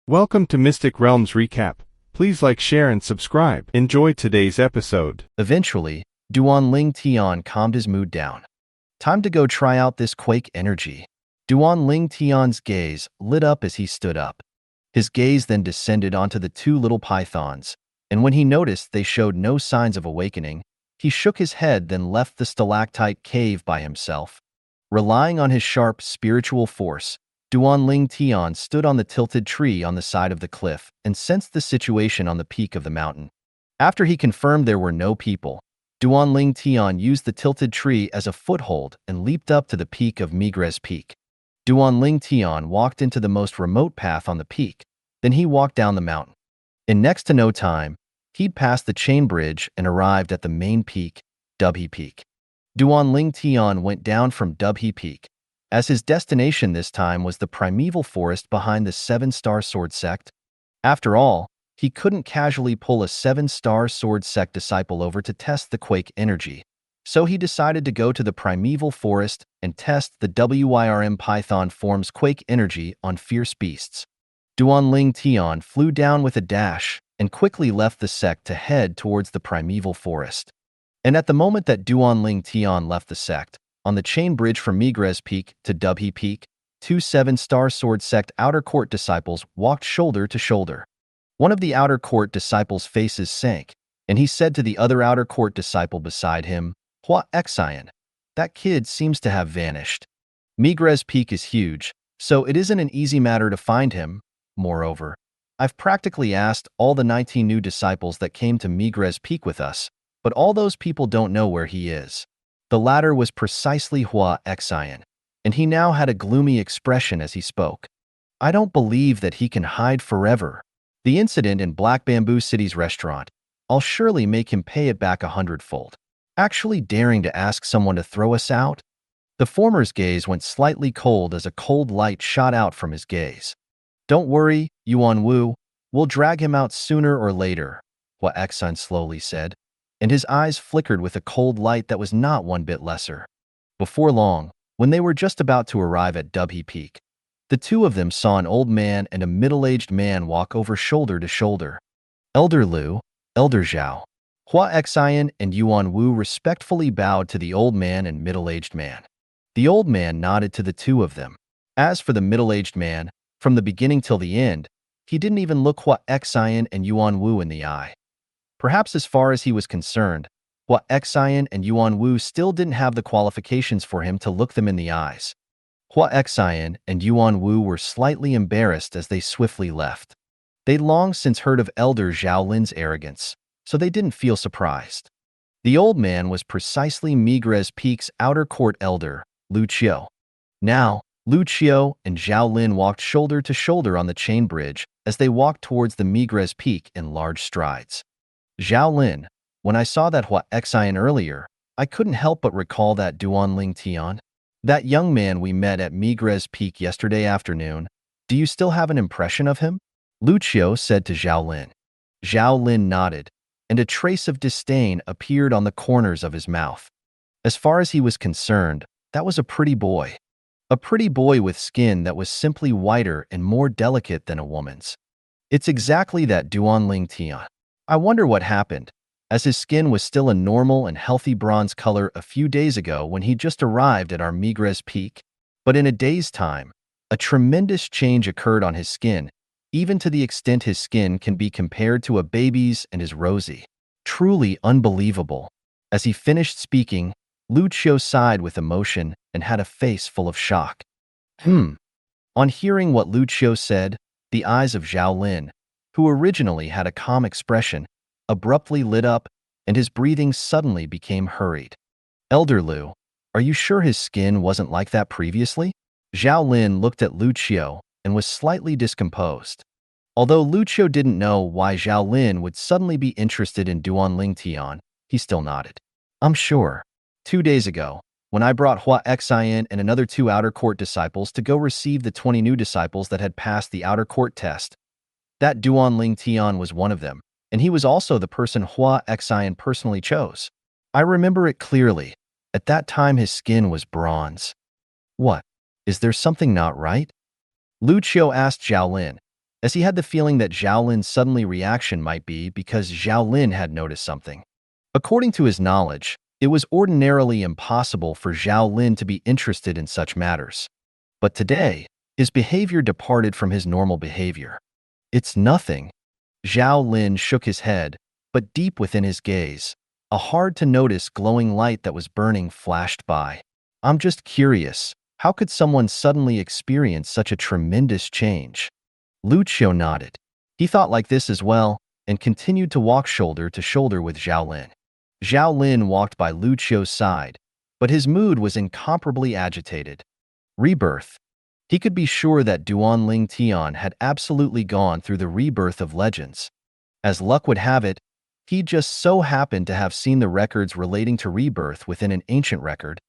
Welcome to Mystic Realms Recap. Please like, share, and subscribe. Enjoy today's episode. Eventually, Duan Tian calmed his mood down. Time to go try out this quake energy. Duan Tian's gaze lit up as he stood up. His gaze then descended onto the two little pythons, and when he noticed they showed no signs of awakening, he shook his head, then left the stalactite cave by himself. Relying on his sharp spiritual force, Duan Tian stood on the tilted tree on the side of the cliff and sensed the situation on the peak of the mountain. After he confirmed there were no people, Duan Tian used the tilted tree as a foothold and leaped up to the peak of Migres Peak. Duan Tian walked into the most remote path on the peak, then he walked down the mountain. In next to no time, he'd passed the chain bridge and arrived at the main peak, Dubhe Peak. Duan Tian went down from Dubhe Peak, as his destination this time was the primeval forest behind the 7-star sword sect. After all, he couldn't casually pull a 7-star sword sect disciple over to test the quake energy, so he decided to go to the primeval forest and test the WIRM Python form's quake energy on fierce beasts. Duan Tian flew down with a dash and quickly left the sect to head towards the primeval forest. And at the moment that Duan Tian left the sect, on the chain bridge from Migres Peak to Dubhe Peak, two 7-star sword sect outer court disciples walked shoulder to shoulder. One of the outer court disciples' faces sank, and he said to the other outer court disciple beside him, "Hua Xian, that kid seems to have vanished. Migres Peak is huge, so it isn't an easy matter to find him. Moreover, I've practically asked all the 19 new disciples that came to Migres Peak with us, but all those people don't know where he is." The latter was precisely Hua Xian, and he now had a gloomy expression as he spoke. "I don't believe that he can hide forever. The incident in Black Bamboo City's restaurant, I'll surely make him pay it back 100-fold. Actually daring to ask someone to throw us out?" The former's gaze went slightly cold as a cold light shot out from his gaze. "Don't worry, Yuan Wu, we'll drag him out sooner or later," Hua Xian slowly said, and his eyes flickered with a cold light that was not one bit lesser. Before long, when they were just about to arrive at Dubhe Peak, the two of them saw an old man and a middle-aged man walk over shoulder to shoulder. Elder Liu, Elder Zhao. Hua Xian and Yuan Wu respectfully bowed to the old man and middle-aged man. The old man nodded to the two of them. As for the middle-aged man, from the beginning till the end, he didn't even look Hua Xian and Yuan Wu in the eye. Perhaps as far as he was concerned, Hua Xian and Yuan Wu still didn't have the qualifications for him to look them in the eyes. Hua Xian and Yuan Wu were slightly embarrassed as they swiftly left. They'd long since heard of Elder Zhao Lin's arrogance, so they didn't feel surprised. The old man was precisely Migres Peak's outer court elder, Lu Qiu. Now, Lu Qiu and Zhao Lin walked shoulder to shoulder on the chain bridge as they walked towards the Migres Peak in large strides. "Zhao Lin, when I saw that Hua Xian earlier, I couldn't help but recall that Duan Tian. That young man we met at Migres Peak yesterday afternoon. Do you still have an impression of him?" Lu Qiu said to Zhao Lin. Zhao Lin nodded, and a trace of disdain appeared on the corners of his mouth. As far as he was concerned, that was a pretty boy. A pretty boy with skin that was simply whiter and more delicate than a woman's. It's exactly that Duan Tian. I wonder what happened, as his skin was still a normal and healthy bronze color a few days ago when he just arrived at our Migres Peak. But in a day's time, a tremendous change occurred on his skin, even to the extent his skin can be compared to a baby's and is rosy. Truly unbelievable. As he finished speaking, Lu Qiu sighed with emotion and had a face full of shock. On hearing what Lu Qiu said, the eyes of Zhao Lin, who originally had a calm expression, abruptly lit up, and his breathing suddenly became hurried. "Elder Liu, are you sure his skin wasn't like that previously?" Zhao Lin looked at Lu Qiu and was slightly discomposed. Although Lu Qiu didn't know why Zhao Lin would suddenly be interested in Duan Tian, he still nodded. "I'm sure. 2 days ago, when I brought Hua Xian and another 2 outer court disciples to go receive the 20 new disciples that had passed the outer court test, that Duan Tian was one of them, and he was also the person Hua Xian personally chose. I remember it clearly. At that time his skin was bronze." "What? Is there something not right?" Lu Qiu asked Zhao Lin, as he had the feeling that Zhao Lin's suddenly reaction might be because Zhao Lin had noticed something. According to his knowledge, it was ordinarily impossible for Zhao Lin to be interested in such matters. But today, his behavior departed from his normal behavior. It's nothing. Zhao Lin shook his head, but deep within his gaze, a hard-to-notice glowing light that was burning flashed by. I'm just curious, how could someone suddenly experience such a tremendous change? Lu Qiu nodded. He thought like this as well, and continued to walk shoulder to shoulder with Zhao Lin. Zhao Lin walked by Lu Qiu's side, but his mood was incomparably agitated. Rebirth. He could be sure that Duanling Tian had absolutely gone through the rebirth of legends. As luck would have it, he just so happened to have seen the records relating to rebirth within an ancient record.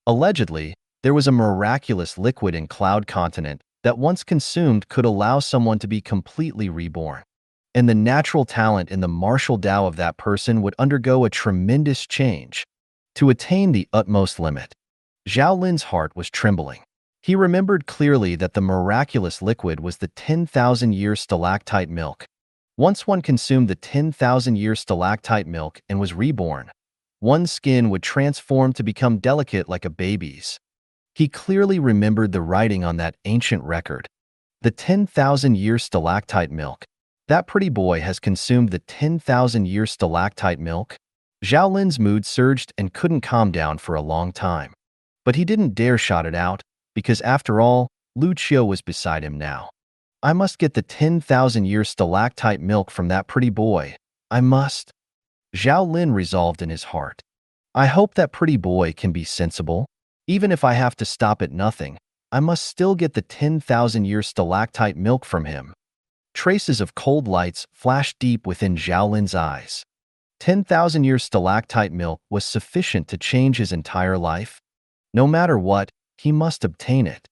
Allegedly, there was a miraculous liquid in Cloud Continent that once consumed could allow someone to be completely reborn. And the natural talent in the martial Tao of that person would undergo a tremendous change to attain the utmost limit. Zhao Lin's heart was trembling. He remembered clearly that the miraculous liquid was the 10,000-year stalactite milk. Once one consumed the 10,000-year stalactite milk and was reborn, one's skin would transform to become delicate like a baby's. He clearly remembered the writing on that ancient record. The 10,000-year stalactite milk. That pretty boy has consumed the 10,000-year stalactite milk. Zhao Lin's mood surged and couldn't calm down for a long time. But he didn't dare shout it out, because after all, Lu Qiu was beside him now. I must get the 10,000-year stalactite milk from that pretty boy. I must. Zhao Lin resolved in his heart. I hope that pretty boy can be sensible. Even if I have to stop at nothing, I must still get the 10,000-year stalactite milk from him. Traces of cold lights flashed deep within Zhao Lin's eyes. 10,000-year stalactite milk was sufficient to change his entire life. No matter what, he must obtain it.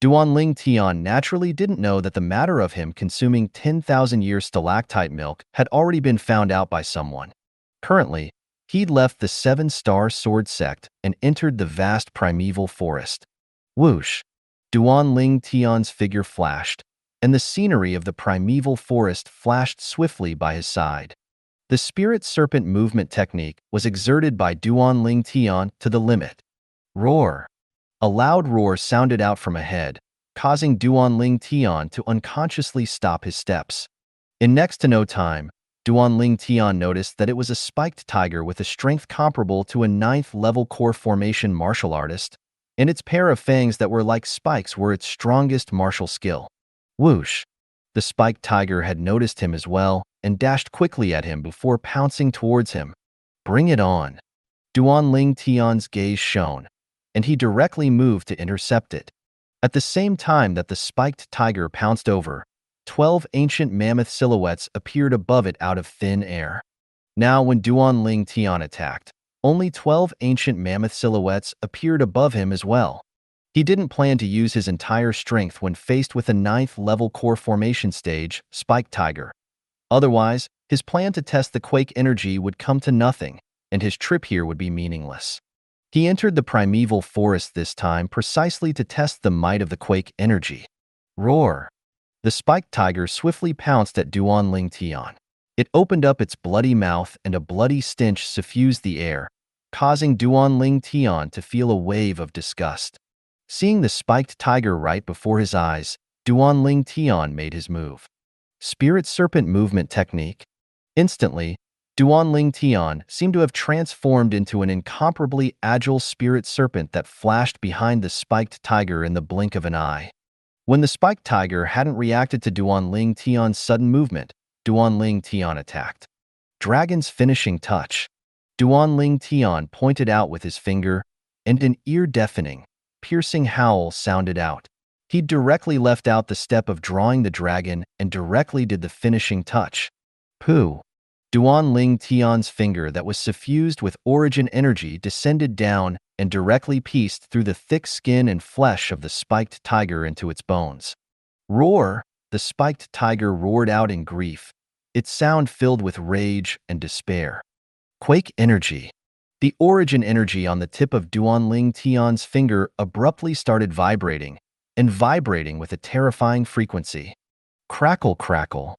Duanling Tian naturally didn't know that the matter of him consuming 10,000-year stalactite milk had already been found out by someone. Currently, he'd left the Seven-Star Sword Sect and entered the vast primeval forest. Whoosh! Duanling Tian's figure flashed, and the scenery of the primeval forest flashed swiftly by his side. The spirit serpent movement technique was exerted by Duanling Tian to the limit. Roar! A loud roar sounded out from ahead, causing Duanling Tian to unconsciously stop his steps. In next to no time, Duanling Tian noticed that it was a spiked tiger with a strength comparable to a 9th-level core formation martial artist, and its pair of fangs that were like spikes were its strongest martial skill. Whoosh! The spiked tiger had noticed him as well and dashed quickly at him before pouncing towards him. Bring it on! Duanling Tian's gaze shone, and he directly moved to intercept it. At the same time that the spiked tiger pounced over, 12 ancient mammoth silhouettes appeared above it out of thin air. Now when Duanling Tian attacked, only 12 ancient mammoth silhouettes appeared above him as well. He didn't plan to use his entire strength when faced with a 9th-level core formation stage, Spiked Tiger. Otherwise, his plan to test the quake energy would come to nothing, and his trip here would be meaningless. He entered the primeval forest this time precisely to test the might of the quake energy. Roar! The spiked tiger swiftly pounced at Duanling Tian. It opened up its bloody mouth and a bloody stench suffused the air, causing Duanling Tian to feel a wave of disgust. Seeing the spiked tiger right before his eyes, Duanling Tian made his move. Spirit Serpent Movement Technique. Instantly, Duanling Tian seemed to have transformed into an incomparably agile spirit serpent that flashed behind the spiked tiger in the blink of an eye. When the spiked tiger hadn't reacted to Duanling Tian's sudden movement, Duanling Tian attacked. Dragon's Finishing Touch. Duanling Tian pointed out with his finger, and an ear-deafening, piercing howl sounded out. He directly left out the step of drawing the dragon and directly did the finishing touch. Pooh! Duanling Tian's finger that was suffused with origin energy descended down and directly pieced through the thick skin and flesh of the spiked tiger into its bones. Roar! The spiked tiger roared out in grief, its sound filled with rage and despair. Quake energy. The origin energy on the tip of Duanling Tian's finger abruptly started vibrating, and vibrating with a terrifying frequency. Crackle, crackle.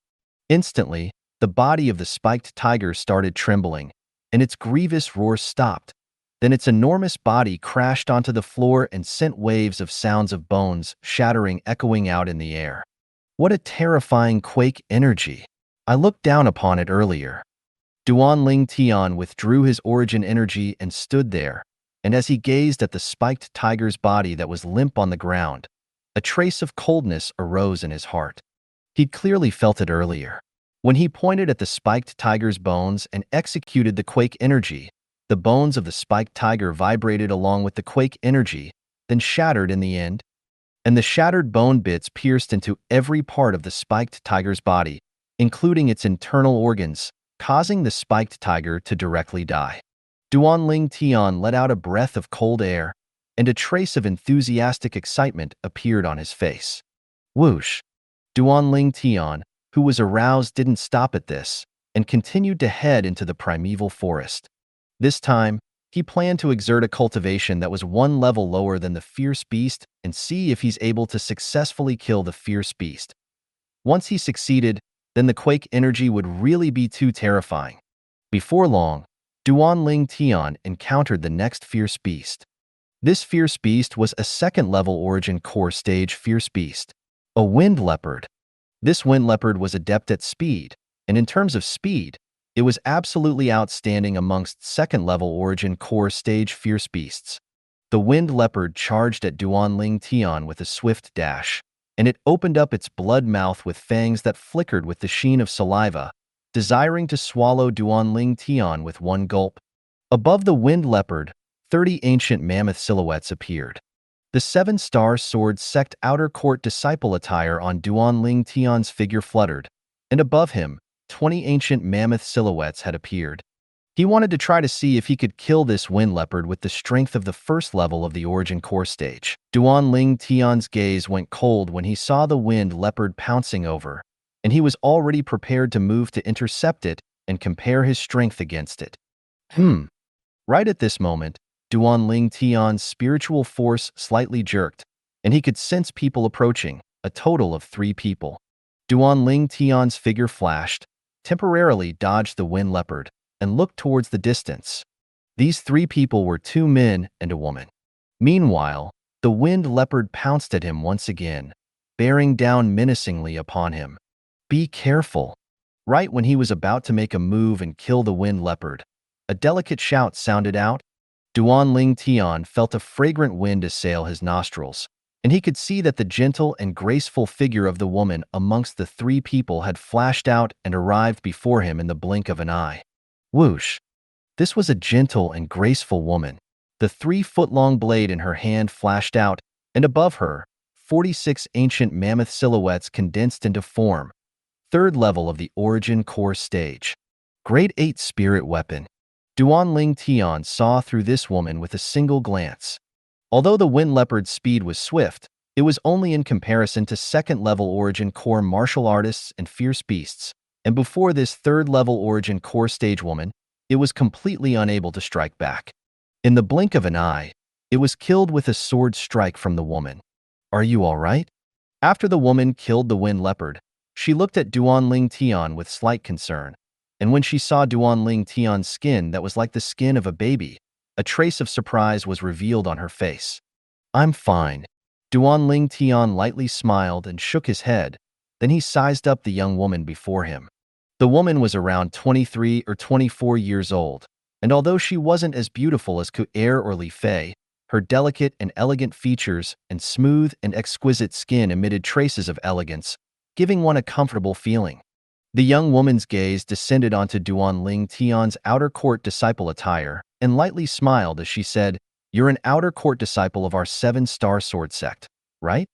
Instantly, the body of the spiked tiger started trembling, and its grievous roar stopped. Then its enormous body crashed onto the floor and sent waves of sounds of bones shattering echoing out in the air. What a terrifying quake energy! I looked down upon it earlier. Duan Ling Tian withdrew his origin energy and stood there, and as he gazed at the spiked tiger's body that was limp on the ground, a trace of coldness arose in his heart. He'd clearly felt it earlier. When he pointed at the spiked tiger's bones and executed the quake energy, the bones of the spiked tiger vibrated along with the quake energy, then shattered in the end, and the shattered bone bits pierced into every part of the spiked tiger's body, including its internal organs, causing the spiked tiger to directly die. Duan Ling Tian let out a breath of cold air, and a trace of enthusiastic excitement appeared on his face. Whoosh! Duan Ling Tian, who was aroused, didn't stop at this, and continued to head into the primeval forest. This time, he planned to exert a cultivation that was one level lower than the fierce beast and see if he's able to successfully kill the fierce beast. Once he succeeded, then the quake energy would really be too terrifying. Before long, Duan Ling Tian encountered the next fierce beast. This fierce beast was a second-level origin core stage fierce beast, a wind leopard. This wind leopard was adept at speed, and in terms of speed, it was absolutely outstanding amongst second-level origin core stage fierce beasts. The wind leopard charged at Duan Ling Tian with a swift dash, and it opened up its blood mouth with fangs that flickered with the sheen of saliva, desiring to swallow Duan Ling Tian with one gulp. Above the wind leopard, 30 ancient mammoth silhouettes appeared. The seven-star sword sect outer court disciple attire on Duan Ling Tian's figure fluttered, and above him, 20 ancient mammoth silhouettes had appeared. He wanted to try to see if he could kill this wind leopard with the strength of the first level of the origin core stage. Duan Ling Tian's gaze went cold when he saw the wind leopard pouncing over, and he was already prepared to move to intercept it and compare his strength against it. Right at this moment, Duan Ling Tian's spiritual force slightly jerked, and he could sense people approaching, a total of 3 people. Duan Ling Tian's figure flashed, temporarily dodged the wind leopard, and looked towards the distance. These 3 people were 2 men and a woman. Meanwhile, the wind leopard pounced at him once again, bearing down menacingly upon him. Be careful. Right when he was about to make a move and kill the wind leopard, a delicate shout sounded out. Duan Ling Tian felt a fragrant wind assail his nostrils, and he could see that the gentle and graceful figure of the woman amongst the 3 people had flashed out and arrived before him in the blink of an eye. Whoosh! This was a gentle and graceful woman. The 3-foot-long blade in her hand flashed out, and above her, 46 ancient mammoth silhouettes condensed into form. 3rd level of the origin core stage. Grade 8 spirit weapon. Duan Ling Tian saw through this woman with a single glance. Although the wind leopard's speed was swift, it was only in comparison to 2nd level origin core martial artists and fierce beasts, and before this 3rd level origin core stage woman, it was completely unable to strike back. In the blink of an eye, it was killed with a sword strike from the woman. Are you all right? After the woman killed the wind leopard, she looked at Duan Ling Tian with slight concern, and when she saw Duan Ling Tian's skin that was like the skin of a baby, a trace of surprise was revealed on her face. I'm fine. Duan Ling Tian lightly smiled and shook his head, then he sized up the young woman before him. The woman was around 23 or 24 years old, and although she wasn't as beautiful as Ku-er or Li Fei, her delicate and elegant features and smooth and exquisite skin emitted traces of elegance, giving one a comfortable feeling. The young woman's gaze descended onto Duan Ling Tian's outer court disciple attire and lightly smiled as she said, "You're an outer court disciple of our 7-star sword sect, right?"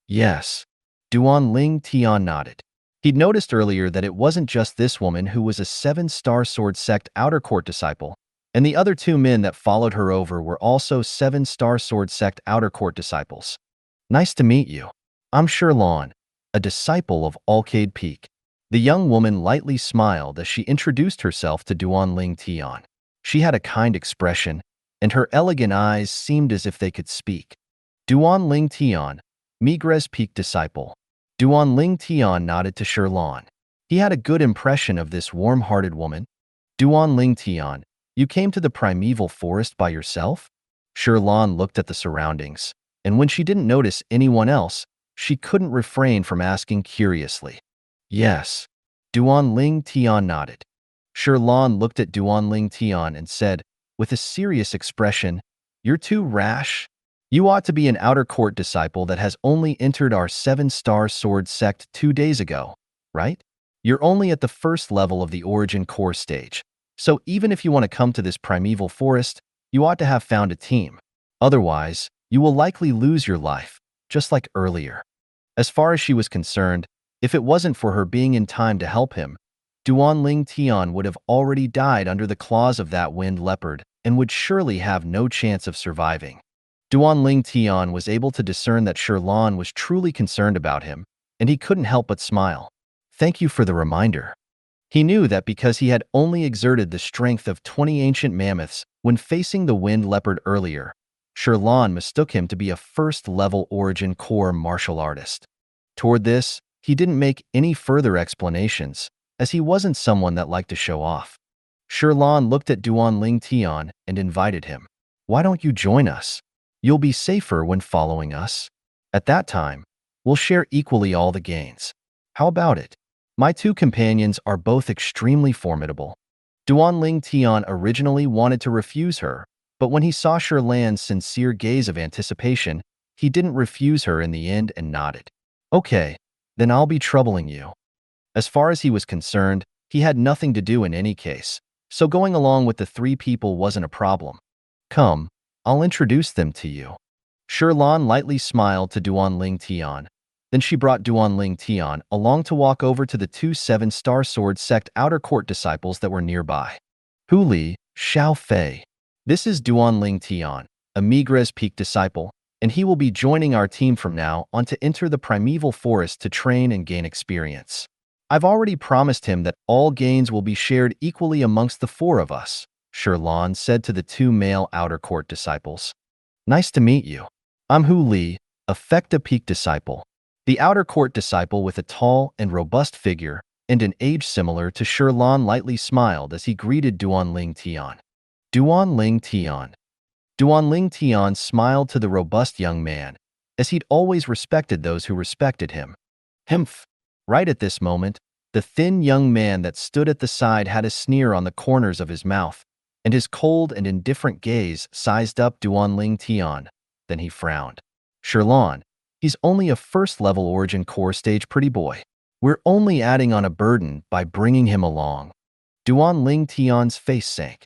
Yes. Duan Ling Tian nodded. He'd noticed earlier that it wasn't just this woman who was a 7-star sword sect outer court disciple, and the other 2 men that followed her over were also 7-star sword sect outer court disciples. Nice to meet you. I'm Sherlon, a disciple of Alcade Peak. The young woman lightly smiled as she introduced herself to Duan Ling Tian. She had a kind expression, and her elegant eyes seemed as if they could speak. Duan Ling Tian, Migres Peak disciple. Duan Ling Tian nodded to Sherlan. He had a good impression of this warm-hearted woman. Duan Ling Tian, you came to the primeval forest by yourself? Sherlan looked at the surroundings, and when she didn't notice anyone else, she couldn't refrain from asking curiously. Yes. Duan Ling Tian nodded. Sherlan looked at Duan Ling Tian and said, with a serious expression, "You're too rash. You ought to be an outer court disciple that has only entered our 7-star sword sect 2 days ago, right? You're only at the first level of the origin core stage, so even if you want to come to this primeval forest, you ought to have found a team. Otherwise, you will likely lose your life, just like earlier." As far as she was concerned, if it wasn't for her being in time to help him, Duan Ling Tian would have already died under the claws of that wind leopard and would surely have no chance of surviving. Duan Ling Tian was able to discern that Sherlan was truly concerned about him, and he couldn't help but smile. Thank you for the reminder. He knew that because he had only exerted the strength of 20 ancient mammoths when facing the wind leopard earlier, Sherlan mistook him to be a first-level origin core martial artist. Toward this, he didn't make any further explanations, as he wasn't someone that liked to show off. Sherlan looked at Duan Ling Tian and invited him. Why don't you join us? You'll be safer when following us. At that time, we'll share equally all the gains. How about it? My 2 companions are both extremely formidable. Duan Ling Tian originally wanted to refuse her, but when he saw Sherlan's sincere gaze of anticipation, he didn't refuse her in the end and nodded. Okay, then I'll be troubling you. As far as he was concerned, he had nothing to do in any case, so going along with the 3 people wasn't a problem. Come, I'll introduce them to you. Sherlan lightly smiled to Duan Ling Tian. Then she brought Duan Ling Tian along to walk over to the 2 7-star sword sect outer court disciples that were nearby. Hu Li, Xiao Fei. This is Duan Ling Tian, a Migres Peak disciple, and he will be joining our team from now on to enter the primeval forest to train and gain experience. I've already promised him that all gains will be shared equally amongst the 4 of us, Sherlan said to the 2 male outer court disciples. Nice to meet you. I'm Hu Li, a Fecta Peak disciple. The outer court disciple with a tall and robust figure and an age similar to Sherlan lightly smiled as he greeted Duan Ling Tian. Duan Ling Tian. Duan Ling Tian smiled to the robust young man, as he'd always respected those who respected him. Humph. Right at this moment, the thin young man that stood at the side had a sneer on the corners of his mouth, and his cold and indifferent gaze sized up Duan Ling Tian. Then he frowned. Sherlan, he's only a first-level origin core stage pretty boy. We're only adding on a burden by bringing him along. Duan Ling Tian's face sank.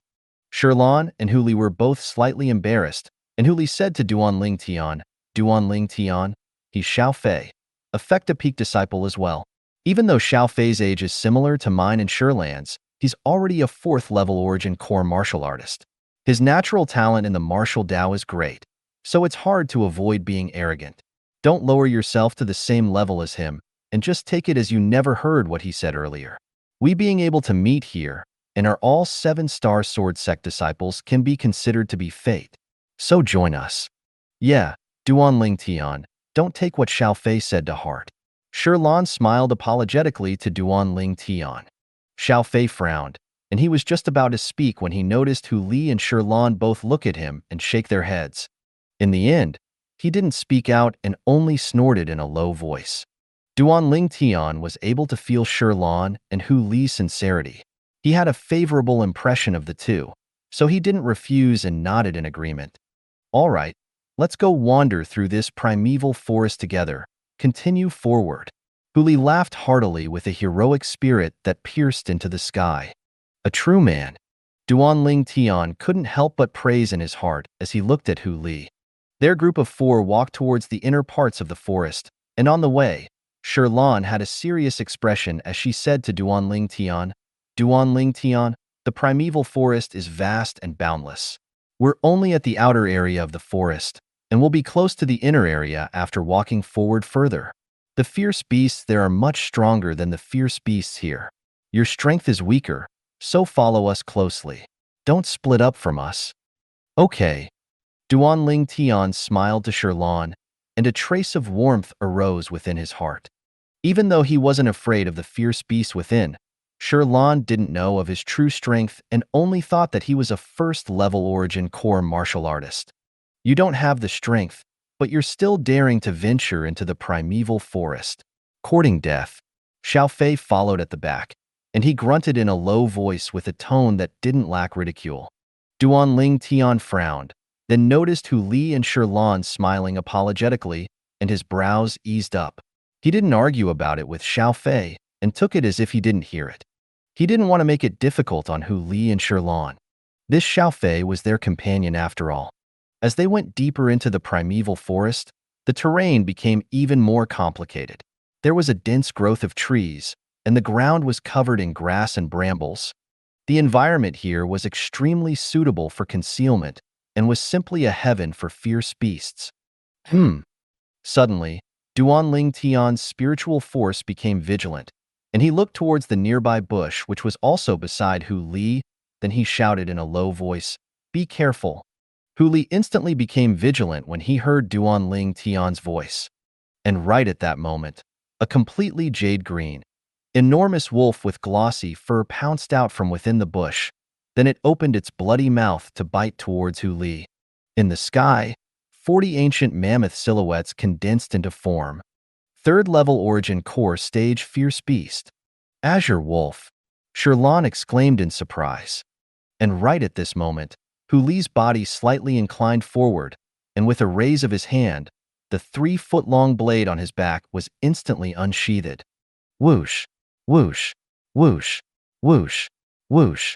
Sherlan and Hu Li were both slightly embarrassed, and Hu Li said to Duan Ling Tian, Duan Ling Tian, he's Xiao Fei, a Fecta Peak disciple as well. Even though Xiao Fei's age is similar to mine and Sherlan's, he's already a 4th-level origin core martial artist. His natural talent in the martial Dao is great, so it's hard to avoid being arrogant. Don't lower yourself to the same level as him, and just take it as you never heard what he said earlier. We being able to meet here and are all 7-star sword sect disciples can be considered to be fate. So join us. Yeah, Duan Ling Tian, don't take what Xiao Fei said to heart. Sherlan smiled apologetically to Duan Ling Tian. Xiao Fei frowned, and he was just about to speak when he noticed Hu Li and Sherlan both look at him and shake their heads. In the end, he didn't speak out and only snorted in a low voice. Duan Ling Tian was able to feel Sherlan and Hu Li's sincerity. He had a favorable impression of the 2, so he didn't refuse and nodded in agreement. All right, let's go wander through this primeval forest together. Continue forward. Hu Li laughed heartily with a heroic spirit that pierced into the sky. A true man. Duan Ling Tian couldn't help but praise in his heart as he looked at Hu Li. Their group of 4 walked towards the inner parts of the forest, and on the way, Sherlan had a serious expression as she said to Duan Ling Tian, Duan Ling Tian, the primeval forest is vast and boundless. We're only at the outer area of the forest, and we'll be close to the inner area after walking forward further. The fierce beasts there are much stronger than the fierce beasts here. Your strength is weaker, so follow us closely. Don't split up from us. Okay. Duan Ling Tian smiled to Sherlan, and a trace of warmth arose within his heart. Even though he wasn't afraid of the fierce beast within, Sherlan didn't know of his true strength and only thought that he was a first-level origin core martial artist. You don't have the strength, but you're still daring to venture into the primeval forest. Courting death. Xiao Fei followed at the back, and he grunted in a low voice with a tone that didn't lack ridicule. Duanling Tian frowned, then noticed Hu Li and Sherlan smiling apologetically, and his brows eased up. He didn't argue about it with Xiao Fei and took it as if he didn't hear it. He didn't want to make it difficult on Hu Li and Sherlan. This Xiao Fei was their companion after all. As they went deeper into the primeval forest, the terrain became even more complicated. There was a dense growth of trees, and the ground was covered in grass and brambles. The environment here was extremely suitable for concealment and was simply a heaven for fierce beasts. Suddenly, Duanling Tian's spiritual force became vigilant, and he looked towards the nearby bush which was also beside Hu Li. Then he shouted in a low voice, "Be careful." Hu Li instantly became vigilant when he heard Duanling Tian's voice. And right at that moment, a completely jade green, enormous wolf with glossy fur pounced out from within the bush. Then it opened its bloody mouth to bite towards Hu Li. In the sky, 40 ancient mammoth silhouettes condensed into form. Third-level origin core stage fierce beast. Azure wolf. Sherlan exclaimed in surprise. And right at this moment, Hu Li's body slightly inclined forward, and with a raise of his hand, the 3-foot-long blade on his back was instantly unsheathed. Whoosh, whoosh, whoosh, whoosh, whoosh.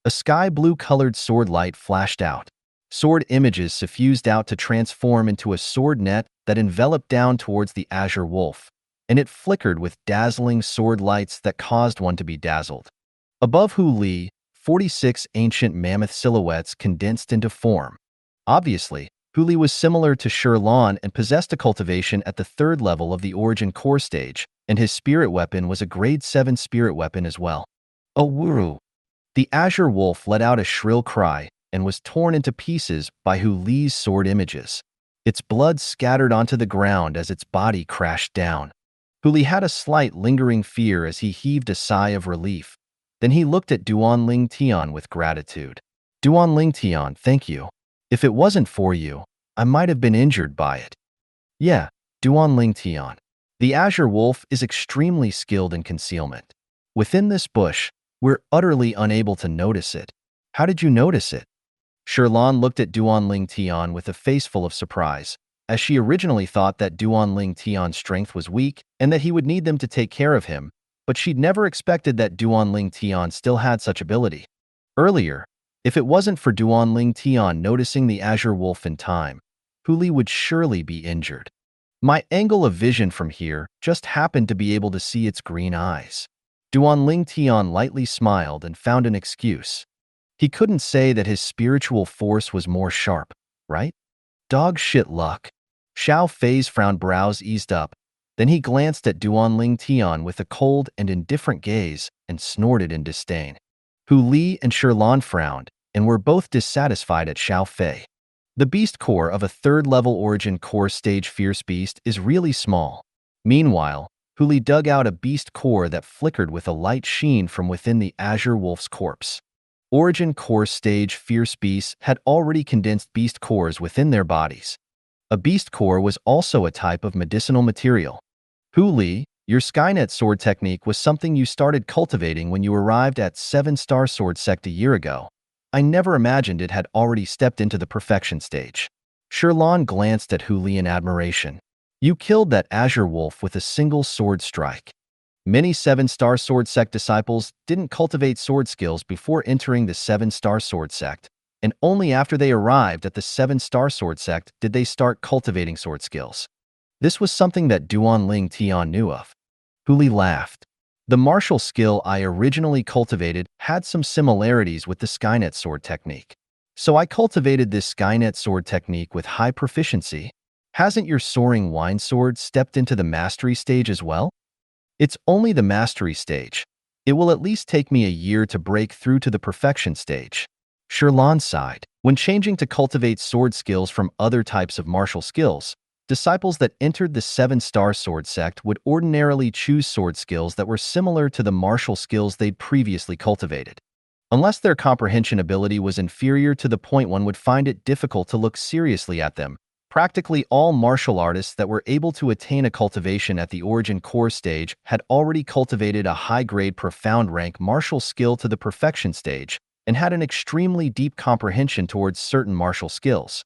A sky-blue-colored sword light flashed out. Sword images suffused out to transform into a sword net that enveloped down towards the azure wolf, and it flickered with dazzling sword lights that caused one to be dazzled. Above Hu Li, 46 ancient mammoth silhouettes condensed into form. Obviously, Hu Li was similar to Sherlan and possessed a cultivation at the 3rd level of the origin core stage, and his spirit weapon was a grade 7 spirit weapon as well. Oh, wuru! The azure wolf let out a shrill cry and was torn into pieces by Hu Li's sword images. Its blood scattered onto the ground as its body crashed down. Hu Li had a slight lingering fear as he heaved a sigh of relief. Then he looked at Duanling Tian with gratitude. Duanling Tian, thank you. If it wasn't for you, I might have been injured by it. Yeah, Duanling Tian. The azure wolf is extremely skilled in concealment. Within this bush, we're utterly unable to notice it. How did you notice it? Sherlan looked at Duanling Tian with a face full of surprise, as she originally thought that Duanling Tian's strength was weak and that he would need them to take care of him, but she'd never expected that Duanling Tian still had such ability. Earlier, if it wasn't for Duanling Tian noticing the azure wolf in time, Hu Li would surely be injured. My angle of vision from here just happened to be able to see its green eyes. Duanling Tian lightly smiled and found an excuse. He couldn't say that his spiritual force was more sharp, right? Dog shit luck. Xiao Fei's frowned brows eased up. Then he glanced at Duanling Tian with a cold and indifferent gaze and snorted in disdain. Hu Li and Sherlan frowned and were both dissatisfied at Xiao Fei. The beast core of a 3rd-level origin core stage fierce beast is really small. Meanwhile, Hu Li dug out a beast core that flickered with a light sheen from within the azure wolf's corpse. Origin core stage fierce beasts had already condensed beast cores within their bodies. A beast core was also a type of medicinal material. Hu Li, your Skynet sword technique was something you started cultivating when you arrived at 7-star sword sect a year ago. I never imagined it had already stepped into the perfection stage. Sherlan glanced at Hu Li in admiration. You killed that azure wolf with a single sword strike. Many 7-star sword sect disciples didn't cultivate sword skills before entering the 7-star sword sect, and only after they arrived at the 7-star sword sect did they start cultivating sword skills. This was something that Duanling Tian knew of. Hu Li laughed. The martial skill I originally cultivated had some similarities with the Skynet sword technique. So I cultivated this Skynet sword technique with high proficiency. Hasn't your soaring wine sword stepped into the mastery stage as well? It's only the mastery stage. It will at least take me a year to break through to the perfection stage. Sherlan sighed. When changing to cultivate sword skills from other types of martial skills, Disciples that entered the 7-star sword sect would ordinarily choose sword skills that were similar to the martial skills they'd previously cultivated. Unless their comprehension ability was inferior to the point one would find it difficult to look seriously at them, practically all martial artists that were able to attain a cultivation at the origin core stage had already cultivated a high-grade profound rank martial skill to the perfection stage and had an extremely deep comprehension towards certain martial skills.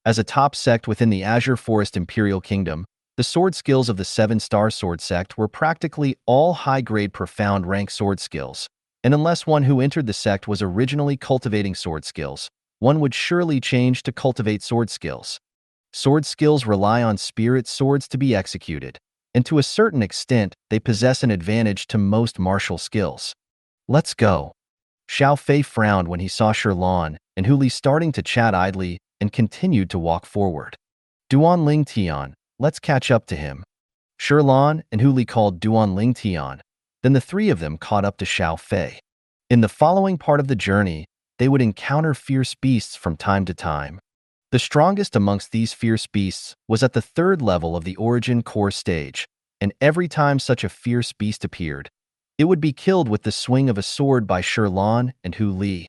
As a top sect within the Azure Forest Imperial Kingdom, the sword skills of the 7-star sword sect were practically all high-grade profound rank sword skills, and unless one who entered the sect was originally cultivating sword skills, one would surely change to cultivate sword skills. Sword skills rely on spirit swords to be executed, and to a certain extent, they possess an advantage to most martial skills. Let's go. Xiao Fei frowned when he saw Shirlan and Hu Li starting to chat idly and continued to walk forward. Duan Ling Tian, let's catch up to him. Shirlan and Hu Li called Duan Ling Tian. Then the three of them caught up to Xiao Fei. In the following part of the journey, they would encounter fierce beasts from time to time. The strongest amongst these fierce beasts was at the 3rd level of the origin core stage, and every time such a fierce beast appeared, it would be killed with the swing of a sword by Shirlan and Hu Li.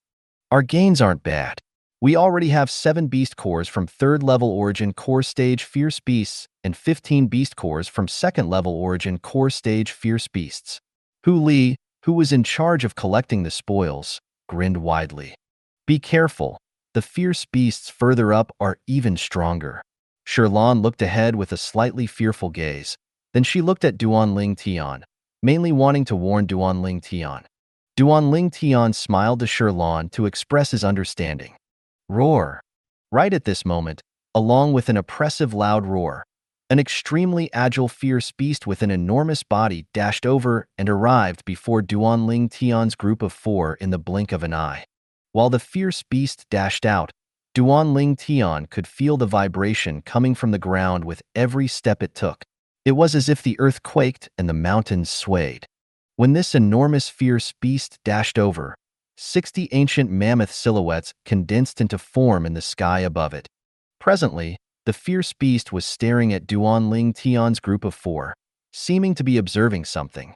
Our gains aren't bad. We already have 7 beast cores from 3rd level origin core stage fierce beasts and 15 beast cores from 2nd level origin core stage fierce beasts. Hu Li, who was in charge of collecting the spoils, grinned widely. Be careful. The fierce beasts further up are even stronger. Shirlan looked ahead with a slightly fearful gaze. Then she looked at Duan Ling Tian, mainly wanting to warn Duan Ling Tian. Duan Ling Tian smiled to Shirlan to express his understanding. Roar! Right at this moment, along with an oppressive loud roar, an extremely agile fierce beast with an enormous body dashed over and arrived before Duan Ling Tian's group of 4 in the blink of an eye. While the fierce beast dashed out, Duan Ling Tian could feel the vibration coming from the ground with every step it took. It was as if the earth quaked and the mountains swayed. When this enormous fierce beast dashed over, 60 ancient mammoth silhouettes condensed into form in the sky above it. Presently, the fierce beast was staring at Duan Ling Tian's group of 4, seeming to be observing something.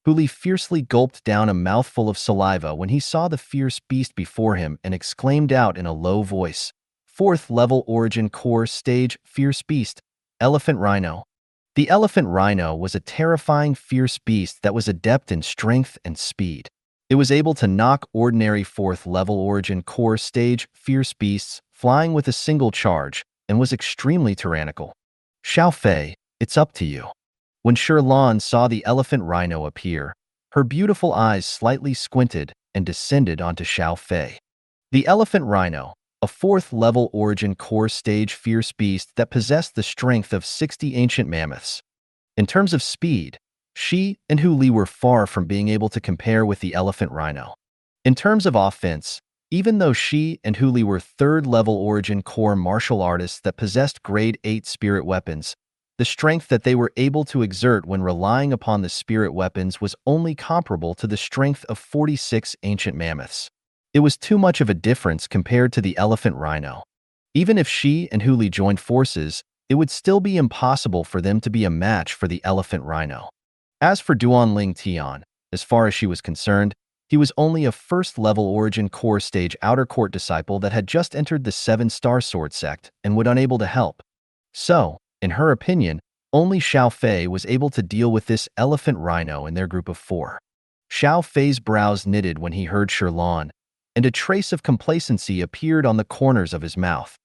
Hu Li fiercely gulped down a mouthful of saliva when he saw the fierce beast before him and exclaimed out in a low voice, 4th level origin core stage fierce beast, elephant rhino. The elephant rhino was a terrifying fierce beast that was adept in strength and speed. It was able to knock ordinary 4th level origin core stage fierce beasts flying with a single charge and was extremely tyrannical. Xiao Fei, it's up to you. When Shirlan saw the elephant rhino appear, her beautiful eyes slightly squinted and descended onto Xiao Fei. The elephant rhino, a 4th level origin core stage fierce beast that possessed the strength of 60 ancient mammoths. In terms of speed, she and Hu Li were far from being able to compare with the elephant rhino. In terms of offense, even though she and Hu Li were 3rd level origin core martial artists that possessed grade 8 spirit weapons, the strength that they were able to exert when relying upon the spirit weapons was only comparable to the strength of 46 ancient mammoths. It was too much of a difference compared to the elephant rhino. Even if she and Hu Li joined forces, it would still be impossible for them to be a match for the elephant rhino. As for Duan Ling Tian, as far as she was concerned, he was only a 1st level origin core stage outer court disciple that had just entered the 7-star sword sect and would unable to help. So, in her opinion, only Xiao Fei was able to deal with this elephant rhino in their group of 4. Xiao Fei's brows knitted when he heard Shirlan, and a trace of complacency appeared on the corners of his mouth.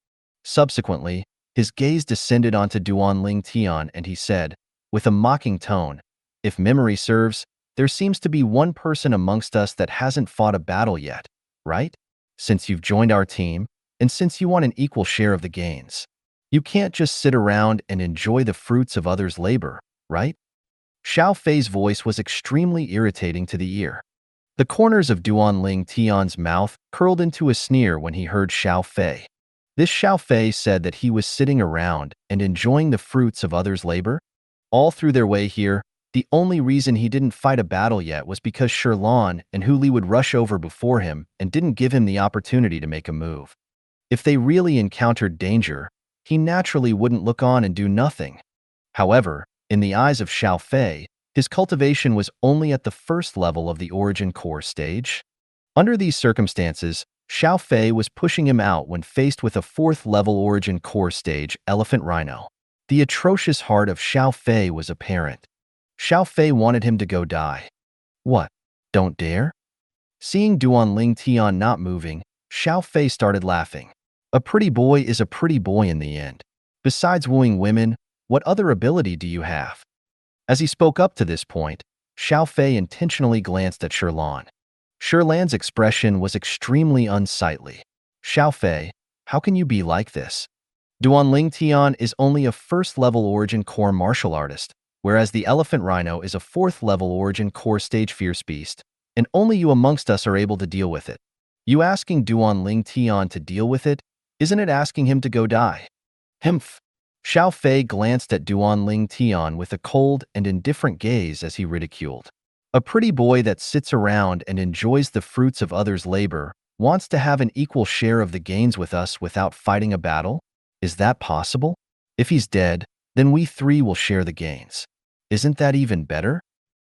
Subsequently, his gaze descended onto Duan Ling Tian and he said, with a mocking tone, if memory serves, there seems to be one person amongst us that hasn't fought a battle yet, right? Since you've joined our team, and since you want an equal share of the gains. You can't just sit around and enjoy the fruits of others' labor, right? Xiao Fei's voice was extremely irritating to the ear. The corners of Duan Ling Tian's mouth curled into a sneer when he heard Xiao Fei. This Xiao Fei said that he was sitting around and enjoying the fruits of others' labor. All through their way here, the only reason he didn't fight a battle yet was because Shirlan and Hu Li would rush over before him and didn't give him the opportunity to make a move. If they really encountered danger, he naturally wouldn't look on and do nothing. However, in the eyes of Xiao Fei, his cultivation was only at the first level of the origin core stage. Under these circumstances, Xiao Fei was pushing him out when faced with a fourth-level origin core stage elephant rhino. The atrocious heart of Xiao Fei was apparent. Xiao Fei wanted him to go die. What? Don't dare? Seeing Duanling Tian not moving, Xiao Fei started laughing. A pretty boy is a pretty boy in the end. Besides wooing women, what other ability do you have? As he spoke up to this point, Xiao Fei intentionally glanced at Shirlan. Shirlan's expression was extremely unsightly. Xiao Fei, how can you be like this? Duanling Tian is only a first-level origin core martial artist, whereas the elephant rhino is a fourth-level origin core stage fierce beast, and only you amongst us are able to deal with it. You asking Duanling Tian to deal with it, isn't it asking him to go die? Humph. Xiao Fei glanced at Duanling Tian with a cold and indifferent gaze as he ridiculed. A pretty boy that sits around and enjoys the fruits of others' labor wants to have an equal share of the gains with us without fighting a battle? Is that possible? If he's dead, then we three will share the gains. Isn't that even better?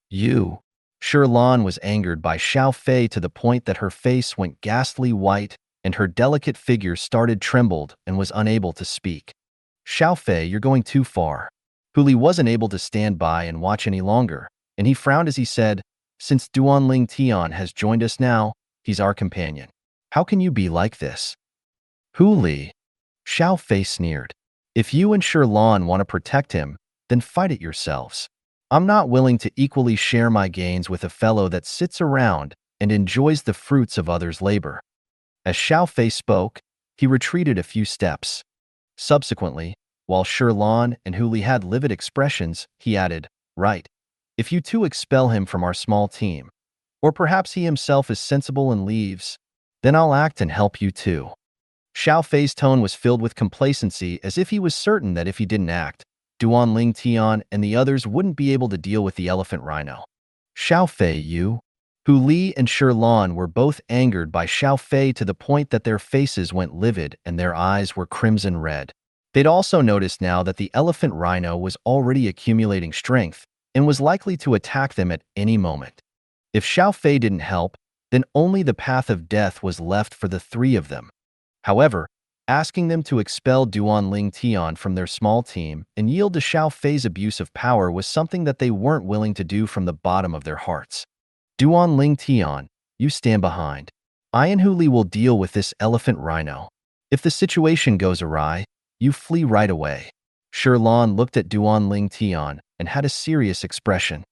You. Shirlan was angered by Xiao Fei to the point that her face went ghastly white and her delicate figure started trembled and was unable to speak. Xiao Fei, you're going too far. Huli wasn't able to stand by and watch any longer, and he frowned as he said, since Duanling Tian has joined us now, he's our companion. How can you be like this? Huli. Xiao Fei sneered. If you and Shirlan want to protect him, then fight it yourselves. I'm not willing to equally share my gains with a fellow that sits around and enjoys the fruits of others' labor. As Xiao Fei spoke, he retreated a few steps. Subsequently, while Shirlan and Huli had livid expressions, he added, right, if you two expel him from our small team, or perhaps he himself is sensible and leaves, then I'll act and help you too. Xiao Fei's tone was filled with complacency as if he was certain that if he didn't act, Duanling Tian and the others wouldn't be able to deal with the elephant rhino. Xiao Fei, you. Hu Li and Shirlan were both angered by Xiao Fei to the point that their faces went livid and their eyes were crimson red. They'd also noticed now that the elephant rhino was already accumulating strength and was likely to attack them at any moment. If Xiao Fei didn't help, then only the path of death was left for the three of them. However, asking them to expel Duanling Tian from their small team and yield to Xiao Fei's abuse of power was something that they weren't willing to do from the bottom of their hearts. Duanling Tian, you stand behind. I and Huli will deal with this elephant rhino. If the situation goes awry, you flee right away. Shirlan looked at Duanling Tian and had a serious expression.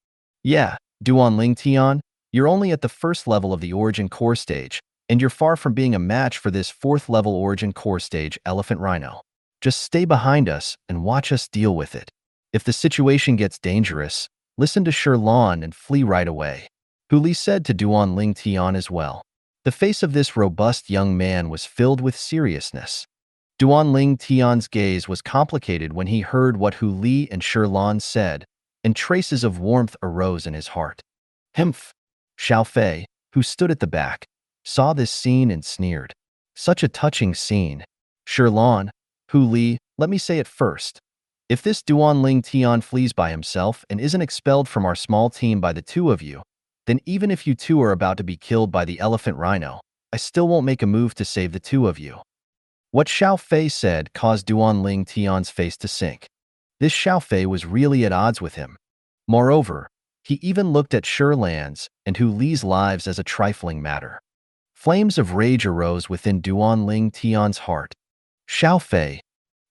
Yeah, Duanling Tian, you're only at the first level of the origin core stage, and you're far from being a match for this fourth-level origin core stage elephant rhino. Just stay behind us and watch us deal with it. If the situation gets dangerous, listen to Shirlan and flee right away. Huli said to Duanling Tian as well. The face of this robust young man was filled with seriousness. Duanling Tian's gaze was complicated when he heard what Hu Li and Shirlan said, and traces of warmth arose in his heart. Humph! Xiao Fei, who stood at the back, saw this scene and sneered. Such a touching scene. Shirlan, Hu Li, let me say it first. If this Duanling Tian flees by himself and isn't expelled from our small team by the two of you, then even if you two are about to be killed by the elephant rhino, I still won't make a move to save the two of you. What Xiao Fei said caused Duanling Tian's face to sink. This Xiao Fei was really at odds with him. Moreover, he even looked at Shirlan's and Hu Li's lives as a trifling matter. Flames of rage arose within Duanling Tian's heart. Xiao Fei.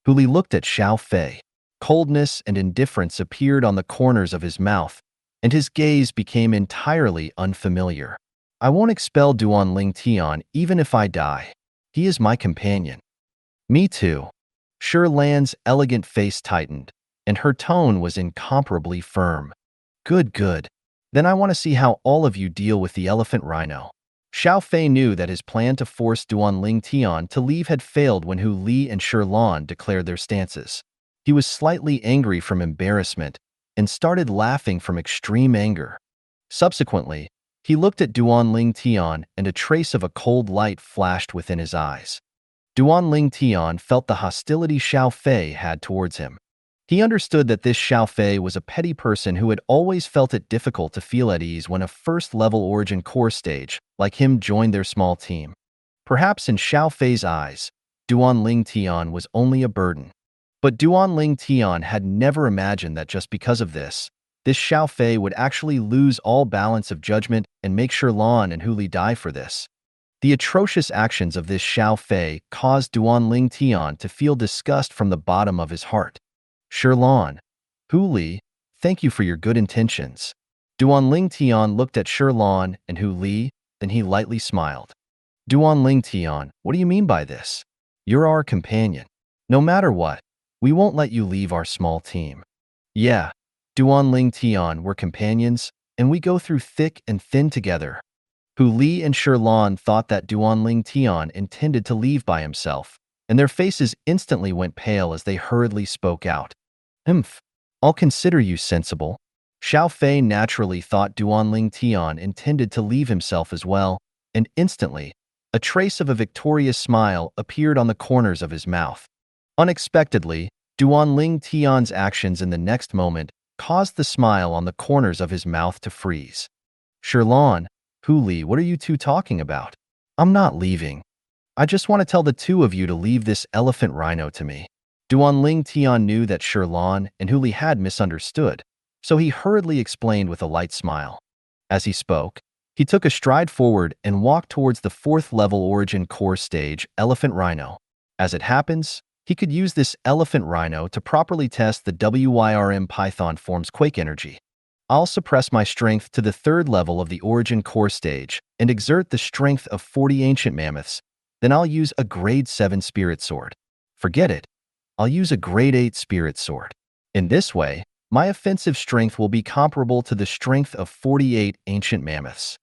Hu Li looked at Xiao Fei. Coldness and indifference appeared on the corners of his mouth, and his gaze became entirely unfamiliar. I won't expel Duanling Tian even if I die. He is my companion. Me too. Shirlan's elegant face tightened, and her tone was incomparably firm. Good, good. Then I want to see how all of you deal with the elephant rhino. Xiao Fei knew that his plan to force Duanling Tian to leave had failed when Hu Li and Shirlan declared their stances. He was slightly angry from embarrassment and started laughing from extreme anger. Subsequently, he looked at Duanling Tian and a trace of a cold light flashed within his eyes. Duan Ling Tian felt the hostility Xiao Fei had towards him. He understood that this Xiao Fei was a petty person who had always felt it difficult to feel at ease when a first-level origin core stage, like him, joined their small team. Perhaps in Xiao Fei's eyes, Duan Ling Tian was only a burden. But Duan Ling Tian had never imagined that just because of this Xiao Fei would actually lose all balance of judgment and make Shirlan and Hu Li die for this. The atrocious actions of this Xiao Fei caused Duan Ling Tian to feel disgust from the bottom of his heart. Shirlan, Hu Li, thank you for your good intentions. Duan Ling Tian looked at Shirlan and Hu Li, then he lightly smiled. Duan Ling Tian, what do you mean by this? You're our companion. No matter what, we won't let you leave our small team. Yeah, Duan Ling Tian, we're companions, and we go through thick and thin together. Hu Li and Shirlan thought that Duan Ling Tian intended to leave by himself, and their faces instantly went pale as they hurriedly spoke out. I'll consider you sensible. Xiao Fei naturally thought Duan Ling Tian intended to leave himself as well, and instantly, a trace of a victorious smile appeared on the corners of his mouth. Unexpectedly, Duan Ling Tian's actions in the next moment caused the smile on the corners of his mouth to freeze. Shirlan, Hu Li, what are you two talking about? I'm not leaving. I just want to tell the two of you to leave this elephant rhino to me. Duan Ling Tian knew that Shirlan and Hu Li had misunderstood, so he hurriedly explained with a light smile. As he spoke, he took a stride forward and walked towards the fourth-level origin core stage, Elephant Rhino. As it happens, he could use this Elephant Rhino to properly test the WYRM Python form's quake energy. I'll suppress my strength to the third level of the origin core stage and exert the strength of 40 ancient mammoths. Then I'll use a grade 7 spirit sword. Forget it. I'll use a grade 8 spirit sword. In this way, my offensive strength will be comparable to the strength of 48 ancient mammoths.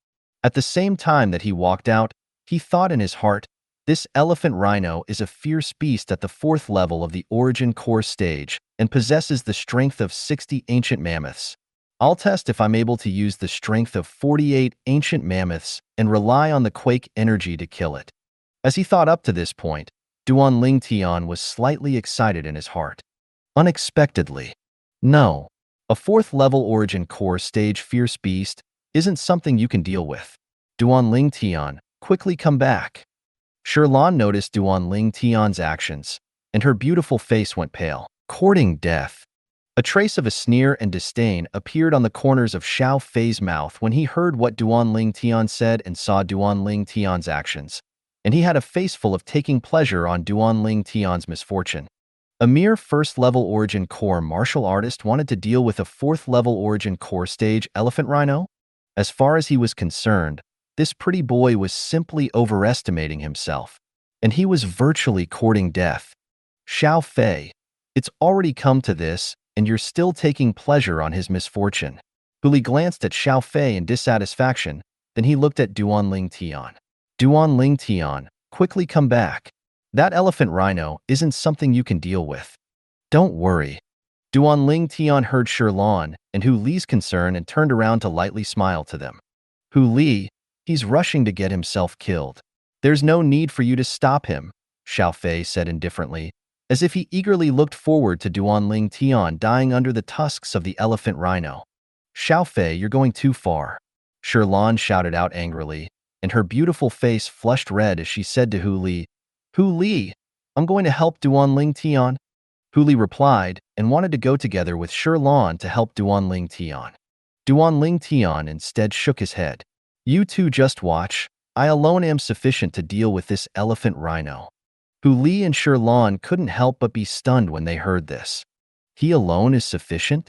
At the same time that he walked out, he thought in his heart, this elephant rhino is a fierce beast at the fourth level of the origin core stage and possesses the strength of 60 ancient mammoths. I'll test if I'm able to use the strength of 48 ancient mammoths and rely on the quake energy to kill it. As he thought up to this point, Duan Ling Tian was slightly excited in his heart. Unexpectedly. No, a fourth-level origin core stage fierce beast isn't something you can deal with. Duan Ling Tian, quickly come back. Shirlan noticed Duan Ling Tian's actions, and her beautiful face went pale. Courting death. A trace of a sneer and disdain appeared on the corners of Xiao Fei's mouth when he heard what Duan Ling Tian said and saw Duan Ling Tian's actions, and he had a face full of taking pleasure on Duan Ling Tian's misfortune. A mere first-level origin core martial artist wanted to deal with a fourth-level origin core stage elephant rhino? As far as he was concerned, this pretty boy was simply overestimating himself, and he was virtually courting death. Xiao Fei, it's already come to this, and you're still taking pleasure on his misfortune. Hu Li glanced at Xiao Fei in dissatisfaction, then he looked at Duan Ling Tian. Duan Ling Tian, quickly come back. That elephant rhino isn't something you can deal with. Don't worry. Duan Ling Tian heard Shirlan and Hu Li's concern and turned around to lightly smile to them. Hu Li, he's rushing to get himself killed. There's no need for you to stop him, Xiao Fei said indifferently, as if he eagerly looked forward to Duan Ling Tian dying under the tusks of the elephant rhino. Xiao Fei, you're going too far. Shirlan shouted out angrily, and her beautiful face flushed red as she said to Hu Li, Hu Li, I'm going to help Duan Ling Tian. Hu Li replied and wanted to go together with Shirlan to help Duan Ling Tian. Duan Ling Tian instead shook his head. You two just watch. I alone am sufficient to deal with this elephant rhino. Hu Li and Shirlan couldn't help but be stunned when they heard this. He alone is sufficient?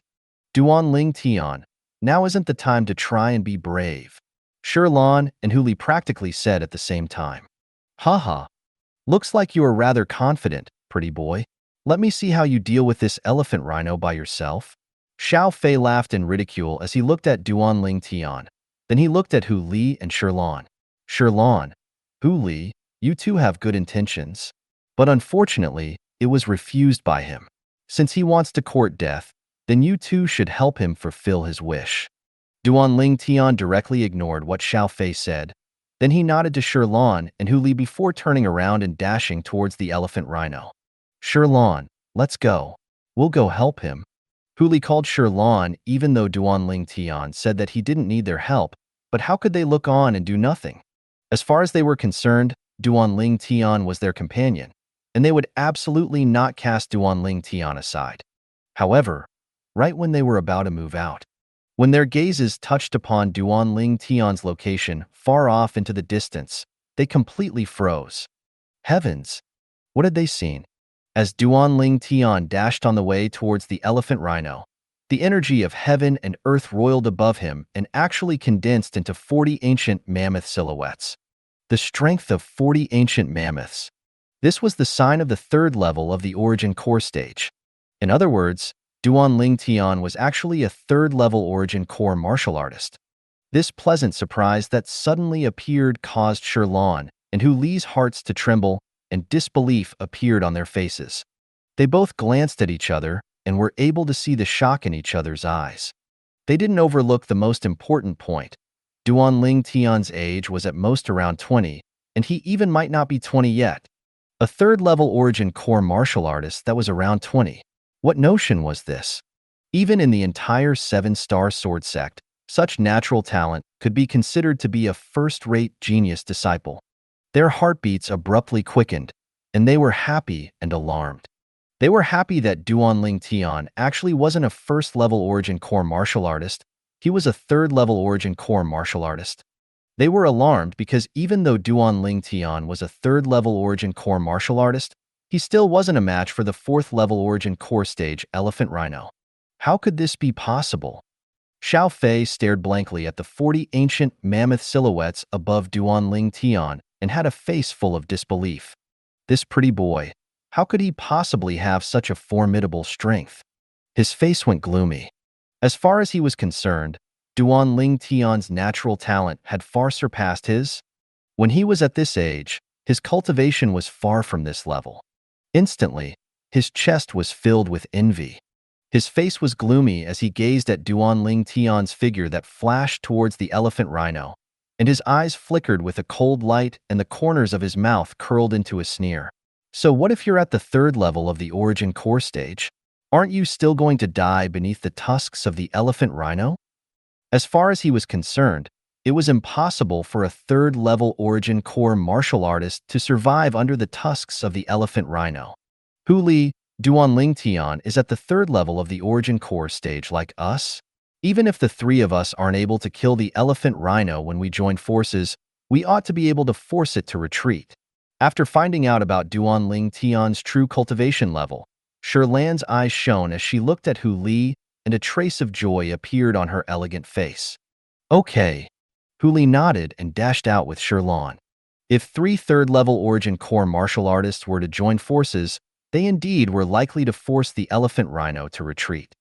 Duan Ling Tian, now isn't the time to try and be brave. Shirlan and Hu Li practically said at the same time. Haha. Looks like you are rather confident, pretty boy. Let me see how you deal with this elephant rhino by yourself. Xiao Fei laughed in ridicule as he looked at Duan Ling Tian. Then he looked at Hu Li and Shirlan. Shirlan, Hu Li, you two have good intentions. But unfortunately, it was refused by him. Since he wants to court death, then you two should help him fulfill his wish. Duan Ling Tian directly ignored what Xiao Fei said. Then he nodded to Sherlan and Hu Li before turning around and dashing towards the elephant rhino. Sherlan, let's go. We'll go help him. Hu Li called Sherlan even though Duan Ling Tian said that he didn't need their help, but how could they look on and do nothing? As far as they were concerned, Duan Ling Tian was their companion, and they would absolutely not cast Duan Ling Tian aside. However, right when they were about to move out, when their gazes touched upon Duan Ling Tian's location far off into the distance, they completely froze. Heavens! What had they seen? As Duan Ling Tian dashed on the way towards the elephant rhino, the energy of heaven and earth roiled above him and actually condensed into 40 ancient mammoth silhouettes. The strength of 40 ancient mammoths. This was the sign of the third level of the origin core stage. In other words, Duan Ling Tian was actually a third-level origin core martial artist. This pleasant surprise that suddenly appeared caused Sherlan and Hu Li's hearts to tremble, and disbelief appeared on their faces. They both glanced at each other and were able to see the shock in each other's eyes. They didn't overlook the most important point. Duan Ling Tian's age was at most around 20, and he even might not be 20 yet. A third-level origin core martial artist that was around 20. What notion was this? Even in the entire 7-star sword sect, such natural talent could be considered to be a first-rate genius disciple. Their heartbeats abruptly quickened, and they were happy and alarmed. They were happy that Duan Ling Tian actually wasn't a first-level origin core martial artist, he was a third-level origin core martial artist. They were alarmed because even though Duan Ling Tian was a third-level origin core martial artist, he still wasn't a match for the fourth-level origin core stage elephant rhino. How could this be possible? Xiao Fei stared blankly at the 40 ancient mammoth silhouettes above Duan Ling Tian and had a face full of disbelief. This pretty boy, how could he possibly have such a formidable strength? His face went gloomy. As far as he was concerned, Duan Ling Tian's natural talent had far surpassed his. When he was at this age, his cultivation was far from this level. Instantly, his chest was filled with envy. His face was gloomy as he gazed at Duan Ling Tian's figure that flashed towards the elephant rhino, and his eyes flickered with a cold light and the corners of his mouth curled into a sneer. So what if you're at the third level of the origin core stage? Aren't you still going to die beneath the tusks of the elephant rhino? As far as he was concerned, it was impossible for a third-level origin core martial artist to survive under the tusks of the elephant rhino. Hu Li, Duan Ling Tian is at the third level of the origin core stage like us. Even if the three of us aren't able to kill the elephant rhino when we join forces, we ought to be able to force it to retreat. After finding out about Duan Ling Tian's true cultivation level, Sherlan's eyes shone as she looked at Hu Li, and a trace of joy appeared on her elegant face. Okay. Hu Li nodded and dashed out with Sherlan. If 3 third-level origin core martial artists were to join forces, they indeed were likely to force the elephant rhino to retreat.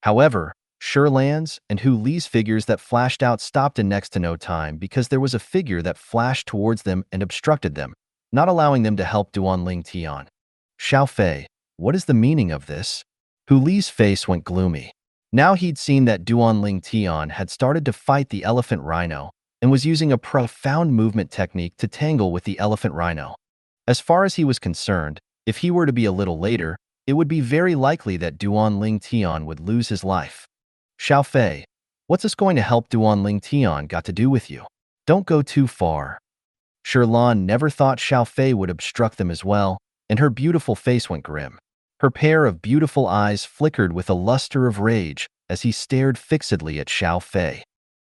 However, Sherlan's and Hu Li's figures that flashed out stopped in next to no time because there was a figure that flashed towards them and obstructed them, not allowing them to help Duan Ling Tian. Xiao Fei, what is the meaning of this? Hu Li's face went gloomy. Now he'd seen that Duan Ling Tian had started to fight the elephant rhino and was using a profound movement technique to tangle with the elephant rhino. As far as he was concerned, if he were to be a little later, it would be very likely that Duan Ling Tian would lose his life. Xiao Fei, what's this going to help Duan Ling Tian got to do with you? Don't go too far. Sherlan never thought Xiao Fei would obstruct them as well, and her beautiful face went grim. Her pair of beautiful eyes flickered with a luster of rage as he stared fixedly at Xiao Fei.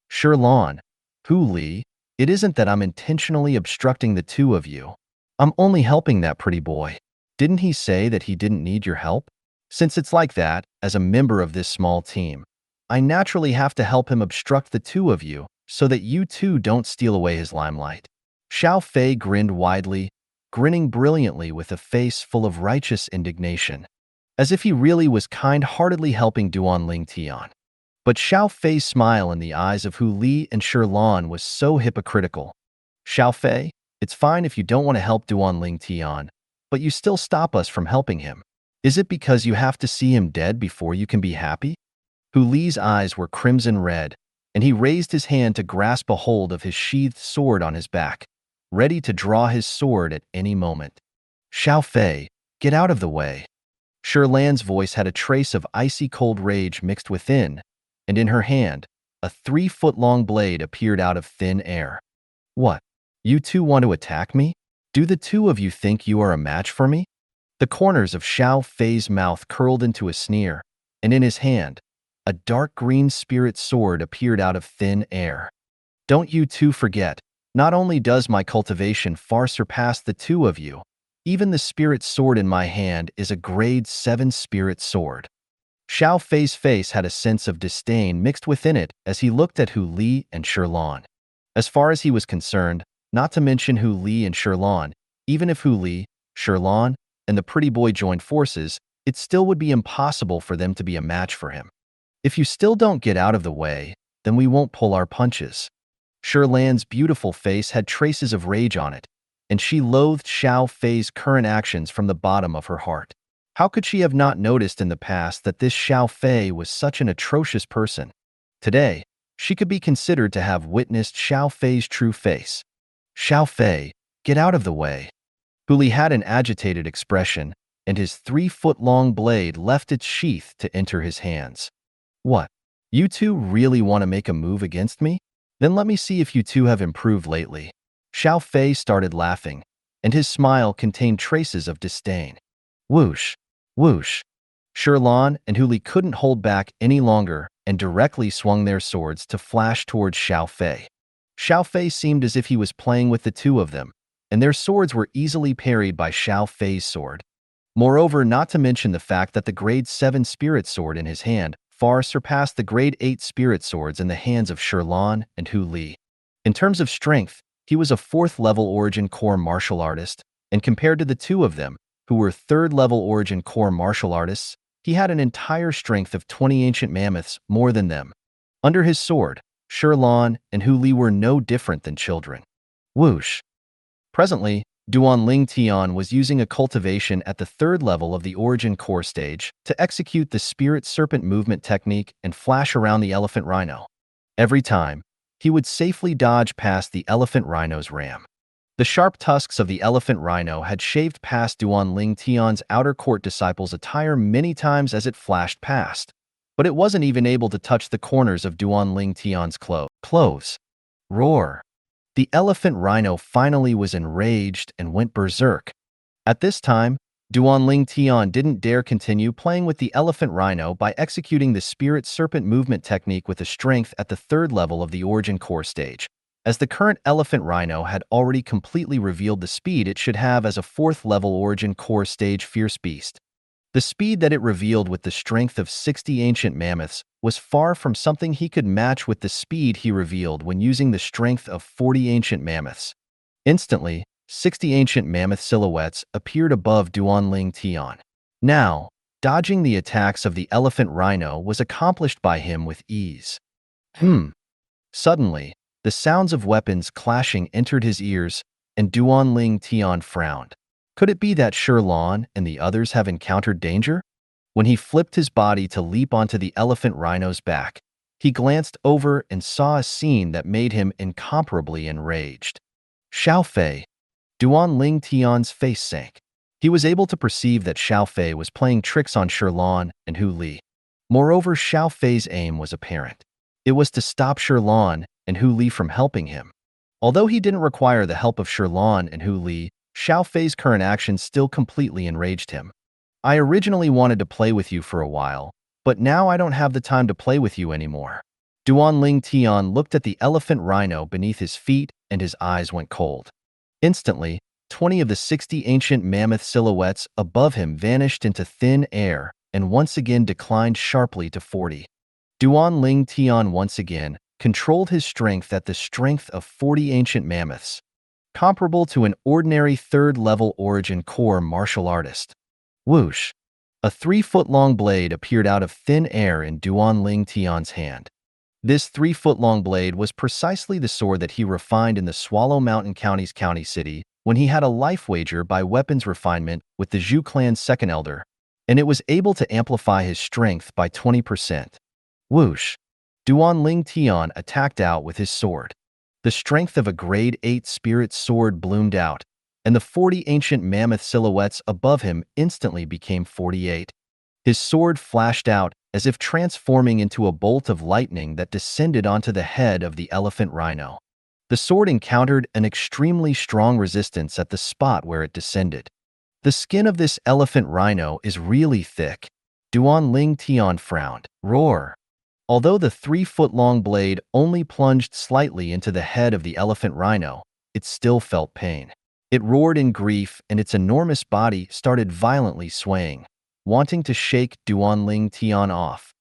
Sherlan, Hu Li, it isn't that I'm intentionally obstructing the two of you. I'm only helping that pretty boy. Didn't he say that he didn't need your help? Since it's like that, as a member of this small team, I naturally have to help him obstruct the two of you so that you two don't steal away his limelight. Xiao Fei grinned widely, grinning brilliantly with a face full of righteous indignation, as if he really was kind-heartedly helping Duan Ling Tian. But Xiao Fei's smile in the eyes of Hu Li and Sherlan was so hypocritical. Xiao Fei, it's fine if you don't want to help Duan Ling Tian, but you still stop us from helping him. Is it because you have to see him dead before you can be happy? Hu Li's eyes were crimson red, and he raised his hand to grasp a hold of his sheathed sword on his back, ready to draw his sword at any moment. "Xiao Fei, get out of the way." Shirlan's voice had a trace of icy cold rage mixed within, and in her hand, a 3-foot-long blade appeared out of thin air. "What? You two want to attack me? Do the two of you think you are a match for me?" The corners of Xiao Fei's mouth curled into a sneer, and in his hand, a dark green spirit sword appeared out of thin air. "Don't you two forget, not only does my cultivation far surpass the two of you, even the spirit sword in my hand is a grade 7 spirit sword." Xiao Fei's face had a sense of disdain mixed within it as he looked at Hu Li and Shirlan. As far as he was concerned, not to mention Hu Li and Shirlan, even if Hu Li, Shirlan, and the pretty boy joined forces, it still would be impossible for them to be a match for him. "If you still don't get out of the way, then we won't pull our punches." Shirlan's beautiful face had traces of rage on it, and she loathed Xiao Fei's current actions from the bottom of her heart. How could she have not noticed in the past that this Xiao Fei was such an atrocious person? Today, she could be considered to have witnessed Xiao Fei's true face. "Xiao Fei, get out of the way." Hu Li had an agitated expression, and his 3-foot-long blade left its sheath to enter his hands. "What? You two really want to make a move against me? Then let me see if you two have improved lately." Xiao Fei started laughing, and his smile contained traces of disdain. Whoosh! Whoosh! Shirlan and Hu Li couldn't hold back any longer and directly swung their swords to flash towards Xiao Fei. Xiao Fei seemed as if he was playing with the two of them, and their swords were easily parried by Xiao Fei's sword. Moreover, not to mention the fact that the grade 7 spirit sword in his hand far surpassed the grade 8 spirit swords in the hands of Shirlan and Hu Li. In terms of strength, he was a 4th-level origin core martial artist, and compared to the two of them, who were 3rd-level origin core martial artists, he had an entire strength of 20 ancient mammoths more than them. Under his sword, Shirlan and Hu Li were no different than children. Whoosh! Presently, Duan Ling Tian was using a cultivation at the 3rd level of the origin core stage to execute the spirit serpent movement technique and flash around the elephant rhino. Every time, he would safely dodge past the elephant rhino's ram. The sharp tusks of the elephant rhino had shaved past Duan Ling Tian's outer court disciple's attire many times as it flashed past, but it wasn't even able to touch the corners of Duan Ling Tian's clothes. Roar! The elephant rhino finally was enraged and went berserk. At this time, Duan Ling Tian didn't dare continue playing with the elephant rhino by executing the spirit serpent movement technique with a strength at the 3rd level of the origin core stage, as the current elephant rhino had already completely revealed the speed it should have as a 4th-level origin core stage fierce beast. The speed that it revealed with the strength of 60 ancient mammoths was far from something he could match with the speed he revealed when using the strength of 40 ancient mammoths. Instantly, 60 ancient mammoth silhouettes appeared above Duan Ling Tian. Now, dodging the attacks of the elephant rhino was accomplished by him with ease. Suddenly, the sounds of weapons clashing entered his ears, and Duan Ling Tian frowned. Could it be that Shirlan and the others have encountered danger? When he flipped his body to leap onto the elephant rhino's back, he glanced over and saw a scene that made him incomparably enraged. Xiao Fei! Duan Ling Tian's face sank. He was able to perceive that Xiao Fei was playing tricks on Shirlan and Hu Li. Moreover, Xiao Fei's aim was apparent. It was to stop Shirlan and Hu Li from helping him. Although he didn't require the help of Shirlan and Hu Li, Xiao Fei's current actions still completely enraged him. "I originally wanted to play with you for a while, but now I don't have the time to play with you anymore." Duan Ling Tian looked at the elephant rhino beneath his feet and his eyes went cold. Instantly, 20 of the 60 ancient mammoth silhouettes above him vanished into thin air and once again declined sharply to 40. Duan Ling Tian once again controlled his strength at the strength of 40 ancient mammoths, comparable to an ordinary 3rd-level origin core martial artist. Whoosh! A 3-foot-long blade appeared out of thin air in Duan Ling Tian's hand. This 3-foot-long blade was precisely the sword that he refined in the Swallow Mountain County's county city when he had a life wager by weapons refinement with the Zhu clan's second elder, and it was able to amplify his strength by 20%. Whoosh! Duan Ling Tian attacked out with his sword. The strength of a grade 8 spirit sword bloomed out, and the 40 ancient mammoth silhouettes above him instantly became 48. His sword flashed out as if transforming into a bolt of lightning that descended onto the head of the elephant rhino. The sword encountered an extremely strong resistance at the spot where it descended. The skin of this elephant rhino is really thick. Duan Ling Tian frowned. Roar! Although the 3-foot-long blade only plunged slightly into the head of the elephant rhino, it still felt pain. It roared in grief, and its enormous body started violently swaying, wanting to shake Duan Ling Tian off.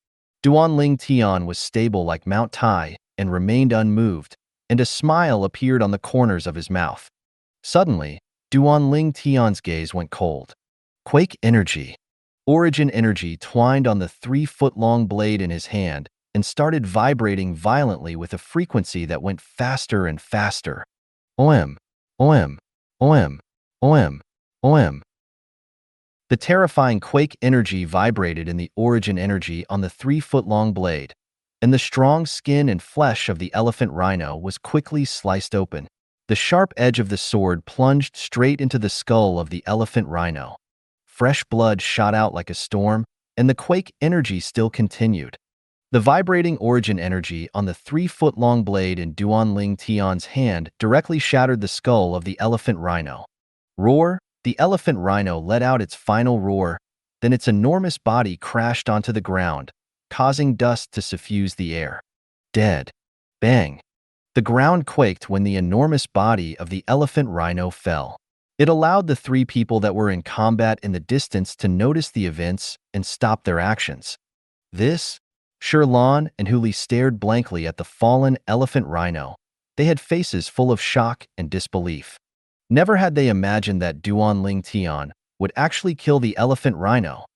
Duan Ling Tian was stable like Mount Tai and remained unmoved, and a smile appeared on the corners of his mouth. Suddenly, Duan Ling Tian's gaze went cold. Quake energy. Origin energy twined on the 3-foot-long blade in his hand and started vibrating violently with a frequency that went faster and faster. OM, OM, OM, OM, OM. The terrifying quake energy vibrated in the origin energy on the 3-foot-long blade, and the strong skin and flesh of the elephant rhino was quickly sliced open. The sharp edge of the sword plunged straight into the skull of the elephant rhino. Fresh blood shot out like a storm, and the quake energy still continued. The vibrating origin energy on the 3-foot-long blade in Duan Ling Tian's hand directly shattered the skull of the elephant rhino. Roar! The elephant rhino let out its final roar, then its enormous body crashed onto the ground, causing dust to suffuse the air. Dead. Bang! The ground quaked when the enormous body of the elephant rhino fell. It allowed the 3 people that were in combat in the distance to notice the events and stop their actions. This? Sherlan and Huli stared blankly at the fallen elephant rhino. They had faces full of shock and disbelief. Never had they imagined that Duan Ling Tian would actually kill the elephant rhino.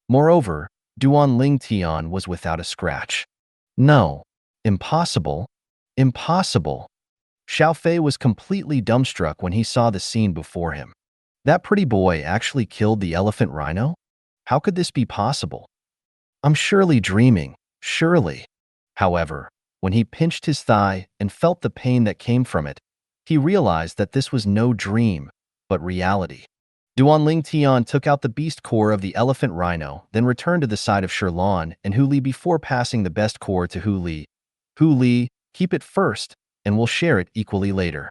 Moreover, Duan Ling Tian was without a scratch. No. Impossible. Impossible. Xiao Fei was completely dumbstruck when he saw the scene before him. That pretty boy actually killed the elephant rhino? How could this be possible? I'm surely dreaming, surely. However, when he pinched his thigh and felt the pain that came from it, he realized that this was no dream, but reality. Duan Ling Tian took out the beast core of the elephant rhino, then returned to the side of Sherlan and Hu Li before passing the best core to Hu Li. Hu Li, keep it first, and we'll share it equally later.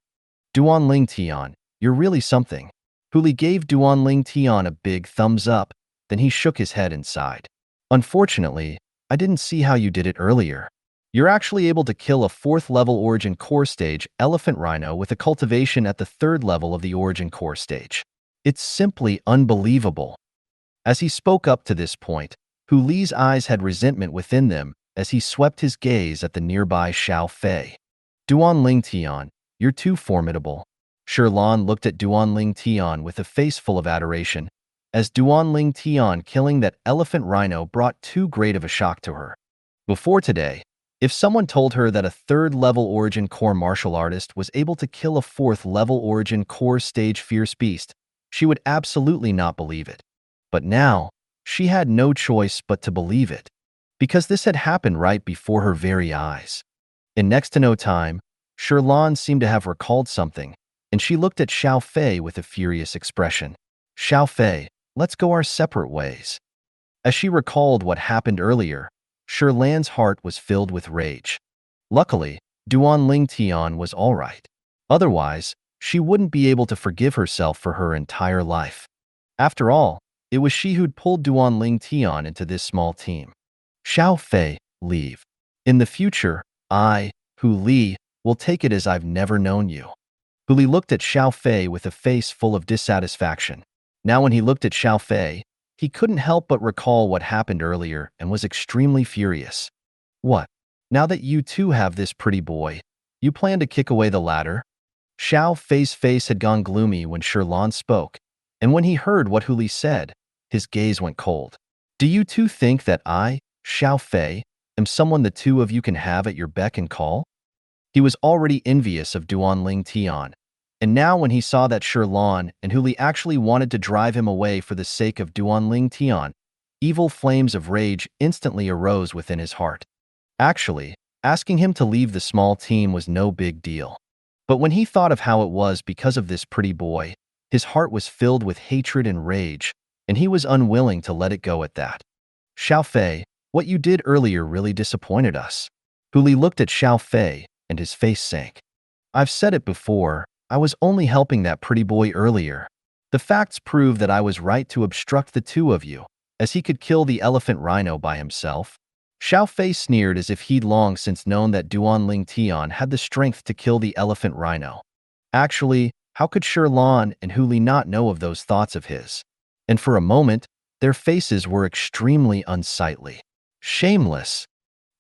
Duan Ling Tian, you're really something. Hu Li gave Duan Ling Tian a big thumbs up, then he shook his head and sighed. Unfortunately, I didn't see how you did it earlier. You're actually able to kill a 4th-level origin core stage elephant rhino with a cultivation at the 3rd level of the origin core stage. It's simply unbelievable. As he spoke up to this point, Hu Li's eyes had resentment within them as he swept his gaze at the nearby Xiao Fei. Duan Ling Tian, you're too formidable. Sherlan looked at Duan Ling Tian with a face full of adoration, as Duan Ling Tian killing that elephant rhino brought too great of a shock to her. Before today, if someone told her that a 3rd-level origin core martial artist was able to kill a 4th-level origin core stage fierce beast, she would absolutely not believe it. But now, she had no choice but to believe it, because this had happened right before her very eyes. In next to no time, Sherlan seemed to have recalled something, and she looked at Xiao Fei with a furious expression. Xiao Fei, let's go our separate ways. As she recalled what happened earlier, Sherlan's heart was filled with rage. Luckily, Duan Ling Tian was all right. Otherwise, she wouldn't be able to forgive herself for her entire life. After all, it was she who'd pulled Duan Ling Tian into this small team. Xiao Fei, leave. In the future, I, Hu Li, will take it as I've never known you. Hu Li looked at Xiao Fei with a face full of dissatisfaction. Now when he looked at Xiao Fei, he couldn't help but recall what happened earlier and was extremely furious. What? Now that you too have this pretty boy, you plan to kick away the ladder? Xiao Fei's face had gone gloomy when Sherlan spoke, and when he heard what Hu Li said, his gaze went cold. Do you two think that I, Xiao Fei, am someone the two of you can have at your beck and call? He was already envious of Duan Ling Tian, and now when he saw that Sherlan and Hu Li actually wanted to drive him away for the sake of Duan Ling Tian, evil flames of rage instantly arose within his heart. Actually, Asking him to leave the small team was no big deal. But when he thought of how it was because of this pretty boy, his heart was filled with hatred and rage, and he was unwilling to let it go at that. Xiao Fei, what you did earlier really disappointed us. Hu Li looked at Xiao Fei, and his face sank. I've said it before, I was only helping that pretty boy earlier. The facts prove that I was right to obstruct the two of you, as he could kill the elephant rhino by himself. Xiao Fei sneered as if he'd long since known that Duanling Tian had the strength to kill the elephant rhino. Actually, how could Sherlan and Hu Li not know of those thoughts of his? And for a moment, their faces were extremely unsightly. Shameless.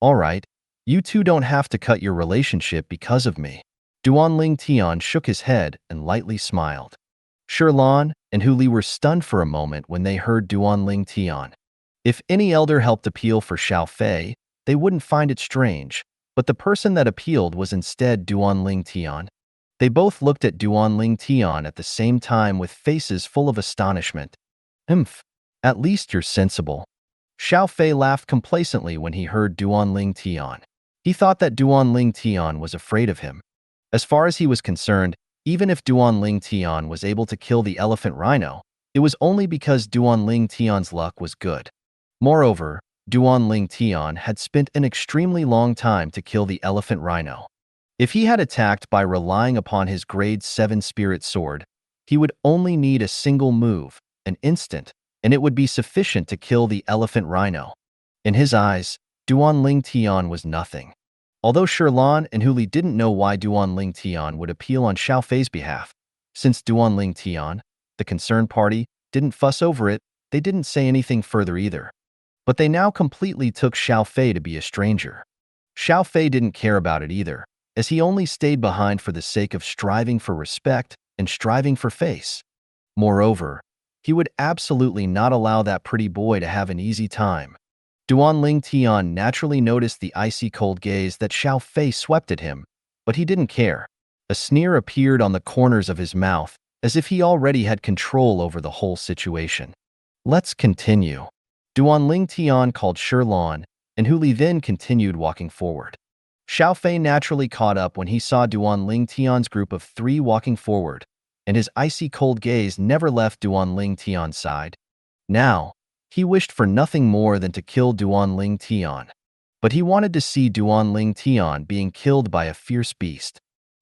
All right, you two don't have to cut your relationship because of me. Duanling Tian shook his head and lightly smiled. Sherlan and Hu Li were stunned for a moment when they heard Duanling Tian. If any elder helped appeal for Xiao Fei, they wouldn't find it strange, but the person that appealed was instead Duanling Tian. They both looked at Duanling Tian at the same time with faces full of astonishment. At least you're sensible. Xiao Fei laughed complacently when he heard Duanling Tian. He thought that Duanling Tian was afraid of him. As far as he was concerned, even if Duanling Tian was able to kill the elephant rhino, it was only because Duanling Tian's luck was good. Moreover, Duanling Tian had spent an extremely long time to kill the elephant rhino. If he had attacked by relying upon his grade 7 spirit sword, he would only need a single move, an instant, and it would be sufficient to kill the elephant rhino. In his eyes, Duanling Tian was nothing. Although Sherlan and Hu Li didn't know why Duanling Tian would appeal on Xiao Fei's behalf, since Duanling Tian, the concerned party, didn't fuss over it, they didn't say anything further either. But they now completely took Xiao Fei to be a stranger. Xiao Fei didn't care about it either, as he only stayed behind for the sake of striving for respect and striving for face. Moreover, he would absolutely not allow that pretty boy to have an easy time. Duanling Tian naturally noticed the icy cold gaze that Xiao Fei swept at him, but he didn't care. A sneer appeared on the corners of his mouth, as if he already had control over the whole situation. Let's continue. Duanling Tian called Sherlan, and Hu Li then continued walking forward. Xiao Fei naturally caught up when he saw Duanling Tian's group of 3 walking forward, and his icy cold gaze never left Duanling Tian's side. Now, he wished for nothing more than to kill Duanling Tian. But he wanted to see Duanling Tian being killed by a fierce beast.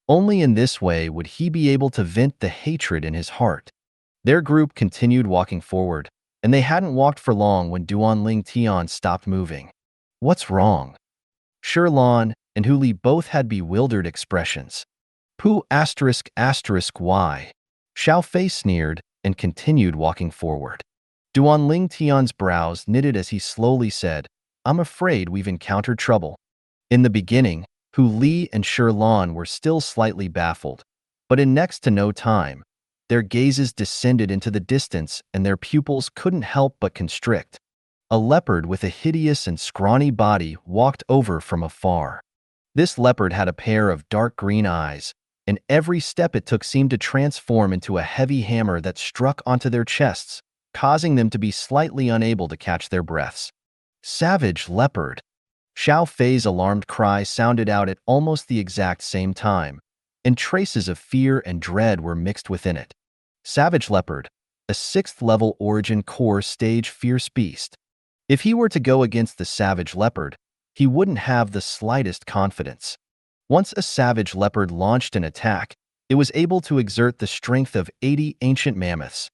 Only in this way would he be able to vent the hatred in his heart. Their group continued walking forward, and they hadn't walked for long when Duanling Tian stopped moving. What's wrong? Sherlan and Hu Li both had bewildered expressions. Why? Xiao Fei sneered and continued walking forward. Duanling Tian's brows knitted as he slowly said, I'm afraid we've encountered trouble. In the beginning, Hu Li and Sherlan were still slightly baffled, but in next to no time, their gazes descended into the distance and their pupils couldn't help but constrict. A leopard with a hideous and scrawny body walked over from afar. This leopard had a pair of dark green eyes, and every step it took seemed to transform into a heavy hammer that struck onto their chests, causing them to be slightly unable to catch their breaths. Savage leopard! Xiao Fei's alarmed cry sounded out at almost the exact same time, and traces of fear and dread were mixed within it. Savage leopard, a 6th-level origin core stage fierce beast. If he were to go against the savage leopard, he wouldn't have the slightest confidence. Once a savage leopard launched an attack, it was able to exert the strength of 80 ancient mammoths,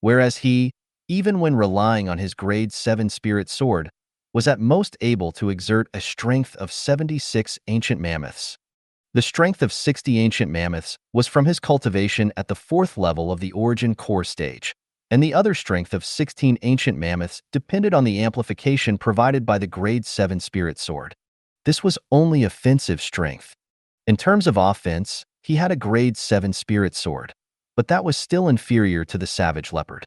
whereas he, even when relying on his grade 7 spirit sword, was at most able to exert a strength of 76 ancient mammoths. The strength of 60 ancient mammoths was from his cultivation at the 4th level of the origin core stage, and the other strength of 16 ancient mammoths depended on the amplification provided by the grade 7 spirit sword. This was only offensive strength. In terms of offense, he had a grade 7 spirit sword, but that was still inferior to the savage leopard.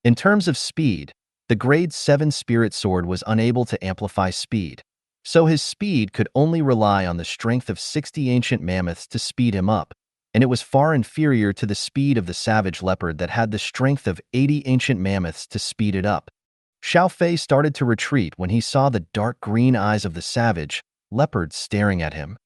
In terms of speed, the grade 7 spirit sword was unable to amplify speed, so his speed could only rely on the strength of 60 ancient mammoths to speed him up, and it was far inferior to the speed of the savage leopard that had the strength of 80 ancient mammoths to speed it up. Xiao Fei started to retreat when he saw the dark green eyes of the savage, leopard staring at him.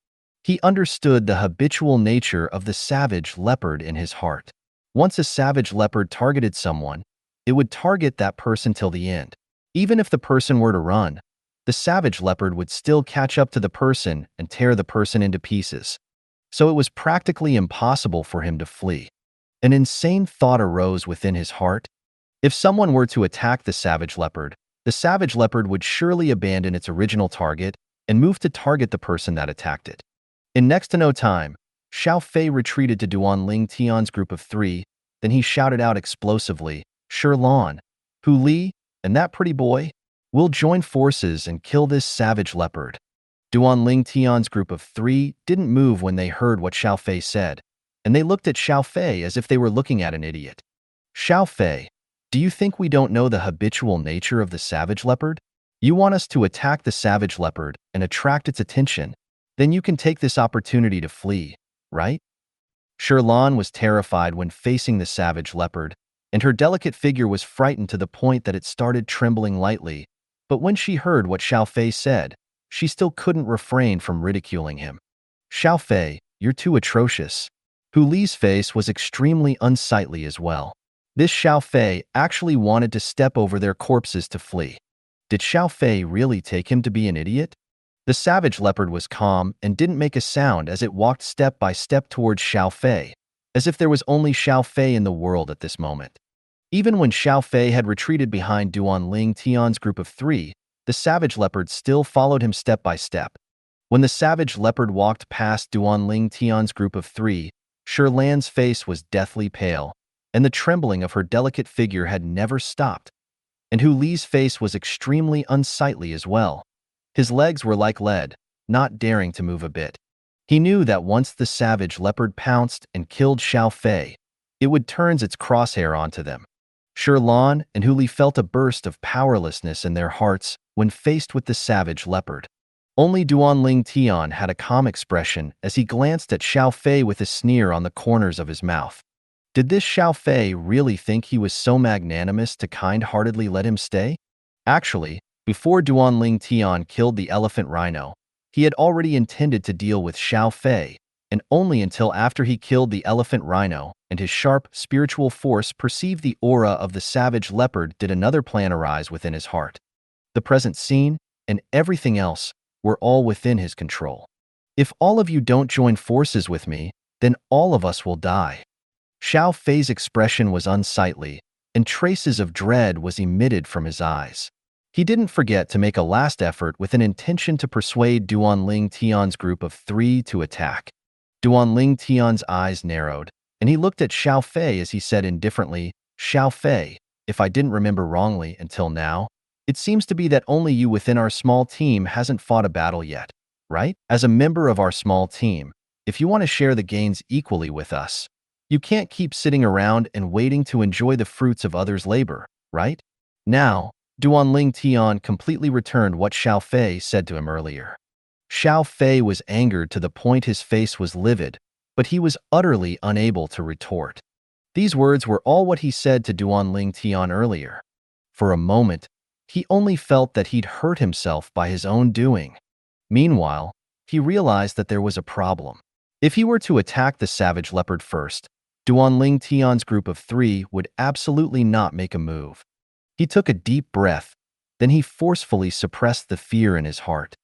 He understood the habitual nature of the savage leopard in his heart. Once a savage leopard targeted someone, it would target that person till the end. Even if the person were to run, the savage leopard would still catch up to the person and tear the person into pieces. So it was practically impossible for him to flee. An insane thought arose within his heart. If someone were to attack the savage leopard would surely abandon its original target and move to target the person that attacked it. In next to no time, Xiao Fei retreated to Duanling Tian's group of 3, then he shouted out explosively, "Sherlan, Hu Li, and that pretty boy, we'll join forces and kill this savage leopard." Duanling Tian's group of 3 didn't move when they heard what Xiao Fei said, and they looked at Xiao Fei as if they were looking at an idiot. "Xiao Fei, do you think we don't know the habitual nature of the savage leopard? You want us to attack the savage leopard and attract its attention, then you can take this opportunity to flee, right?" Sherlan was terrified when facing the savage leopard, and her delicate figure was frightened to the point that it started trembling lightly. But when she heard what Xiao Fei said, she still couldn't refrain from ridiculing him. "Xiao Fei, you're too atrocious." Hu Li's face was extremely unsightly as well. This Xiao Fei actually wanted to step over their corpses to flee. Did Xiao Fei really take him to be an idiot? The savage leopard was calm and didn't make a sound as it walked step by step towards Xiao Fei, as if there was only Xiao Fei in the world at this moment. Even when Xiao Fei had retreated behind Duanling Tian's group of 3, the savage leopard still followed him step by step. When the savage leopard walked past Duanling Tian's group of 3, Sherlan's face was deathly pale, and the trembling of her delicate figure had never stopped. And Hu Li's face was extremely unsightly as well. His legs were like lead, not daring to move a bit. He knew that once the savage leopard pounced and killed Xiao Fei, it would turn its crosshair onto them. Sherlan and Hu Li felt a burst of powerlessness in their hearts when faced with the savage leopard. Only Duanling Tian had a calm expression as he glanced at Xiao Fei with a sneer on the corners of his mouth. Did this Xiao Fei really think he was so magnanimous to kind-heartedly let him stay? Actually, before Duanling Tian killed the elephant rhino, he had already intended to deal with Xiao Fei, and only until after he killed the elephant rhino and his sharp spiritual force perceived the aura of the savage leopard did another plan arise within his heart. The present scene and everything else were all within his control. "If all of you don't join forces with me, then all of us will die." Xiao Fei's expression was unsightly, and traces of dread was emitted from his eyes. He didn't forget to make a last effort with an intention to persuade Duanling Tian's group of 3 to attack. Duanling Tian's eyes narrowed, and he looked at Xiao Fei as he said indifferently, "Xiao Fei, if I didn't remember wrongly until now, it seems to be that only you within our small team hasn't fought a battle yet, right? As a member of our small team, if you want to share the gains equally with us, you can't keep sitting around and waiting to enjoy the fruits of others' labor, right?" Now, Duanling Tian completely returned what Xiao Fei said to him earlier. Xiao Fei was angered to the point his face was livid, but he was utterly unable to retort. These words were all what he said to Duanling Tian earlier. For a moment, he only felt that he'd hurt himself by his own doing. Meanwhile, he realized that there was a problem. If he were to attack the savage leopard first, Duanling Tian's group of 3 would absolutely not make a move. He took a deep breath, then he forcefully suppressed the fear in his heart.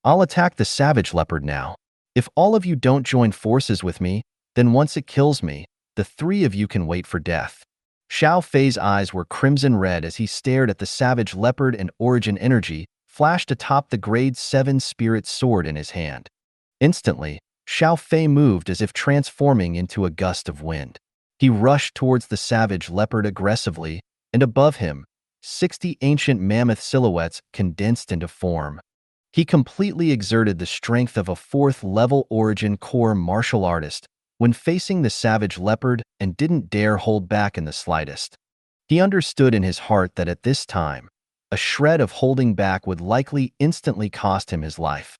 "I'll attack the savage leopard now. If all of you don't join forces with me, then once it kills me, the 3 of you can wait for death." Xiao Fei's eyes were crimson red as he stared at the savage leopard, and origin energy flashed atop the grade 7 spirit sword in his hand. Instantly, Xiao Fei moved as if transforming into a gust of wind. He rushed towards the savage leopard aggressively, and above him, 60 ancient mammoth silhouettes condensed into form. He completely exerted the strength of a 4th-level origin core martial artist when facing the savage leopard and didn't dare hold back in the slightest. He understood in his heart that at this time, a shred of holding back would likely instantly cost him his life.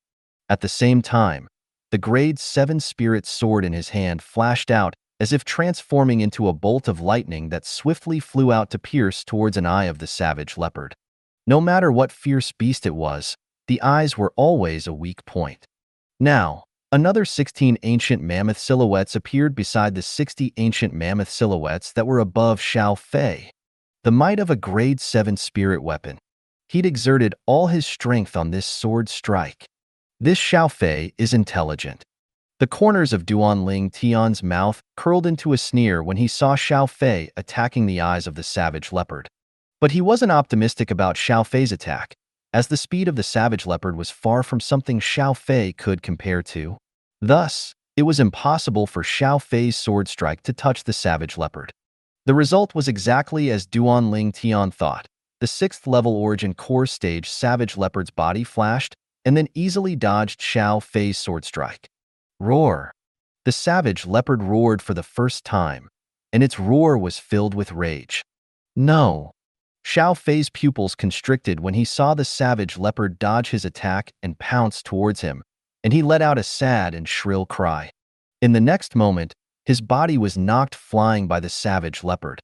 At the same time, the grade 7 spirit sword in his hand flashed out as if transforming into a bolt of lightning that swiftly flew out to pierce towards an eye of the savage leopard. No matter what fierce beast it was, The eyes were always a weak point. Now, another 16 ancient mammoth silhouettes appeared beside the 60 ancient mammoth silhouettes that were above Xiao Fei. The might of a grade 7 spirit weapon. He'd exerted all his strength on this sword strike. This Xiao Fei is intelligent. The corners of Duanling Tian's mouth curled into a sneer when he saw Xiao Fei attacking the eyes of the savage leopard. But he wasn't optimistic about Xiao Fei's attack, as the speed of the savage leopard was far from something Xiao Fei could compare to. Thus, it was impossible for Xiao Fei's sword strike to touch the savage leopard. The result was exactly as Duanling Tian thought. The 6th level origin core stage savage leopard's body flashed and then easily dodged Xiao Fei's sword strike. Roar! The savage leopard roared for the first time, and its roar was filled with rage. No! Xiao Fei's pupils constricted when he saw the savage leopard dodge his attack and pounce towards him, and he let out a sad and shrill cry. In the next moment, his body was knocked flying by the savage leopard.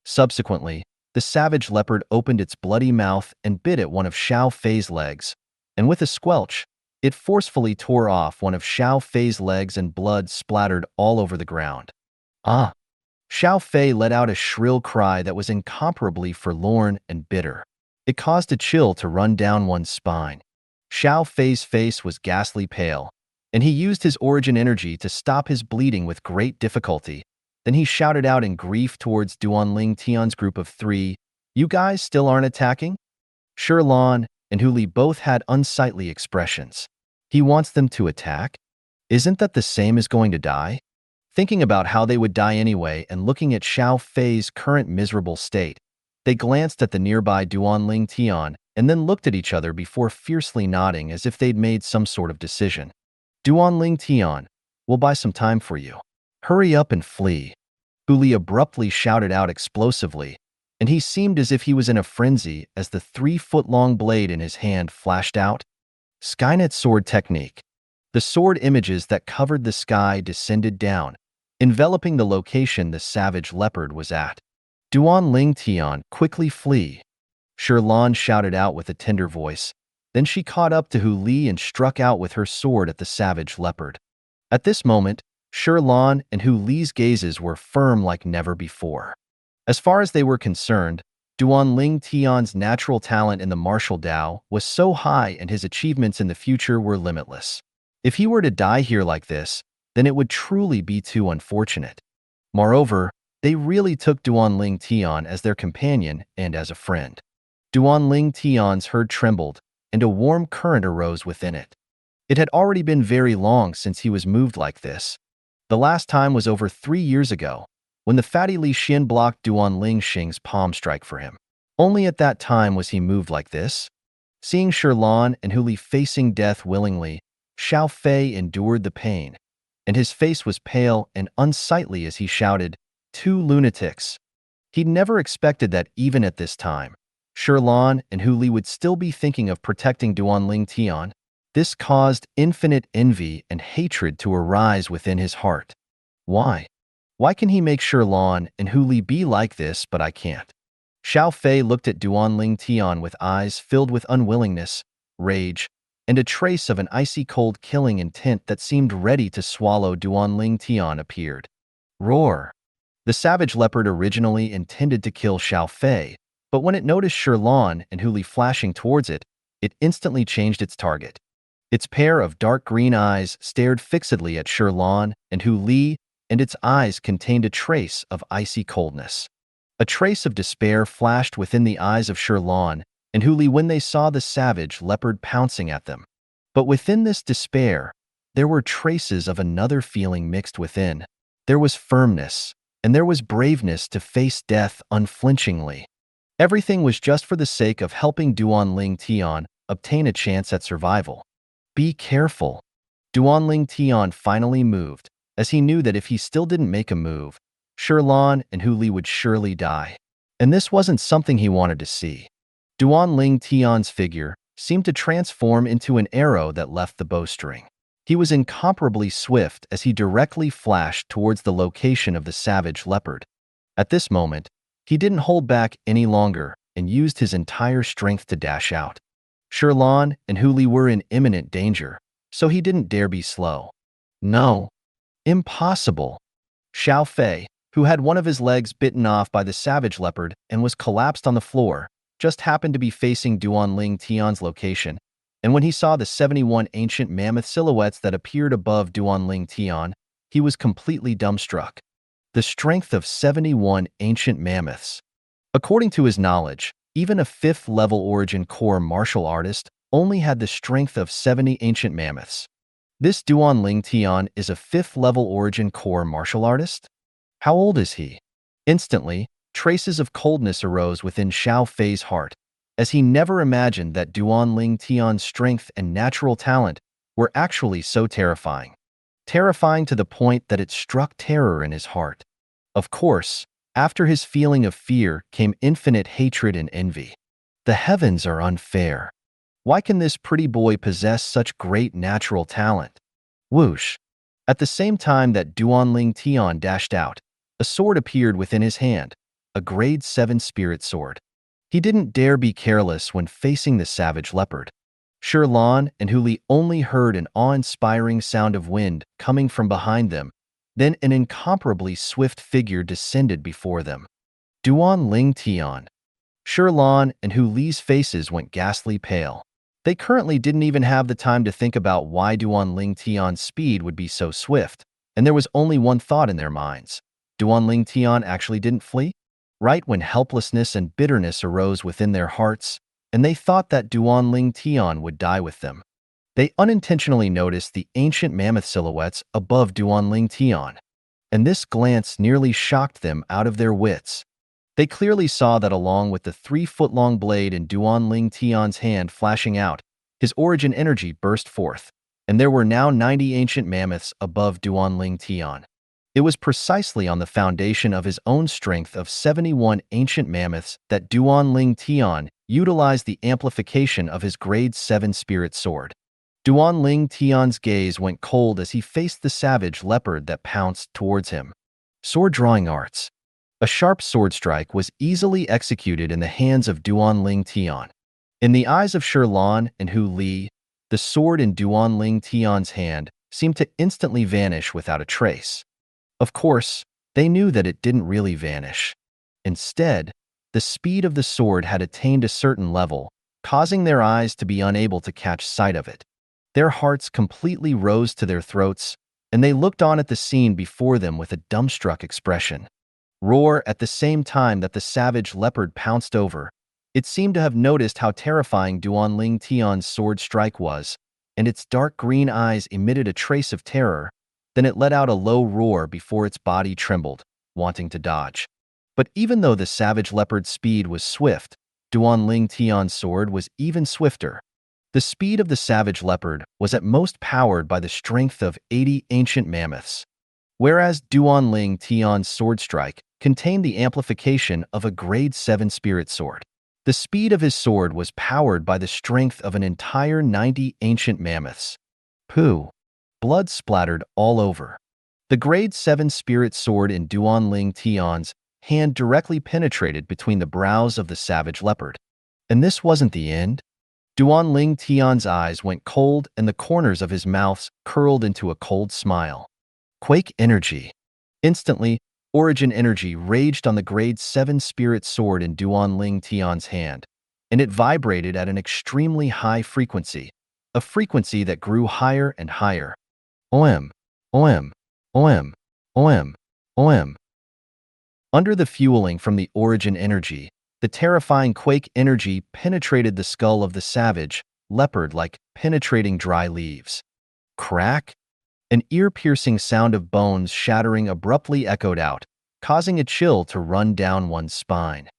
Subsequently, the savage leopard opened its bloody mouth and bit at one of Xiao Fei's legs, and with a squelch, it forcefully tore off one of Xiao Fei's legs and blood splattered all over the ground. Ah! Xiao Fei let out a shrill cry that was incomparably forlorn and bitter. It caused a chill to run down one's spine. Xiao Fei's face was ghastly pale, and he used his origin energy to stop his bleeding with great difficulty. Then he shouted out in grief towards Duanling Tian's group of 3, "You guys still aren't attacking?" Shirlan and Hu Li both had unsightly expressions. He wants them to attack? Isn't that the same as going to die? Thinking about how they would die anyway and looking at Xiao Fei's current miserable state, they glanced at the nearby Duanling Tian and then looked at each other before fiercely nodding as if they'd made some sort of decision. Duanling Tian, we'll buy some time for you. Hurry up and flee. Hu Li abruptly shouted out explosively, and he seemed as if he was in a frenzy as the 3-foot-long blade in his hand flashed out. Skynet sword technique. The sword images that covered the sky descended down, enveloping the location the savage leopard was at. Duanling Tian, quickly flee. Shirlan shouted out with a tender voice. Then she caught up to Hu Li and struck out with her sword at the savage leopard. At this moment, Shirlan and Hu Li's gazes were firm like never before. As far as they were concerned, Duanling Tian's natural talent in the martial Dao was so high and his achievements in the future were limitless. If he were to die here like this, then it would truly be too unfortunate. Moreover, they really took Duanling Tian as their companion and as a friend. Duanling Tian's herd trembled, and a warm current arose within it. It had already been very long since he was moved like this. The last time was over 3 years ago, when the fatty Li Xin blocked Duanling Xing's palm strike for him. Only at that time was he moved like this. Seeing Shirlan and Hu Li facing death willingly, Xiao Fei endured the pain, and his face was pale and unsightly as he shouted, "Two lunatics." He'd never expected that even at this time, Shirlan and Hu Li would still be thinking of protecting Duanling Tian. This caused infinite envy and hatred to arise within his heart. Why? Why can he make Shirlan and Hu Li be like this, but I can't? Xiao Fei looked at Duanling Tian with eyes filled with unwillingness, rage, and a trace of an icy cold killing intent that seemed ready to swallow Duanling Tian appeared. Roar! The savage leopard originally intended to kill Xiao Fei, but when it noticed Shirlan and Hu Li flashing towards it, it instantly changed its target. Its pair of dark green eyes stared fixedly at Shirlan and Hu Li, and its eyes contained a trace of icy coldness. A trace of despair flashed within the eyes of Shirlan and Hu Li when they saw the savage leopard pouncing at them. But within this despair, there were traces of another feeling mixed within. There was firmness, and there was braveness to face death unflinchingly. Everything was just for the sake of helping Duanling Tian obtain a chance at survival. Be careful. Duanling Tian finally moved, as he knew that if he still didn't make a move, Shirlan and Hu Li would surely die. And this wasn't something he wanted to see. Duanling Tian's figure seemed to transform into an arrow that left the bowstring. He was incomparably swift as he directly flashed towards the location of the savage leopard. At this moment, he didn't hold back any longer and used his entire strength to dash out. Sherlan and Huli were in imminent danger, so he didn't dare be slow. No. Impossible. Xiao Fei, who had one of his legs bitten off by the savage leopard and was collapsed on the floor, just happened to be facing Duanling Tian's location, and when he saw the 71 ancient mammoth silhouettes that appeared above Duanling Tian, he was completely dumbstruck. The strength of 71 ancient mammoths. According to his knowledge, even a 5th-level origin core martial artist only had the strength of 70 ancient mammoths. This Duanling Tian is a 5th-level origin core martial artist? How old is he? Instantly, traces of coldness arose within Xiao Fei's heart, as he never imagined that Duanling Tian's strength and natural talent were actually so terrifying. Terrifying to the point that it struck terror in his heart. Of course, after his feeling of fear came infinite hatred and envy. The heavens are unfair. Why can this pretty boy possess such great natural talent? Whoosh! At the same time that Duanling Tian dashed out, a sword appeared within his hand, a grade 7 spirit sword. He didn't dare be careless when facing the savage leopard. Sherlan and Huli only heard an awe-inspiring sound of wind coming from behind them. Then an incomparably swift figure descended before them. Duanling Tian. Sherlan and Huli's faces went ghastly pale. They currently didn't even have the time to think about why Duanling Tian's speed would be so swift, and there was only one thought in their minds. Duanling Tian actually didn't flee? Right when helplessness and bitterness arose within their hearts, and they thought that Duanling Tian would die with them. They unintentionally noticed the ancient mammoth silhouettes above Duanling Tian, and this glance nearly shocked them out of their wits. They clearly saw that along with the 3-foot-long blade in Duanling Tian's hand flashing out, his origin energy burst forth, and there were now 90 ancient mammoths above Duanling Tian. It was precisely on the foundation of his own strength of 71 ancient mammoths that Duanling Tian utilized the amplification of his grade 7 spirit sword. Duanling Tian's gaze went cold as he faced the savage leopard that pounced towards him. Sword drawing arts. A sharp sword strike was easily executed in the hands of Duanling Tian. In the eyes of Sherlan and Hu Li, the sword in Duanling Tian's hand seemed to instantly vanish without a trace. Of course, they knew that it didn't really vanish. Instead, the speed of the sword had attained a certain level, causing their eyes to be unable to catch sight of it. Their hearts completely rose to their throats, and they looked on at the scene before them with a dumbstruck expression. Roar at the same time that the savage leopard pounced over. It seemed to have noticed how terrifying Duanling Tian's sword strike was, and its dark green eyes emitted a trace of terror. Then it let out a low roar before its body trembled, wanting to dodge. But even though the savage leopard's speed was swift, Duanling Tian's sword was even swifter. The speed of the savage leopard was at most powered by the strength of 80 ancient mammoths, whereas Duanling Tian's sword strike contained the amplification of a grade 7 spirit sword. The speed of his sword was powered by the strength of an entire 90 ancient mammoths. Pooh! Blood splattered all over. The grade 7 spirit sword in Duanling Tian's hand directly penetrated between the brows of the savage leopard. And this wasn't the end. Duanling Tian's eyes went cold and the corners of his mouth curled into a cold smile. Quake energy. Instantly, origin energy raged on the grade 7 spirit sword in Duanling Tian's hand, and it vibrated at an extremely high frequency, a frequency that grew higher and higher. OM, OM, OM, OM, OM. Under the fueling from the origin energy, the terrifying quake energy penetrated the skull of the savage leopard like penetrating dry leaves. Crack! An ear-piercing sound of bones shattering abruptly echoed out, causing a chill to run down one's spine.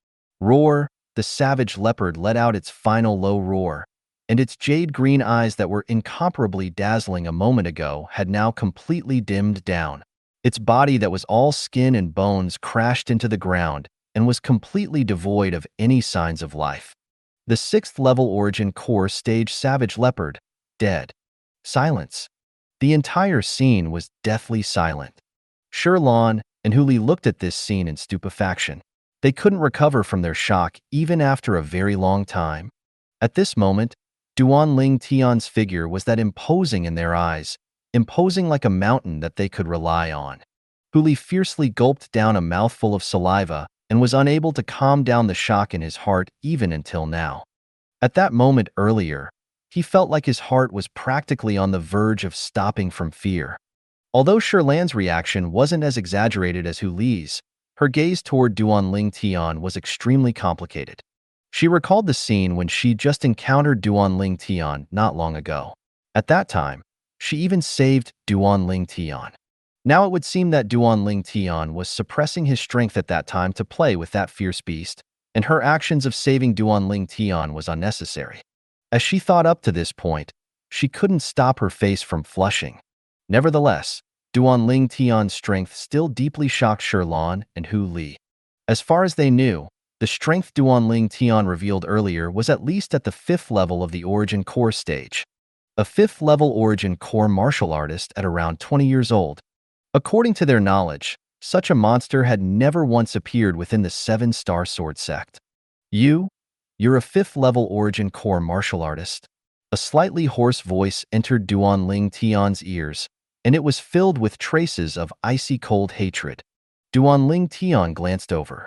Roar! The savage leopard let out its final low roar, and its jade-green eyes that were incomparably dazzling a moment ago had now completely dimmed down. Its body that was all skin and bones crashed into the ground and was completely devoid of any signs of life. The 6th-level origin core stage savage leopard, dead. Silence. The entire scene was deathly silent. Sherlan and Huli looked at this scene in stupefaction. They couldn't recover from their shock even after a very long time. At this moment, Duan Ling Tian's figure was that imposing in their eyes, imposing like a mountain that they could rely on. Hu Li fiercely gulped down a mouthful of saliva and was unable to calm down the shock in his heart even until now. At that moment earlier, he felt like his heart was practically on the verge of stopping from fear. Although Shirlan's reaction wasn't as exaggerated as Hu Li's, her gaze toward Duan Ling Tian was extremely complicated. She recalled the scene when she just encountered Duan Ling Tian not long ago. At that time, she even saved Duan Ling Tian. Now it would seem that Duan Ling Tian was suppressing his strength at that time to play with that fierce beast, and her actions of saving Duan Ling Tian was unnecessary. As she thought up to this point, she couldn't stop her face from flushing. Nevertheless, Duan Ling Tian's strength still deeply shocked Shirlan and Hu Li. As far as they knew, the strength Duan Ling Tian revealed earlier was at least at the 5th level of the Origin Core stage. A 5th level Origin Core martial artist at around 20 years old. According to their knowledge, such a monster had never once appeared within the 7-star sword sect. You're a 5th level Origin Core martial artist? A slightly hoarse voice entered Duan Ling Tian's ears, and it was filled with traces of icy cold hatred. Duan Ling Tian glanced over.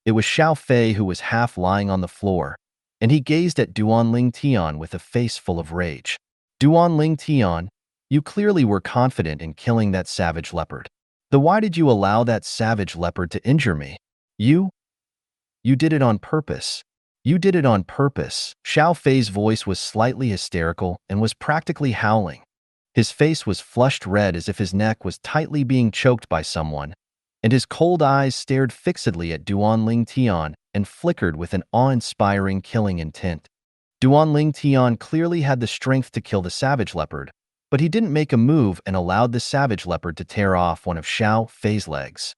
It was Xiao Fei who was half lying on the floor, and he gazed at Duan Ling Tian with a face full of rage. Duan Ling Tian, you clearly were confident in killing that savage leopard. Then why did you allow that savage leopard to injure me? You did it on purpose. You did it on purpose. Xiao Fei's voice was slightly hysterical and was practically howling. His face was flushed red as if his neck was tightly being choked by someone, and his cold eyes stared fixedly at Duan Ling Tian and flickered with an awe-inspiring killing intent. Duan Ling Tian clearly had the strength to kill the savage leopard, but he didn't make a move and allowed the savage leopard to tear off one of Xiao Fei's legs.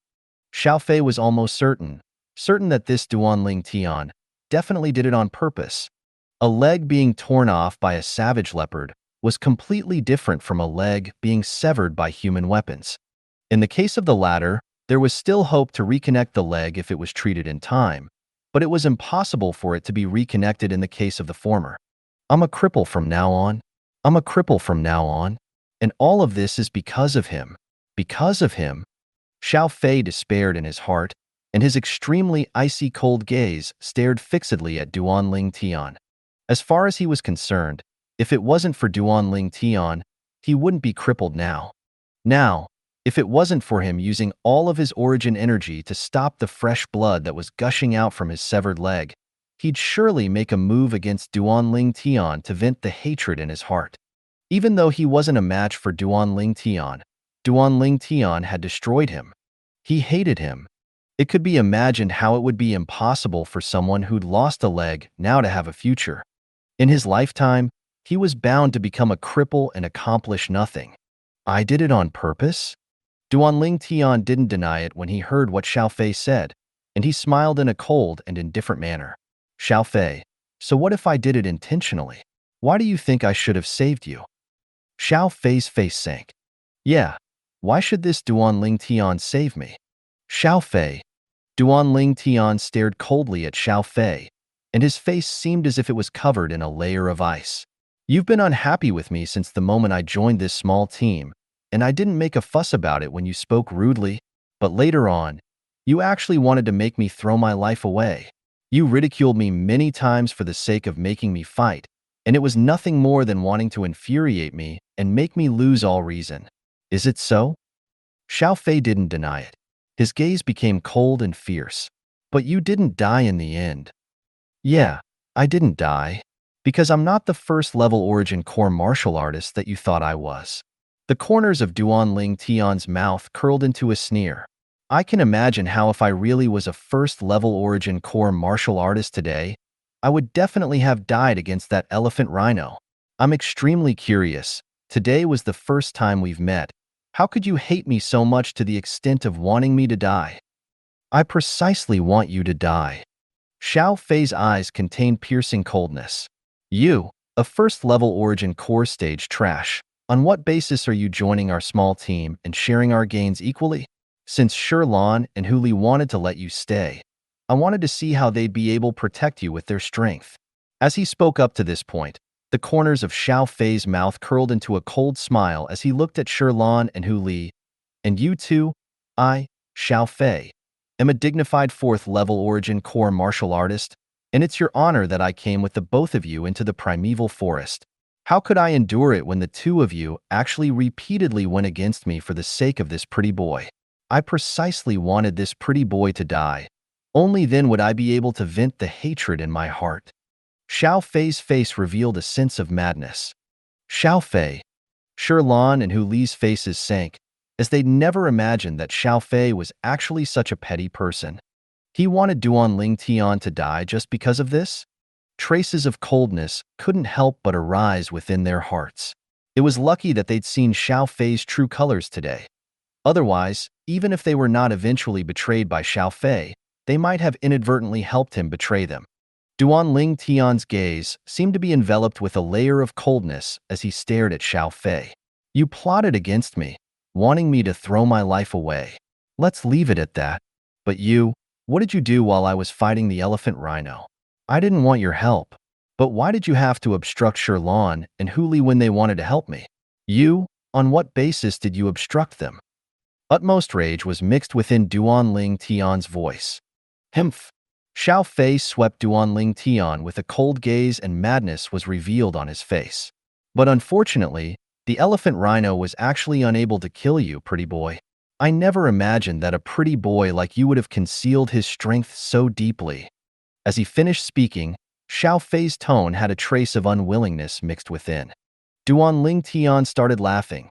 Xiao Fei was almost certain that this Duan Ling Tian definitely did it on purpose. A leg being torn off by a savage leopard was completely different from a leg being severed by human weapons. In the case of the latter, there was still hope to reconnect the leg if it was treated in time, but it was impossible for it to be reconnected in the case of the former. I'm a cripple from now on. I'm a cripple from now on. And all of this is because of him. Because of him. Xiao Fei despaired in his heart, and his extremely icy cold gaze stared fixedly at Duan Ling Tian. As far as he was concerned, if it wasn't for Duan Ling Tian, he wouldn't be crippled now. Now, if it wasn't for him using all of his origin energy to stop the fresh blood that was gushing out from his severed leg, he'd surely make a move against Duan Ling Tian to vent the hatred in his heart. Even though he wasn't a match for Duan Ling Tian had destroyed him. He hated him. It could be imagined how it would be impossible for someone who'd lost a leg now to have a future. In his lifetime, he was bound to become a cripple and accomplish nothing. I did it on purpose? Duan Ling Tian didn't deny it when he heard what Xiao Fei said, and he smiled in a cold and indifferent manner. Xiao Fei, so what if I did it intentionally? Why do you think I should have saved you? Xiao Fei's face sank. Yeah, why should this Duan Ling Tian save me? Xiao Fei. Duan Ling Tian stared coldly at Xiao Fei, and his face seemed as if it was covered in a layer of ice. You've been unhappy with me since the moment I joined this small team, and I didn't make a fuss about it when you spoke rudely, but later on, you actually wanted to make me throw my life away. You ridiculed me many times for the sake of making me fight, and it was nothing more than wanting to infuriate me and make me lose all reason. Is it so? Xiao Fei didn't deny it. His gaze became cold and fierce. But you didn't die in the end. Yeah, I didn't die. Because I'm not the 1st level Origin Core martial artist that you thought I was. The corners of Duan Ling Tian's mouth curled into a sneer. I can imagine how if I really was a 1st level Origin Core martial artist today, I would definitely have died against that elephant rhino. I'm extremely curious. Today was the first time we've met. How could you hate me so much to the extent of wanting me to die? I precisely want you to die. Xiao Fei's eyes contained piercing coldness. You, a 1st level Origin Core stage trash. On what basis are you joining our small team and sharing our gains equally? Since Shirlan and Hu Li wanted to let you stay, I wanted to see how they'd be able to protect you with their strength. As he spoke up to this point, The corners of Xiao Fei's mouth curled into a cold smile as he looked at Shirlan and Hu Li. And you too? I, Xiao Fei, am a dignified 4th-level origin core martial artist, and it's your honor that I came with the both of you into the primeval forest. How could I endure it when the two of you actually repeatedly went against me for the sake of this pretty boy? I precisely wanted this pretty boy to die. Only then would I be able to vent the hatred in my heart. Xiao Fei's face revealed a sense of madness. Xiao Fei. Shirlan and Hu Li's faces sank, as they'd never imagined that Xiao Fei was actually such a petty person. He wanted Duanling Tian to die just because of this? Traces of coldness couldn't help but arise within their hearts. It was lucky that they'd seen Xiao Fei's true colors today. Otherwise, even if they were not eventually betrayed by Xiao Fei, they might have inadvertently helped him betray them. Duanling Tian's gaze seemed to be enveloped with a layer of coldness as he stared at Xiao Fei. You plotted against me, wanting me to throw my life away. Let's leave it at that. But you, what did you do while I was fighting the elephant rhino? I didn't want your help. But why did you have to obstruct Shirlan and Hu Li when they wanted to help me? You, on what basis did you obstruct them? Utmost rage was mixed within Duanling Tian's voice. Humph. Xiao Fei swept Duanling Tian with a cold gaze, and madness was revealed on his face. But unfortunately, the elephant rhino was actually unable to kill you, pretty boy. I never imagined that a pretty boy like you would have concealed his strength so deeply. As he finished speaking, Xiao Fei's tone had a trace of unwillingness mixed within. Duanling Tian started laughing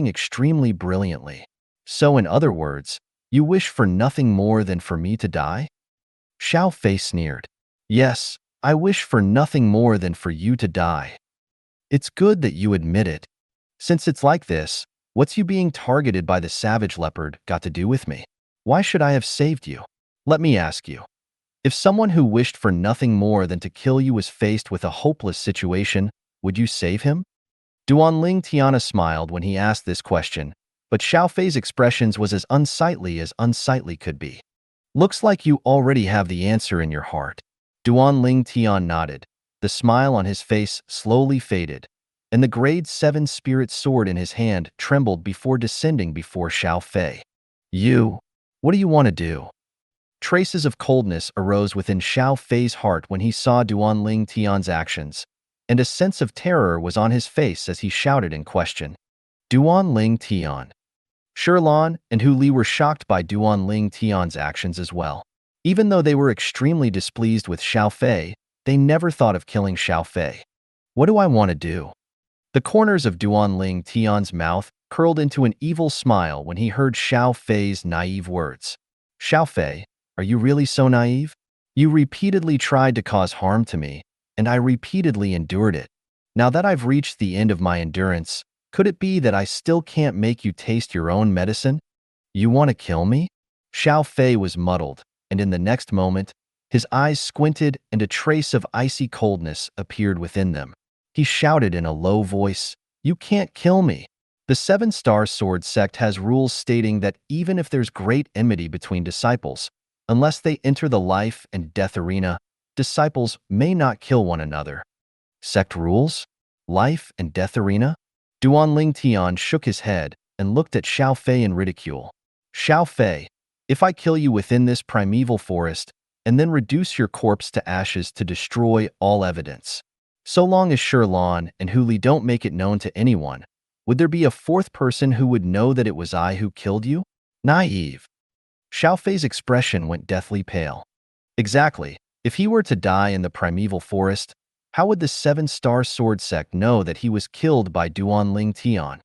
extremely brilliantly. So in other words, you wish for nothing more than for me to die? Xiao Fei sneered. Yes, I wish for nothing more than for you to die. It's good that you admit it. Since it's like this, what's you being targeted by the savage leopard got to do with me? Why should I have saved you? Let me ask you. If someone who wished for nothing more than to kill you was faced with a hopeless situation, would you save him? Duanling Tiana smiled when he asked this question, but Xiao Fei's expressions was as unsightly could be. Looks like you already have the answer in your heart. Duanling Tian nodded. The smile on his face slowly faded, and the grade 7 spirit sword in his hand trembled before descending before Xiao Fei. What do you want to do? Traces of coldness arose within Xiao Fei's heart when he saw Duanling Tian's actions, and a sense of terror was on his face as he shouted in question. Duanling Tian. Shirlan and Hu Li were shocked by Duanling Tian's actions as well. Even though they were extremely displeased with Xiao Fei, they never thought of killing Xiao Fei. What do I want to do? The corners of Duanling Tian's mouth curled into an evil smile when he heard Xiao Fei's naive words. Xiao Fei, are you really so naive? You repeatedly tried to cause harm to me, and I repeatedly endured it. Now that I've reached the end of my endurance, could it be that I still can't make you taste your own medicine? You want to kill me? Xiao Fei was muddled, and in the next moment, his eyes squinted and a trace of icy coldness appeared within them. He shouted in a low voice, "You can't kill me." The 7-Star Sword sect has rules stating that even if there's great enmity between disciples, unless they enter the life and death arena, disciples may not kill one another. Sect rules? Life and death arena? Duanling Tian shook his head and looked at Xiao Fei in ridicule. Xiao Fei, if I kill you within this primeval forest and then reduce your corpse to ashes to destroy all evidence, so long as Shirlan and Hu Li don't make it known to anyone, would there be a fourth person who would know that it was I who killed you? Naive. Xiao Fei's expression went deathly pale. Exactly. If he were to die in the primeval forest, how would the 7-Star Sword sect know that he was killed by Duanling Tian?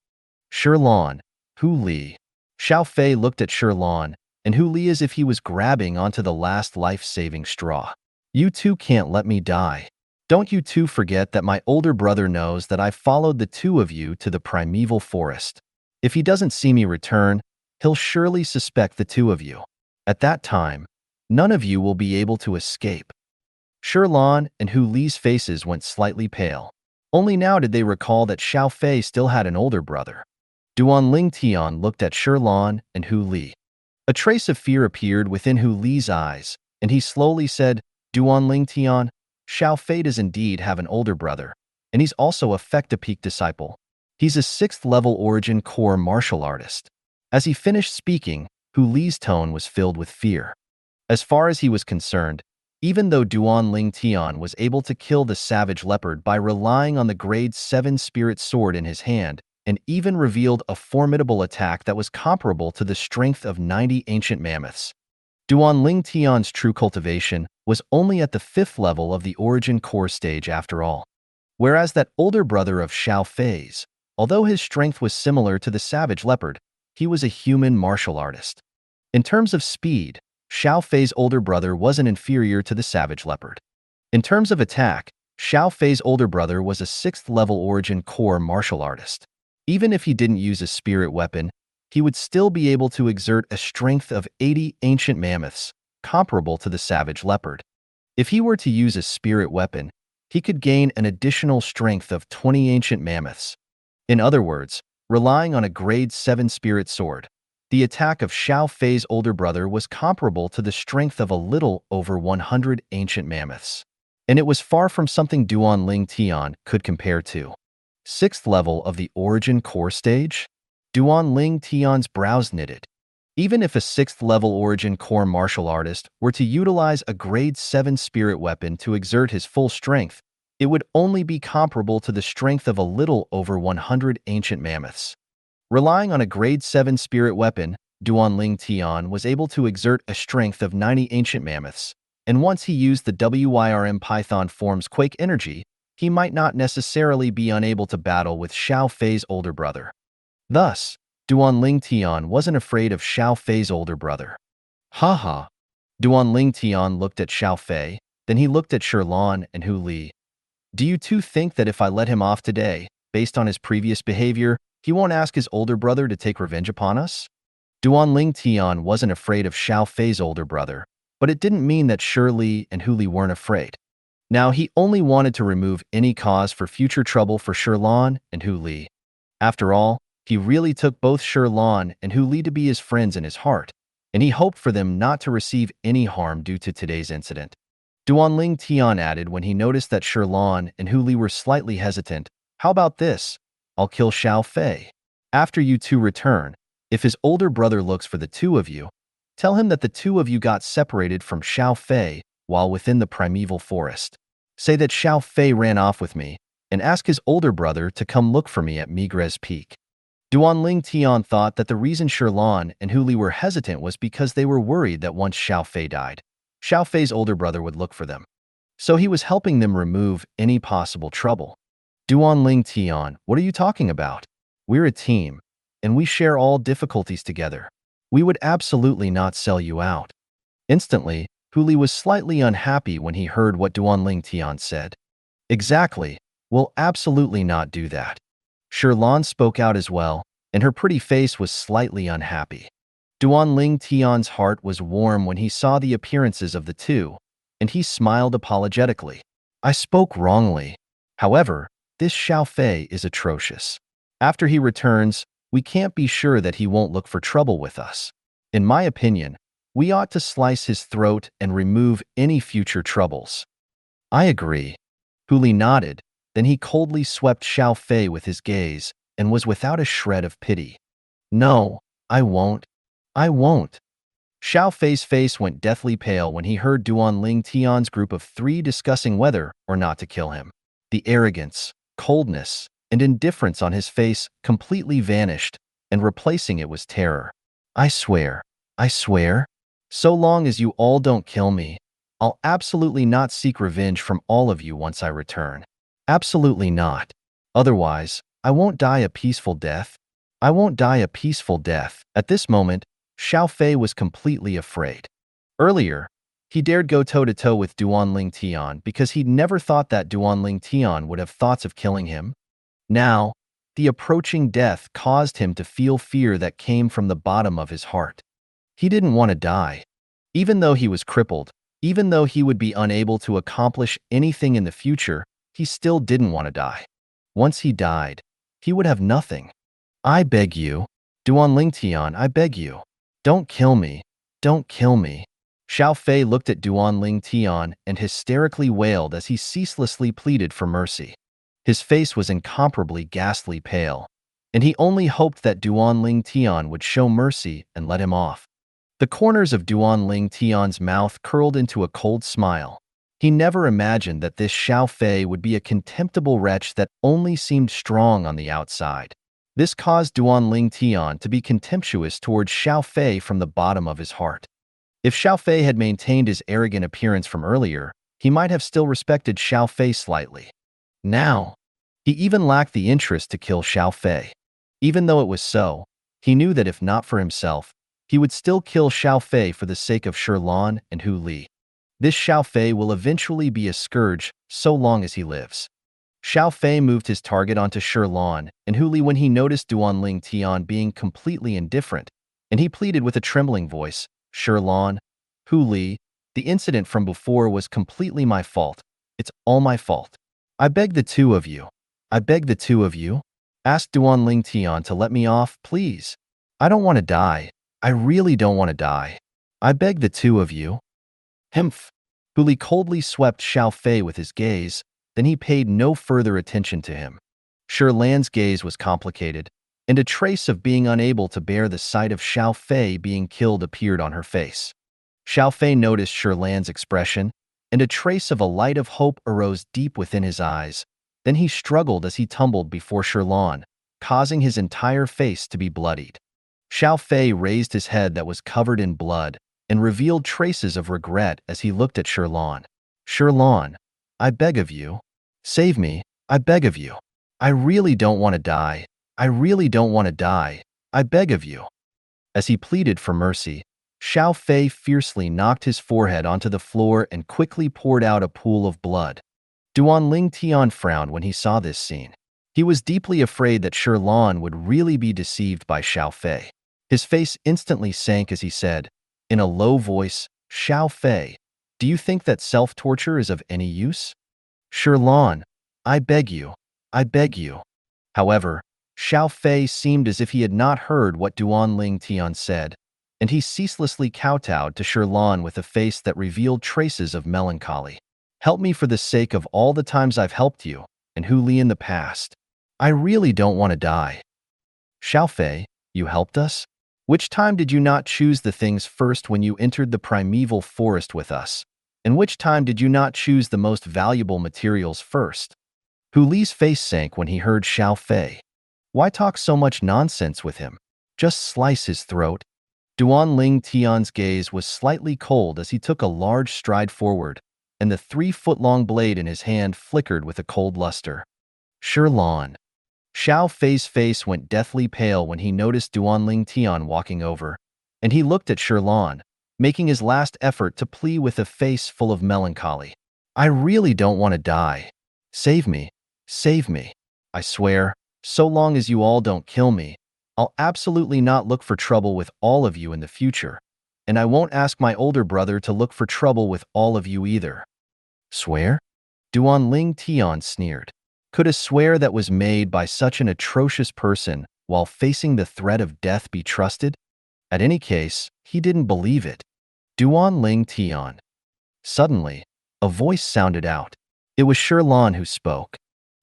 Shirlan, Hu Li. Xiao Fei looked at Shirlan and Hu Li as if he was grabbing onto the last life-saving straw. You two can't let me die. Don't you two forget that my older brother knows that I followed the two of you to the primeval forest. If he doesn't see me return, he'll surely suspect the two of you. At that time, none of you will be able to escape. Shirlan and Hu Li's faces went slightly pale. Only now did they recall that Xiao Fei still had an older brother. Duanling Tian looked at Shirlan and Hu Li. A trace of fear appeared within Hu Li's eyes, and he slowly said, Duanling Tian, Xiao Fei does indeed have an older brother, and he's also a Fecta Peak disciple. He's a 6th level origin core martial artist. As he finished speaking, Hu Li's tone was filled with fear. As far as he was concerned, even though Duan Ling Tian was able to kill the savage leopard by relying on the grade 7 spirit sword in his hand, and even revealed a formidable attack that was comparable to the strength of 90 ancient mammoths, Duan Ling Tian's true cultivation was only at the 5th level of the origin core stage after all. Whereas that older brother of Xiao Fei's, although his strength was similar to the savage leopard, he was a human martial artist. In terms of speed, Xiao Fei's older brother wasn't inferior to the savage leopard. In terms of attack, Xiao Fei's older brother was a 6th level origin core martial artist. Even if he didn't use a spirit weapon, he would still be able to exert a strength of 80 ancient mammoths, comparable to the savage leopard. If he were to use a spirit weapon, he could gain an additional strength of 20 ancient mammoths. In other words, relying on a grade 7 spirit sword, the attack of Xiao Fei's older brother was comparable to the strength of a little over 100 ancient mammoths. And it was far from something Duan Ling Tian could compare to. 6th level of the origin core stage? Duan Ling Tian's brows knitted. Even if a 6th level origin core martial artist were to utilize a grade 7 spirit weapon to exert his full strength, it would only be comparable to the strength of a little over 100 ancient mammoths. Relying on a grade 7 spirit weapon, Duan Ling Tian was able to exert a strength of 90 ancient mammoths, and once he used the WYRM Python form's quake energy, he might not necessarily be unable to battle with Xiao Fei's older brother. Thus, Duan Ling Tian wasn't afraid of Xiao Fei's older brother. Haha. Duan Ling Tian looked at Xiao Fei, then he looked at Shirlan and Hu Li. Do you two think that if I let him off today, based on his previous behavior, he won't ask his older brother to take revenge upon us? Duan Ling Tian wasn't afraid of Xiao Fei's older brother, but it didn't mean that Shi Li and Hu Li weren't afraid. Now he only wanted to remove any cause for future trouble for Shirlan and Hu Li. After all, he really took both Shirlan and Hu Li to be his friends in his heart, and he hoped for them not to receive any harm due to today's incident. Duan Ling Tian added when he noticed that Shirlan and Hu Li were slightly hesitant, "How about this? I'll kill Xiao Fei. After you two return, if his older brother looks for the two of you, tell him that the two of you got separated from Xiao Fei while within the primeval forest. Say that Xiao Fei ran off with me, and ask his older brother to come look for me at Migres Peak." Duan Ling Tian thought that the reason Shirlan and Hu Li were hesitant was because they were worried that once Xiao Fei died, Xiao Fei's older brother would look for them. So he was helping them remove any possible trouble. Duan Ling Tian, what are you talking about? We're a team, and we share all difficulties together. We would absolutely not sell you out. Instantly, Hu Li was slightly unhappy when he heard what Duan Ling Tian said. Exactly, we'll absolutely not do that. Shirlan spoke out as well, and her pretty face was slightly unhappy. Duan Ling Tian's heart was warm when he saw the appearances of the two, and he smiled apologetically. I spoke wrongly. However, this Xiao Fei is atrocious. After he returns, we can't be sure that he won't look for trouble with us. In my opinion, we ought to slice his throat and remove any future troubles. I agree. Hu Li nodded, then he coldly swept Xiao Fei with his gaze and was without a shred of pity. No, I won't. I won't. Xiao Fei's face went deathly pale when he heard Duan Ling Tian's group of 3 discussing whether or not to kill him. The arrogance, coldness, and indifference on his face completely vanished, and replacing it was terror. I swear, so long as you all don't kill me, I'll absolutely not seek revenge from all of you once I return. Absolutely not. Otherwise, I won't die a peaceful death. I won't die a peaceful death. At this moment, Xiao Fei was completely afraid. Earlier, he dared go toe-to-toe with Duan Ling Tian because he'd never thought that Duan Ling Tian would have thoughts of killing him. Now, the approaching death caused him to feel fear that came from the bottom of his heart. He didn't want to die. Even though he was crippled, even though he would be unable to accomplish anything in the future, he still didn't want to die. Once he died, he would have nothing. I beg you, Duan Ling Tian, I beg you. Don't kill me. Don't kill me. Xiao Fei looked at Duan Ling Tian and hysterically wailed as he ceaselessly pleaded for mercy. His face was incomparably ghastly pale, and he only hoped that Duan Ling Tian would show mercy and let him off. The corners of Duan Ling Tian's mouth curled into a cold smile. He never imagined that this Xiao Fei would be a contemptible wretch that only seemed strong on the outside. This caused Duan Ling Tian to be contemptuous towards Xiao Fei from the bottom of his heart. If Xiao Fei had maintained his arrogant appearance from earlier, he might have still respected Xiao Fei slightly. Now, he even lacked the interest to kill Xiao Fei. Even though it was so, he knew that if not for himself, he would still kill Xiao Fei for the sake of Shirlan and Hu Li. This Xiao Fei will eventually be a scourge so long as he lives. Xiao Fei moved his target onto Shirlan and Hu Li when he noticed Duan Ling Tian being completely indifferent, and he pleaded with a trembling voice, "Shirlan, Hu Li, the incident from before was completely my fault. It's all my fault. I beg the two of you. I beg the two of you. Ask Duan Ling Tian to let me off, please. I don't want to die. I really don't want to die. I beg the two of you." Humph. Hu Li coldly swept Xiao Fei with his gaze, then he paid no further attention to him. Shirlan's gaze was complicated, and a trace of being unable to bear the sight of Xiao Fei being killed appeared on her face. Xiao Fei noticed Shirlan's expression, and a trace of a light of hope arose deep within his eyes. Then he struggled as he tumbled before Shirlan, causing his entire face to be bloodied. Xiao Fei raised his head that was covered in blood and revealed traces of regret as he looked at Shirlan. "Shirlan, I beg of you. Save me, I beg of you. I really don't want to die. I really don't want to die. I beg of you." As he pleaded for mercy, Xiao Fei fiercely knocked his forehead onto the floor and quickly poured out a pool of blood. Duan Ling Tian frowned when he saw this scene. He was deeply afraid that Shirlan would really be deceived by Xiao Fei. His face instantly sank as he said, in a low voice, "Xiao Fei, do you think that self-torture is of any use? Shirlan, I beg you, I beg you." However, Xiao Fei seemed as if he had not heard what Duan Ling Tian said, and he ceaselessly kowtowed to Shirlan with a face that revealed traces of melancholy. "Help me for the sake of all the times I've helped you, and Hu Li in the past. I really don't want to die." "Xiao Fei, you helped us? Which time did you not choose the things first when you entered the primeval forest with us? And which time did you not choose the most valuable materials first?" Hu Li's face sank when he heard Xiao Fei. Why talk so much nonsense with him? Just slice his throat. Duan Ling Tian's gaze was slightly cold as he took a large stride forward, and the 3-foot-long blade in his hand flickered with a cold luster. "Shirlan." Xiao Fei's face went deathly pale when he noticed Duan Ling Tian walking over, and he looked at Shirlan, making his last effort to plead with a face full of melancholy. "I really don't want to die. Save me, save me. I swear, so long as you all don't kill me, I'll absolutely not look for trouble with all of you in the future, and I won't ask my older brother to look for trouble with all of you either." "Swear?" Duan Ling Tian sneered. Could a swear that was made by such an atrocious person while facing the threat of death be trusted? At any case, he didn't believe it. Duan Ling Tian. Suddenly, a voice sounded out. It was Shirlan who spoke.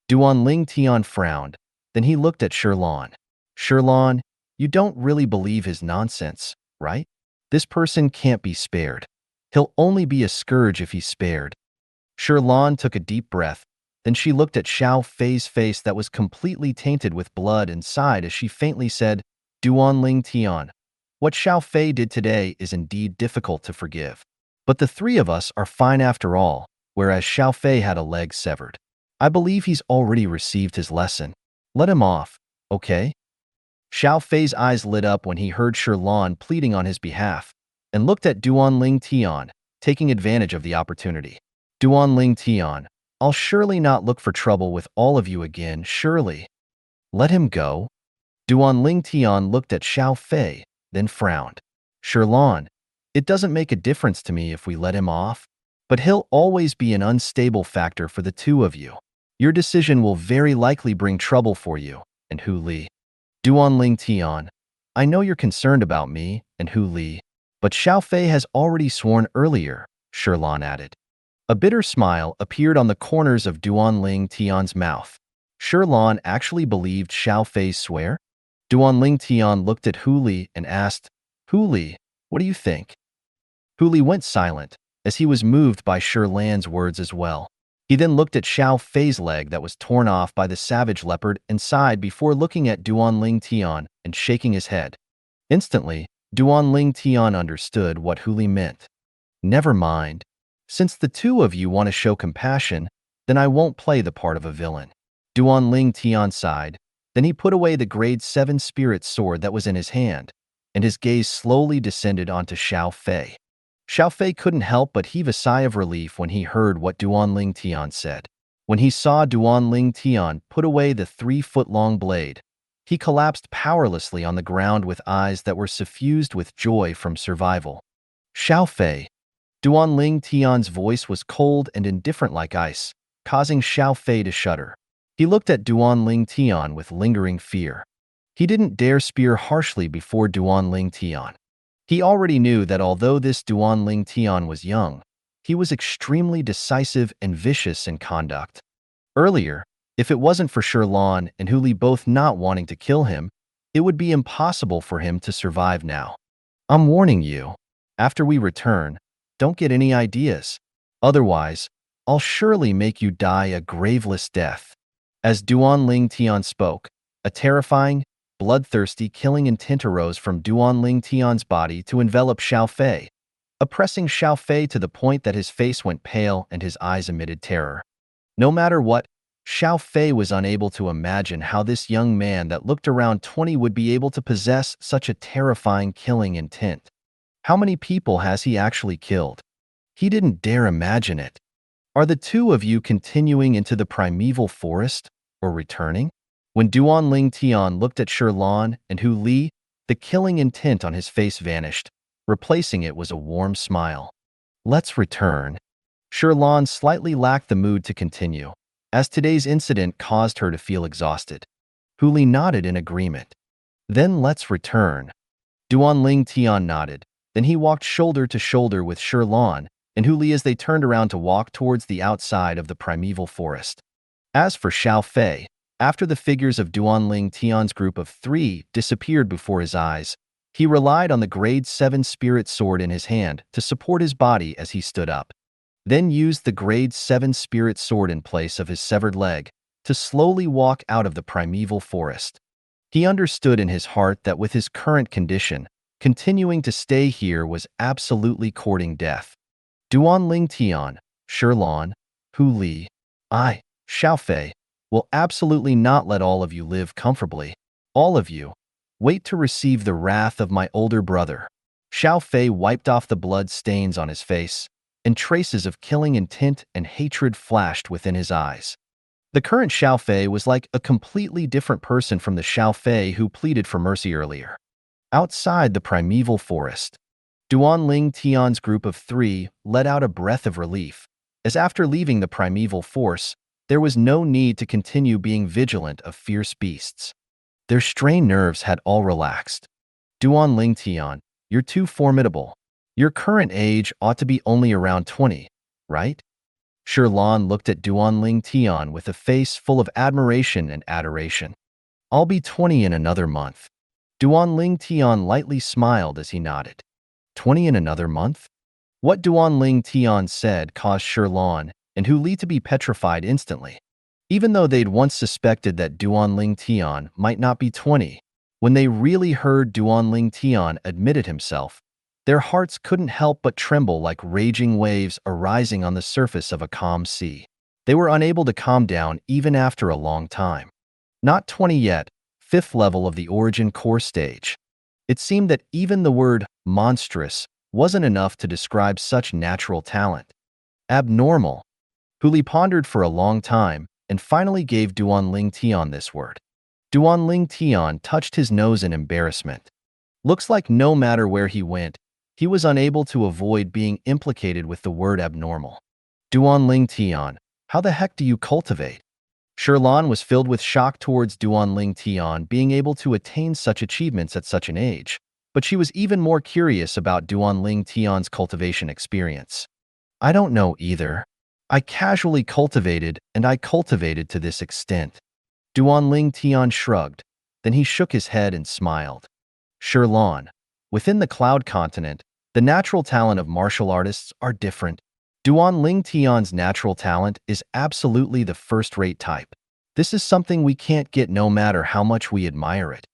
Duan Ling Tian frowned, then he looked at Shirlan. "Shirlan, you don't really believe his nonsense, right? This person can't be spared. He'll only be a scourge if he's spared." Shirlan took a deep breath. Then she looked at Xiao Fei's face that was completely tainted with blood and sighed as she faintly said, "Duan Ling Tian, what Xiao Fei did today is indeed difficult to forgive. But the three of us are fine after all, whereas Xiao Fei had a leg severed. I believe he's already received his lesson. Let him off, okay?" Xiao Fei's eyes lit up when he heard Shirlan pleading on his behalf, and looked at Duan Ling Tian, taking advantage of the opportunity. "Duan Ling Tian, I'll surely not look for trouble with all of you again, surely. Let him go." Duan Ling Tian looked at Xiao Fei, then frowned. "Shirlan, it doesn't make a difference to me if we let him off, but he'll always be an unstable factor for the two of you. Your decision will very likely bring trouble for you, and Hu Li." Duan Ling Tian, I know you're concerned about me and Hu Li, but Xiao Fei has already sworn earlier, Shirlan added. A bitter smile appeared on the corners of Duan Ling Tian's mouth. Shirlan actually believed Xiao Fei's swear? Duanling Tian looked at Hu Li and asked, Hu Li, what do you think? Hu Li went silent, as he was moved by Shirlan's words as well. He then looked at Xiao Fei's leg that was torn off by the savage leopard and sighed before looking at Duanling Tian and shaking his head. Instantly, Duanling Tian understood what Hu Li meant. Never mind. Since the two of you want to show compassion, then I won't play the part of a villain. Duanling Tian sighed. Then he put away the grade 7 spirit sword that was in his hand, and his gaze slowly descended onto Xiao Fei. Xiao Fei couldn't help but heave a sigh of relief when he heard what Duanling Tian said. When he saw Duanling Tian put away the 3-foot-long blade, he collapsed powerlessly on the ground with eyes that were suffused with joy from survival. Xiao Fei. Duanling Tian's voice was cold and indifferent like ice, causing Xiao Fei to shudder. He looked at Duanling Tian with lingering fear. He didn't dare spear harshly before Duanling Tian. He already knew that although this Duanling Tian was young, he was extremely decisive and vicious in conduct. Earlier, if it wasn't for Shirlan and Hu Li both not wanting to kill him, it would be impossible for him to survive now. I'm warning you. After we return, don't get any ideas. Otherwise, I'll surely make you die a graveless death. As Duanling Tian spoke, a terrifying, bloodthirsty killing intent arose from Duanling Tian's body to envelop Xiao Fei, oppressing Xiao Fei to the point that his face went pale and his eyes emitted terror. No matter what, Xiao Fei was unable to imagine how this young man that looked around 20 would be able to possess such a terrifying killing intent. How many people has he actually killed? He didn't dare imagine it. Are the two of you continuing into the primeval forest, or returning? When Duanling Tian looked at Shirlan and Hu Li, the killing intent on his face vanished. Replacing it was a warm smile. Let's return. Shirlan slightly lacked the mood to continue, as today's incident caused her to feel exhausted. Hu Li nodded in agreement. Then let's return. Duanling Tian nodded. Then he walked shoulder to shoulder with Shirlan and Hu Li as they turned around to walk towards the outside of the primeval forest. As for Xiao Fei, after the figures of Duanling Tian's group of 3 disappeared before his eyes, he relied on the grade 7 spirit sword in his hand to support his body as he stood up, then used the grade 7 spirit sword in place of his severed leg to slowly walk out of the primeval forest. He understood in his heart that with his current condition, continuing to stay here was absolutely courting death. Duanling Tian, Shirlan, Hu Li, Xiao Fei, will absolutely not let all of you live comfortably. All of you, wait to receive the wrath of my older brother. Xiao Fei wiped off the blood stains on his face, and traces of killing intent and hatred flashed within his eyes. The current Xiao Fei was like a completely different person from the Xiao Fei who pleaded for mercy earlier. Outside the primeval forest, Duanling Tian's group of 3 let out a breath of relief, as after leaving the primeval force, there was no need to continue being vigilant of fierce beasts. Their strained nerves had all relaxed. Duanling Tian, you're too formidable. Your current age ought to be only around 20, right? Shirlan looked at Duanling Tian with a face full of admiration and adoration. I'll be 20 in another month. Duanling Tian lightly smiled as he nodded. 20 in another month? What Duanling Tian said caused Shirlan and Hu Li to be petrified instantly. Even though they'd once suspected that Duanling Tian might not be 20, when they really heard Duanling Tian admit it himself, their hearts couldn't help but tremble like raging waves arising on the surface of a calm sea. They were unable to calm down even after a long time. Not 20 yet, 5th level of the origin core stage. It seemed that even the word monstrous wasn't enough to describe such natural talent. Abnormal. Hu Li pondered for a long time and finally gave Duanling Tian this word. Duanling Tian touched his nose in embarrassment. Looks like no matter where he went, he was unable to avoid being implicated with the word abnormal. Duanling Tian, how the heck do you cultivate? Shirlan was filled with shock towards Duanling Tian being able to attain such achievements at such an age, but she was even more curious about Duanling Tian's cultivation experience. I don't know either. I casually cultivated and I cultivated to this extent. Duan Tian shrugged, then he shook his head and smiled. Sherlan, within the Cloud Continent, the natural talent of martial artists are different. Duan Tian's natural talent is absolutely the first-rate type. This is something we can't get no matter how much we admire it.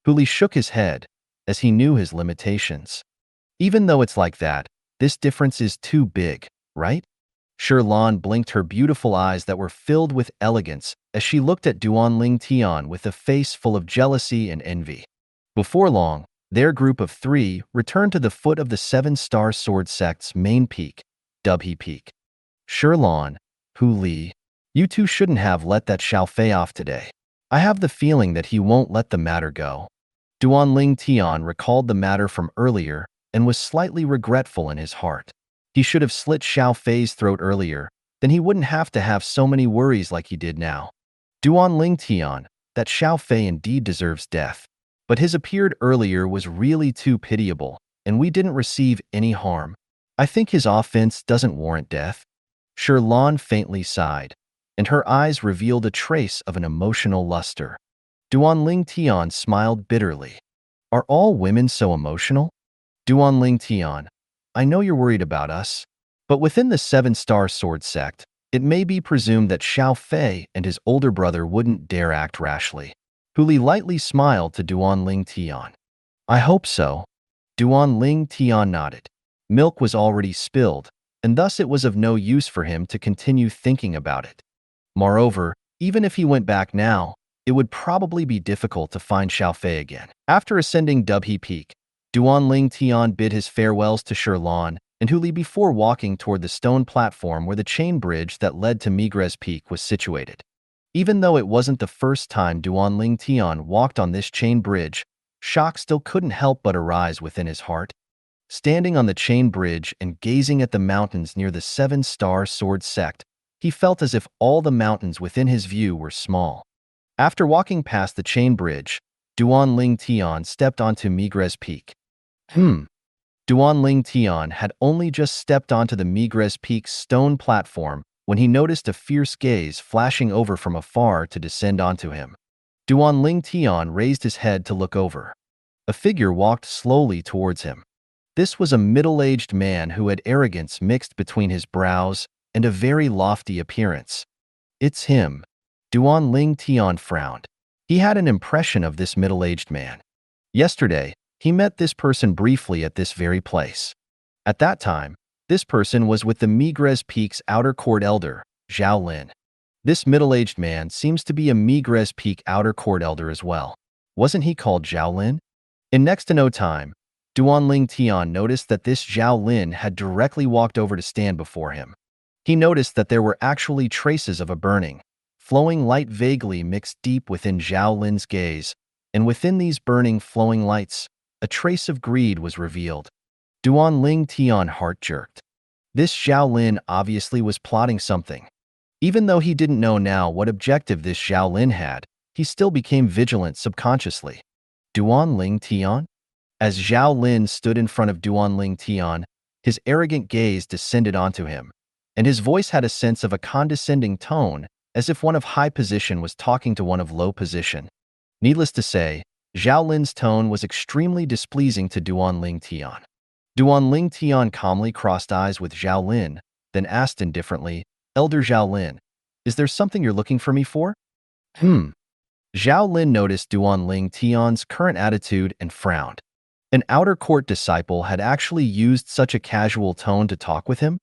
Huli shook his head, as he knew his limitations. Even though it's like that, this difference is too big, right? Sherlan blinked her beautiful eyes that were filled with elegance as she looked at Duan Tian with a face full of jealousy and envy. Before long, their group of 3 returned to the foot of the 7-star sword sect's main peak, Dubhe Peak. Sherlan, Huli, you two shouldn't have let that Xiao Fei off today. I have the feeling that he won't let the matter go. Duan Tian recalled the matter from earlier and was slightly regretful in his heart. He should have slit Xiao Fei's throat earlier, then he wouldn't have to have so many worries like he did now. Duan Tian, that Xiao Fei indeed deserves death. But his appeared earlier was really too pitiable, and we didn't receive any harm. I think his offense doesn't warrant death. Sherlan faintly sighed, and her eyes revealed a trace of an emotional luster. Duan Tian smiled bitterly. Are all women so emotional? Duan Tian, I know you're worried about us, but within the 7-star sword sect, it may be presumed that Xiao Fei and his older brother wouldn't dare act rashly. Huli lightly smiled to Duan Tian. I hope so. Duan Tian nodded. Milk was already spilled, and thus it was of no use for him to continue thinking about it. Moreover, even if he went back now, it would probably be difficult to find Xiao Fei again. After ascending Dubhe Peak, Duan Tian bid his farewells to Sherlan and Huli before walking toward the stone platform where the chain bridge that led to Migres Peak was situated. Even though it wasn't the first time Duan Tian walked on this chain bridge, shock still couldn't help but arise within his heart. Standing on the chain bridge and gazing at the mountains near the 7-star sword sect, he felt as if all the mountains within his view were small. After walking past the chain bridge, Duan Tian stepped onto Migres Peak. Duan Tian had only just stepped onto the Migres Peak's stone platform when he noticed a fierce gaze flashing over from afar to descend onto him. Duan Tian raised his head to look over. A figure walked slowly towards him. This was a middle-aged man who had arrogance mixed between his brows and a very lofty appearance. It's him. Duan Tian frowned. He had an impression of this middle-aged man. Yesterday, he met this person briefly at this very place. At that time, this person was with the Migres Peak's outer court elder, Zhao Lin. This middle-aged man seems to be a Migres Peak outer court elder as well. Wasn't he called Zhao Lin? In next to no time, Duan Tian noticed that this Zhao Lin had directly walked over to stand before him. He noticed that there were actually traces of a burning, flowing light vaguely mixed deep within Zhao Lin's gaze, and within these burning flowing lights, a trace of greed was revealed. Duan Tian heart jerked. This Zhao Lin obviously was plotting something. Even though he didn't know now what objective this Zhao Lin had, he still became vigilant subconsciously. Duan Tian? As Zhao Lin stood in front of Duan Tian, his arrogant gaze descended onto him, and his voice had a sense of a condescending tone, as if one of high position was talking to one of low position. Needless to say, Zhao Lin's tone was extremely displeasing to Duan Tian. Duan Tian calmly crossed eyes with Zhao Lin, then asked indifferently, Elder Zhao Lin, is there something you're looking for me for? Zhao Lin noticed Duan Tian's current attitude and frowned. An outer court disciple had actually used such a casual tone to talk with him?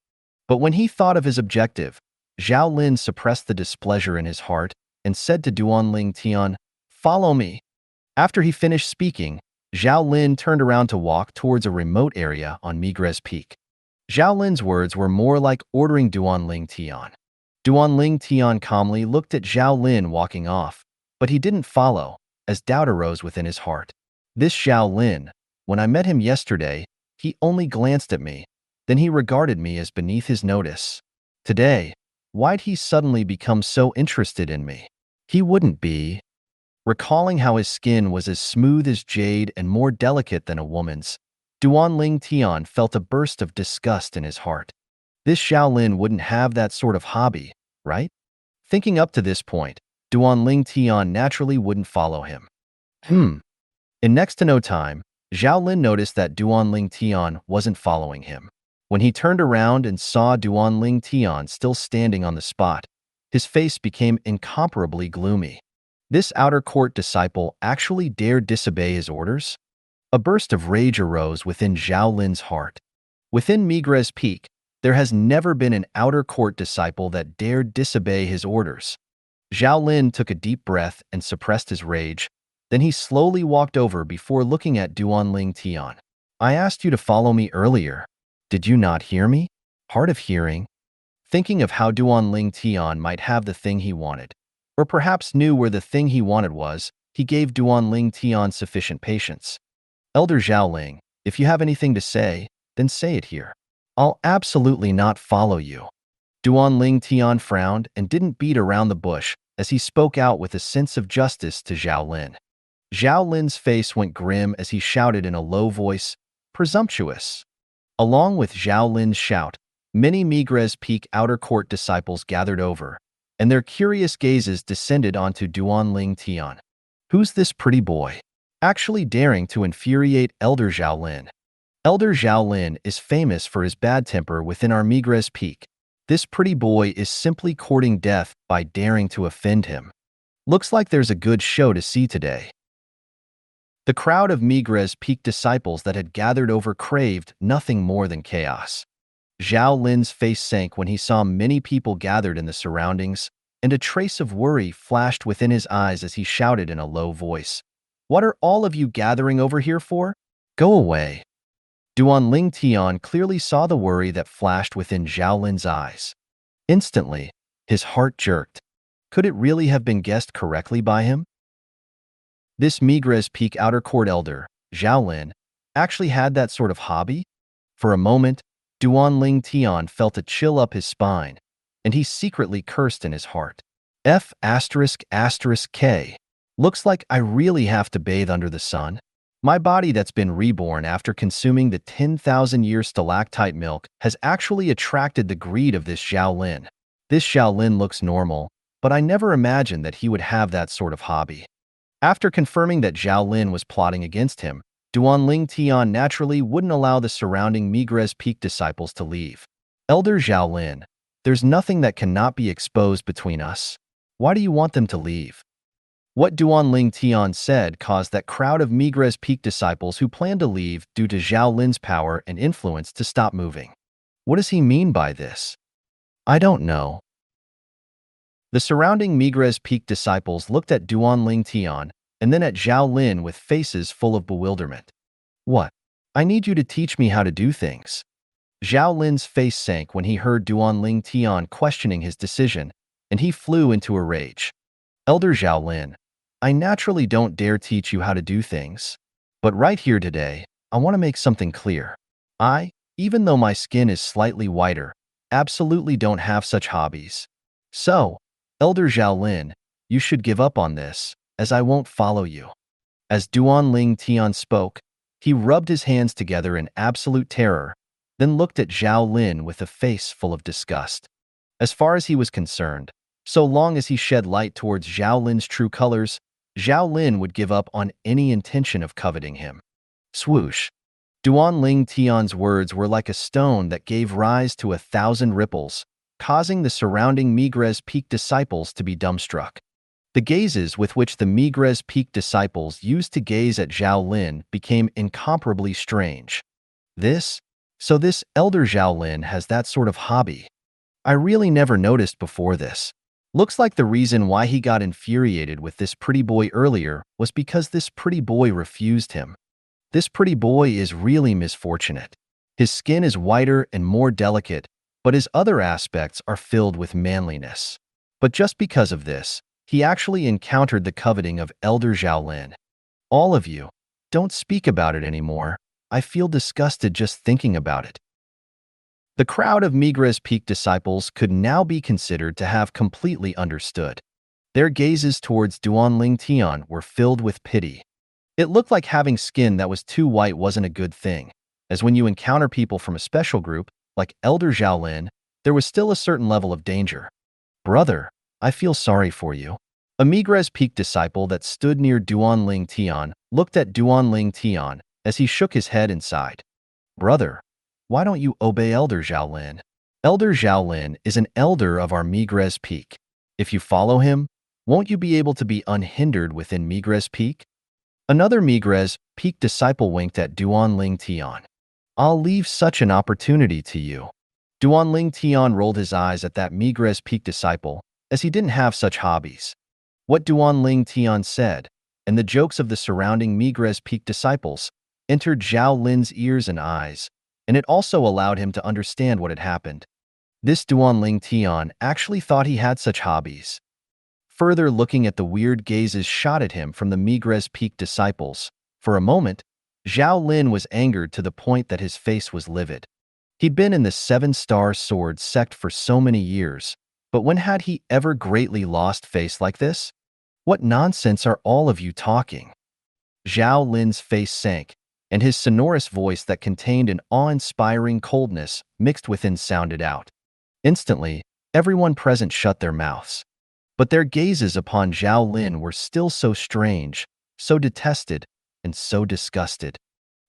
But when he thought of his objective, Zhao Lin suppressed the displeasure in his heart and said to Duan Tian, Follow me. After he finished speaking, Zhao Lin turned around to walk towards a remote area on Migres Peak. Zhao Lin's words were more like ordering Duan Tian. Duan Tian calmly looked at Zhao Lin walking off, but he didn't follow, as doubt arose within his heart. This Zhao Lin, when I met him yesterday, he only glanced at me, then he regarded me as beneath his notice. Today, why'd he suddenly become so interested in me? He wouldn't be. Recalling how his skin was as smooth as jade and more delicate than a woman's, Duan Tian felt a burst of disgust in his heart. This Zhao Lin wouldn't have that sort of hobby, right? Thinking up to this point, Duanling Tian naturally wouldn't follow him. In next to no time, Zhao Lin noticed that Duanling Tian wasn't following him. When he turned around and saw Duanling Tian still standing on the spot, his face became incomparably gloomy. This outer court disciple actually dared disobey his orders? A burst of rage arose within Zhao Lin's heart. Within Migres Peak, there has never been an outer court disciple that dared disobey his orders. Zhao Lin took a deep breath and suppressed his rage. Then he slowly walked over before looking at Duanling Tian. I asked you to follow me earlier. Did you not hear me? Hard of hearing. Thinking of how Duanling Tian might have the thing he wanted, or perhaps knew where the thing he wanted was, he gave Duanling Tian sufficient patience. Elder Zhaoling, if you have anything to say, then say it here. I'll absolutely not follow you. Duanling Tian frowned and didn't beat around the bush as he spoke out with a sense of justice to Zhao Lin. Zhao Lin's face went grim as he shouted in a low voice, presumptuous. Along with Zhao Lin's shout, many Migres Peak outer court disciples gathered over, and their curious gazes descended onto Duanling Tian. Who's this pretty boy? Actually daring to infuriate Elder Zhao Lin. Elder Zhao Lin is famous for his bad temper within our Migres Peak. This pretty boy is simply courting death by daring to offend him. Looks like there's a good show to see today. The crowd of Migres Peak disciples that had gathered over craved nothing more than chaos. Zhao Lin's face sank when he saw many people gathered in the surroundings, and a trace of worry flashed within his eyes as he shouted in a low voice. What are all of you gathering over here for? Go away. Duanling Tian clearly saw the worry that flashed within Zhao Lin's eyes. Instantly, his heart jerked. Could it really have been guessed correctly by him? This Migres Peak outer court elder, Zhao Lin, actually had that sort of hobby? For a moment, Duanling Tian felt a chill up his spine, and he secretly cursed in his heart. F***K. Looks like I really have to bathe under the sun. My body that's been reborn after consuming the 10,000-year stalactite milk has actually attracted the greed of this Zhao Lin. This Zhao Lin looks normal, but I never imagined that he would have that sort of hobby. After confirming that Zhao Lin was plotting against him, Duanling Tian naturally wouldn't allow the surrounding Migres Peak disciples to leave. Elder Zhao Lin, there's nothing that cannot be exposed between us. Why do you want them to leave? What Duanling Tian said caused that crowd of Migres Peak disciples who planned to leave due to Zhao Lin's power and influence to stop moving. What does he mean by this? I don't know. The surrounding Migres Peak disciples looked at Duanling Tian and then at Zhao Lin with faces full of bewilderment. What? I need you to teach me how to do things. Zhao Lin's face sank when he heard Duanling Tian questioning his decision, and he flew into a rage. Elder Zhao Lin, I naturally don't dare teach you how to do things. But right here today, I want to make something clear. Even though my skin is slightly whiter, absolutely don't have such hobbies. So, Elder Zhao Lin, you should give up on this, as I won't follow you. As Duanling Tian spoke, he rubbed his hands together in absolute terror, then looked at Zhao Lin with a face full of disgust. As far as he was concerned, so long as he shed light towards Zhao Lin's true colors, Zhao Lin would give up on any intention of coveting him. Swoosh. Duanling Tian's words were like a stone that gave rise to 1,000 ripples, causing the surrounding Migres Peak disciples to be dumbstruck. The gazes with which the Migres Peak disciples used to gaze at Zhao Lin became incomparably strange. So this Elder Zhao Lin has that sort of hobby. I really never noticed before this. Looks like the reason why he got infuriated with this pretty boy earlier was because this pretty boy refused him. This pretty boy is really misfortunate. His skin is whiter and more delicate, but his other aspects are filled with manliness. But just because of this, he actually encountered the coveting of Elder Zhao Lin. All of you, don't speak about it anymore. I feel disgusted just thinking about it. The crowd of Migres Peak disciples could now be considered to have completely understood. Their gazes towards Duanling Tian were filled with pity. It looked like having skin that was too white wasn't a good thing, as when you encounter people from a special group, like Elder Zhao Lin, there was still a certain level of danger. Brother, I feel sorry for you. A Migres Peak disciple that stood near Duanling Tian looked at Duanling Tian as he shook his head and sighed. Brother, why don't you obey Elder Zhaolin? Elder Zhaolin is an elder of our Migres Peak. If you follow him, won't you be able to be unhindered within Migres Peak? Another Migres Peak disciple winked at Duanling Tian. I'll leave such an opportunity to you. Duanling Tian rolled his eyes at that Migres Peak disciple, as he didn't have such hobbies. What Duanling Tian said, and the jokes of the surrounding Migres Peak disciples, entered Zhao Lin's ears and eyes, and it also allowed him to understand what had happened. This Duanling Tian actually thought he had such hobbies. Further looking at the weird gazes shot at him from the Migres Peak disciples, for a moment, Zhao Lin was angered to the point that his face was livid. He'd been in the 7-star sword sect for so many years, but when had he ever greatly lost face like this? What nonsense are all of you talking? Zhao Lin's face sank, and his sonorous voice that contained an awe-inspiring coldness mixed within sounded out. Instantly, everyone present shut their mouths. But their gazes upon Zhao Lin were still so strange, so detested, and so disgusted.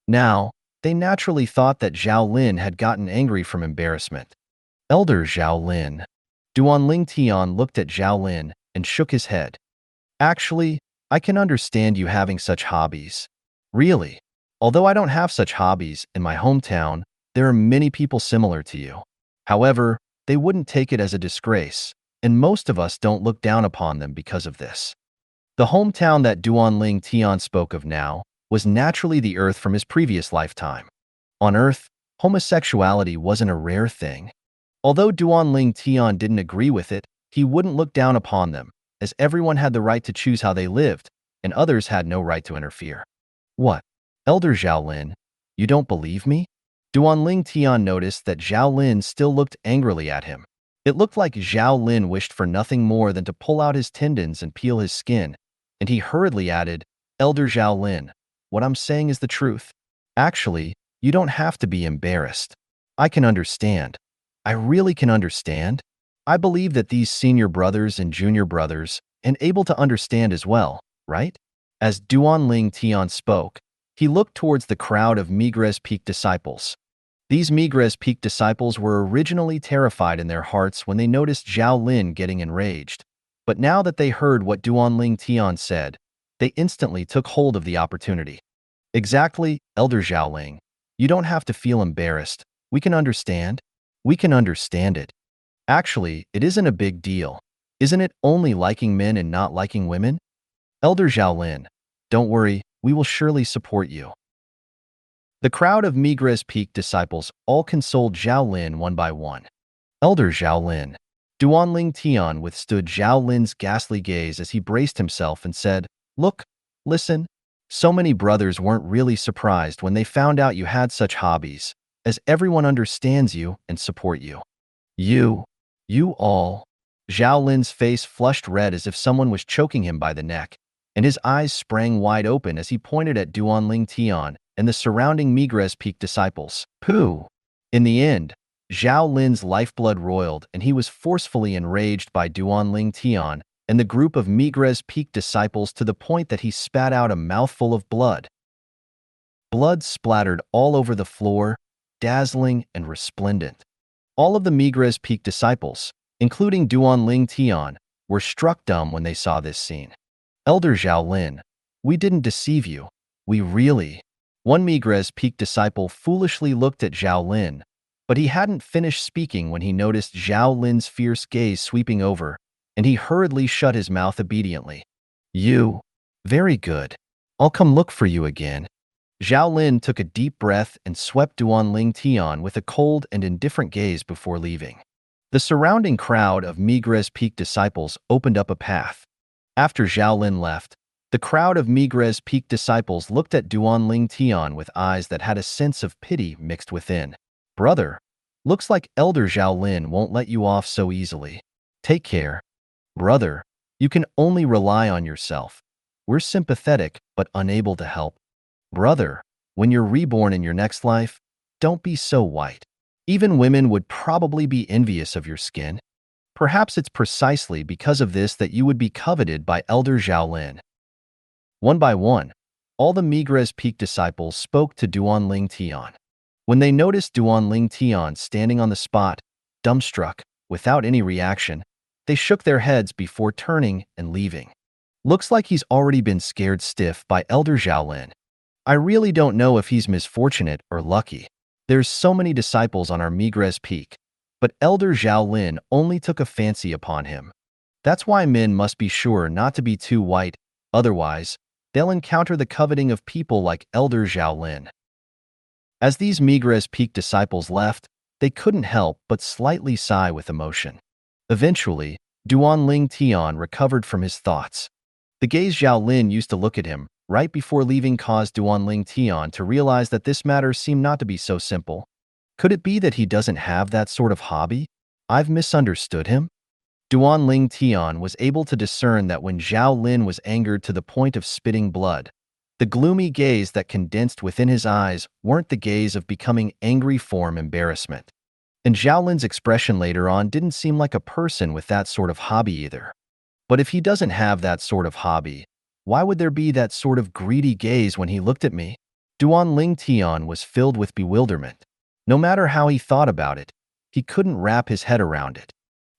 Now, they naturally thought that Zhao Lin had gotten angry from embarrassment. Elder Zhao Lin. Duanling Tian looked at Zhao Lin and shook his head. Actually, I can understand you having such hobbies. Really. Although I don't have such hobbies in my hometown, there are many people similar to you. However, they wouldn't take it as a disgrace, and most of us don't look down upon them because of this. The hometown that Duanling Tian spoke of now was naturally the Earth from his previous lifetime. On Earth, homosexuality wasn't a rare thing. Although Duanling Tian didn't agree with it, he wouldn't look down upon them, as everyone had the right to choose how they lived, and others had no right to interfere. What? Elder Zhao Lin, you don't believe me? Duanling Tian noticed that Zhao Lin still looked angrily at him. It looked like Zhao Lin wished for nothing more than to pull out his tendons and peel his skin, and he hurriedly added, Elder Zhao Lin, what I'm saying is the truth. Actually, you don't have to be embarrassed. I can understand. I really can understand. I believe that these senior brothers and junior brothers, and able to understand as well, right? As Duanling Tian spoke, he looked towards the crowd of Migres Peak disciples. These Migres Peak disciples were originally terrified in their hearts when they noticed Zhao Lin getting enraged, but now that they heard what Duanling Tian said, they instantly took hold of the opportunity. Exactly, Elder Zhaoling. You don't have to feel embarrassed. We can understand. We can understand it. Actually, it isn't a big deal. Isn't it only liking men and not liking women? Elder Zhaolin, don't worry, we will surely support you. The crowd of Migres Peak disciples all consoled Zhao Lin one by one. Elder Zhao Lin. Duanling Tian withstood Zhao Lin's ghastly gaze as he braced himself and said, Look, listen. So many brothers weren't really surprised when they found out you had such hobbies, as everyone understands you and support you. You all. Zhao Lin's face flushed red as if someone was choking him by the neck, and his eyes sprang wide open as he pointed at Duanling Tian and the surrounding Migres Peak disciples. Pooh! In the end, Zhao Lin's lifeblood roiled and he was forcefully enraged by Duanling Tian and the group of Migres Peak disciples to the point that he spat out a mouthful of blood. Blood splattered all over the floor, dazzling and resplendent. All of the Migres Peak disciples, including Duanling Tian, were struck dumb when they saw this scene. Elder Zhao Lin, we didn't deceive you. We really. One Migres Peak disciple foolishly looked at Zhao Lin, but he hadn't finished speaking when he noticed Zhao Lin's fierce gaze sweeping over, and he hurriedly shut his mouth obediently. You. Very good. I'll come look for you again. Zhao Lin took a deep breath and swept Duanling Tian with a cold and indifferent gaze before leaving. The surrounding crowd of Migres Peak disciples opened up a path. After Zhao Lin left, the crowd of Migres Peak disciples looked at Duanling Tian with eyes that had a sense of pity mixed within. Brother, looks like Elder Zhao Lin won't let you off so easily. Take care. Brother, you can only rely on yourself. We're sympathetic but unable to help. Brother, when you're reborn in your next life, don't be so white. Even women would probably be envious of your skin. Perhaps it's precisely because of this that you would be coveted by Elder Zhaolin. One by one, all the Migres Peak disciples spoke to Duanling Tian. When they noticed Duanling Tian standing on the spot, dumbstruck, without any reaction, they shook their heads before turning and leaving. Looks like he's already been scared stiff by Elder Zhaolin. I really don't know if he's misfortunate or lucky. There's so many disciples on our Migres Peak, but Elder Zhaolin only took a fancy upon him. That's why men must be sure not to be too white, otherwise, they'll encounter the coveting of people like Elder Zhaolin. As these Migres Peak disciples left, they couldn't help but slightly sigh with emotion. Eventually, Duanling Tian recovered from his thoughts. The gaze Zhaolin used to look at him right before leaving caused Duanling Tian to realize that this matter seemed not to be so simple. Could it be that he doesn't have that sort of hobby? I've misunderstood him? Duanling Tian was able to discern that when Zhaolin was angered to the point of spitting blood, the gloomy gaze that condensed within his eyes weren't the gaze of becoming angry form embarrassment. And Zhaolin's expression later on didn't seem like a person with that sort of hobby either. But if he doesn't have that sort of hobby, why would there be that sort of greedy gaze when he looked at me? Duanling Tian was filled with bewilderment. No matter how he thought about it, he couldn't wrap his head around it.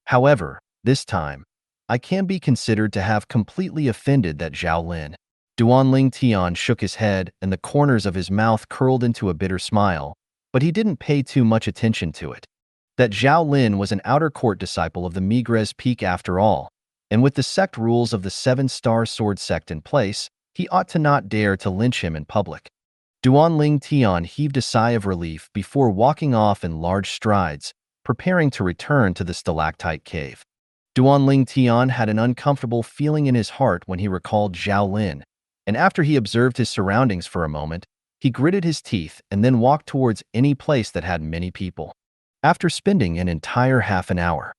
However, this time, I can be considered to have completely offended that Zhaolin. Duanling Tian shook his head and the corners of his mouth curled into a bitter smile, but he didn't pay too much attention to it. That Zhaolin was an outer court disciple of the Migres Peak after all, and with the sect rules of the 7-star sword sect in place, he ought to not dare to lynch him in public. Duanling Tian heaved a sigh of relief before walking off in large strides, preparing to return to the stalactite cave. Duanling Tian had an uncomfortable feeling in his heart when he recalled Zhaolin, and after he observed his surroundings for a moment, he gritted his teeth and then walked towards any place that had many people. After spending an entire half an hour,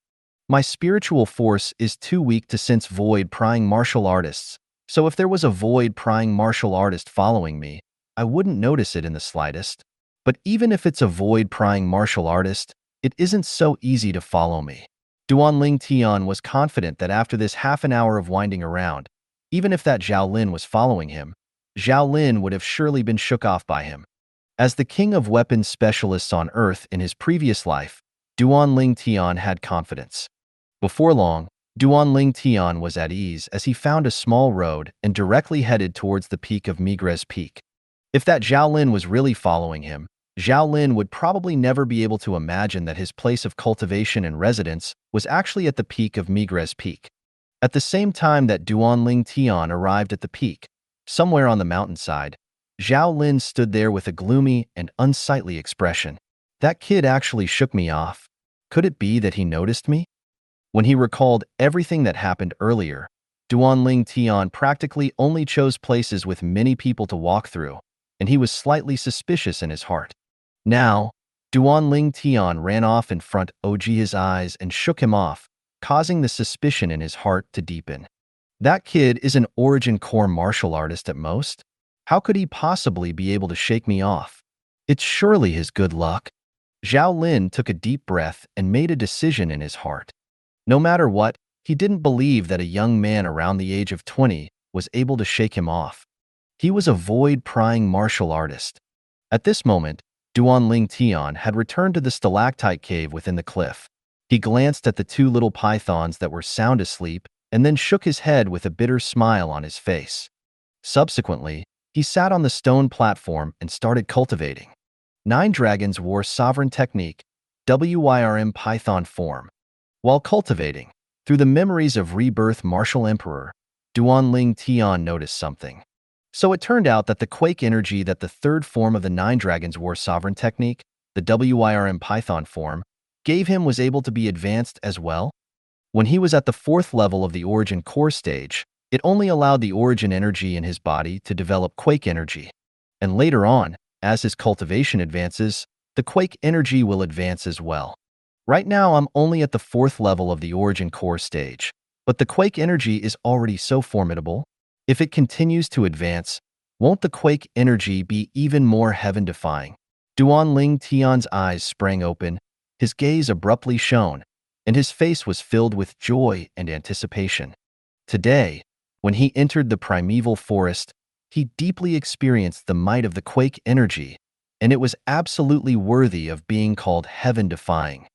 my spiritual force is too weak to sense void-prying martial artists, so if there was a void-prying martial artist following me, I wouldn't notice it in the slightest. But even if it's a void-prying martial artist, it isn't so easy to follow me. Duanling Tian was confident that after this half an hour of winding around, even if that Zhaolin was following him, Zhaolin would have surely been shook off by him. As the king of weapons specialists on Earth in his previous life, Duanling Tian had confidence. Before long, Duanling Tian was at ease as he found a small road and directly headed towards the peak of Migres Peak. If that Zhaolin was really following him, Zhaolin would probably never be able to imagine that his place of cultivation and residence was actually at the peak of Migres Peak. At the same time that Duanling Tian arrived at the peak, somewhere on the mountainside, Zhaolin stood there with a gloomy and unsightly expression. That kid actually shook me off. Could it be that he noticed me? When he recalled everything that happened earlier, Duanling Tian practically only chose places with many people to walk through, and he was slightly suspicious in his heart. Now, Duanling Tian ran off in front of his eyes and shook him off, causing the suspicion in his heart to deepen. That kid is an origin core martial artist at most. How could he possibly be able to shake me off? It's surely his good luck. Zhaolin took a deep breath and made a decision in his heart. No matter what, he didn't believe that a young man around the age of 20 was able to shake him off. He was a void-prying martial artist. At this moment, Duanling Tian had returned to the stalactite cave within the cliff. He glanced at the two little pythons that were sound asleep and then shook his head with a bitter smile on his face. Subsequently, he sat on the stone platform and started cultivating. 9 dragons wore sovereign technique, WYRM python form. While cultivating, through the memories of Rebirth Martial Emperor, Duanling Tian noticed something. So it turned out that the quake energy that the third form of the 9 dragons wore sovereign technique, the WYRM python form, gave him was able to be advanced as well. When he was at the 4th level of the origin core stage, it only allowed the origin energy in his body to develop quake energy. And later on, as his cultivation advances, the quake energy will advance as well. Right now, I'm only at the 4th level of the origin core stage, but the quake energy is already so formidable. If it continues to advance, won't the quake energy be even more heaven-defying? Duanling Tian's eyes sprang open, his gaze abruptly shone, and his face was filled with joy and anticipation. Today, when he entered the primeval forest, he deeply experienced the might of the quake energy, and it was absolutely worthy of being called heaven-defying.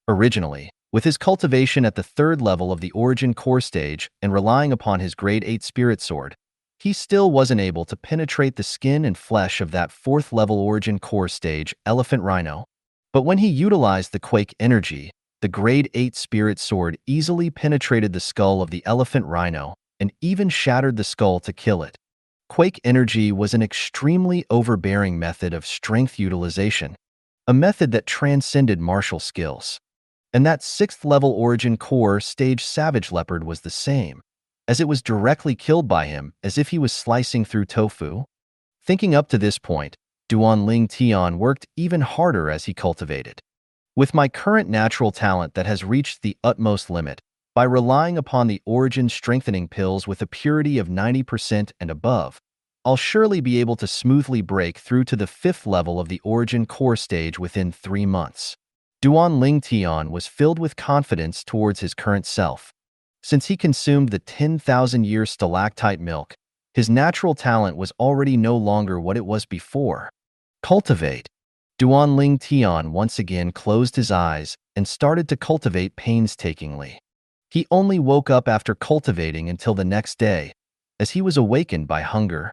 Originally, with his cultivation at the 3rd level of the origin core stage and relying upon his grade 8 spirit sword, he still wasn't able to penetrate the skin and flesh of that 4th level origin core stage elephant rhino. But when he utilized the quake energy, the grade 8 spirit sword easily penetrated the skull of the elephant rhino and even shattered the skull to kill it. Quake energy was an extremely overbearing method of strength utilization, a method that transcended martial skills. And that 6th level origin core stage savage leopard was the same, as it was directly killed by him as if he was slicing through tofu. Thinking up to this point, Duanling Tian worked even harder as he cultivated. With my current natural talent that has reached the utmost limit, by relying upon the origin strengthening pills with a purity of 90% and above, I'll surely be able to smoothly break through to the 5th level of the origin core stage within 3 months. Duanling Tian was filled with confidence towards his current self. Since he consumed the 10,000-year stalactite milk, his natural talent was already no longer what it was before. Cultivate. Duanling Tian once again closed his eyes and started to cultivate painstakingly. He only woke up after cultivating until the next day, as he was awakened by hunger.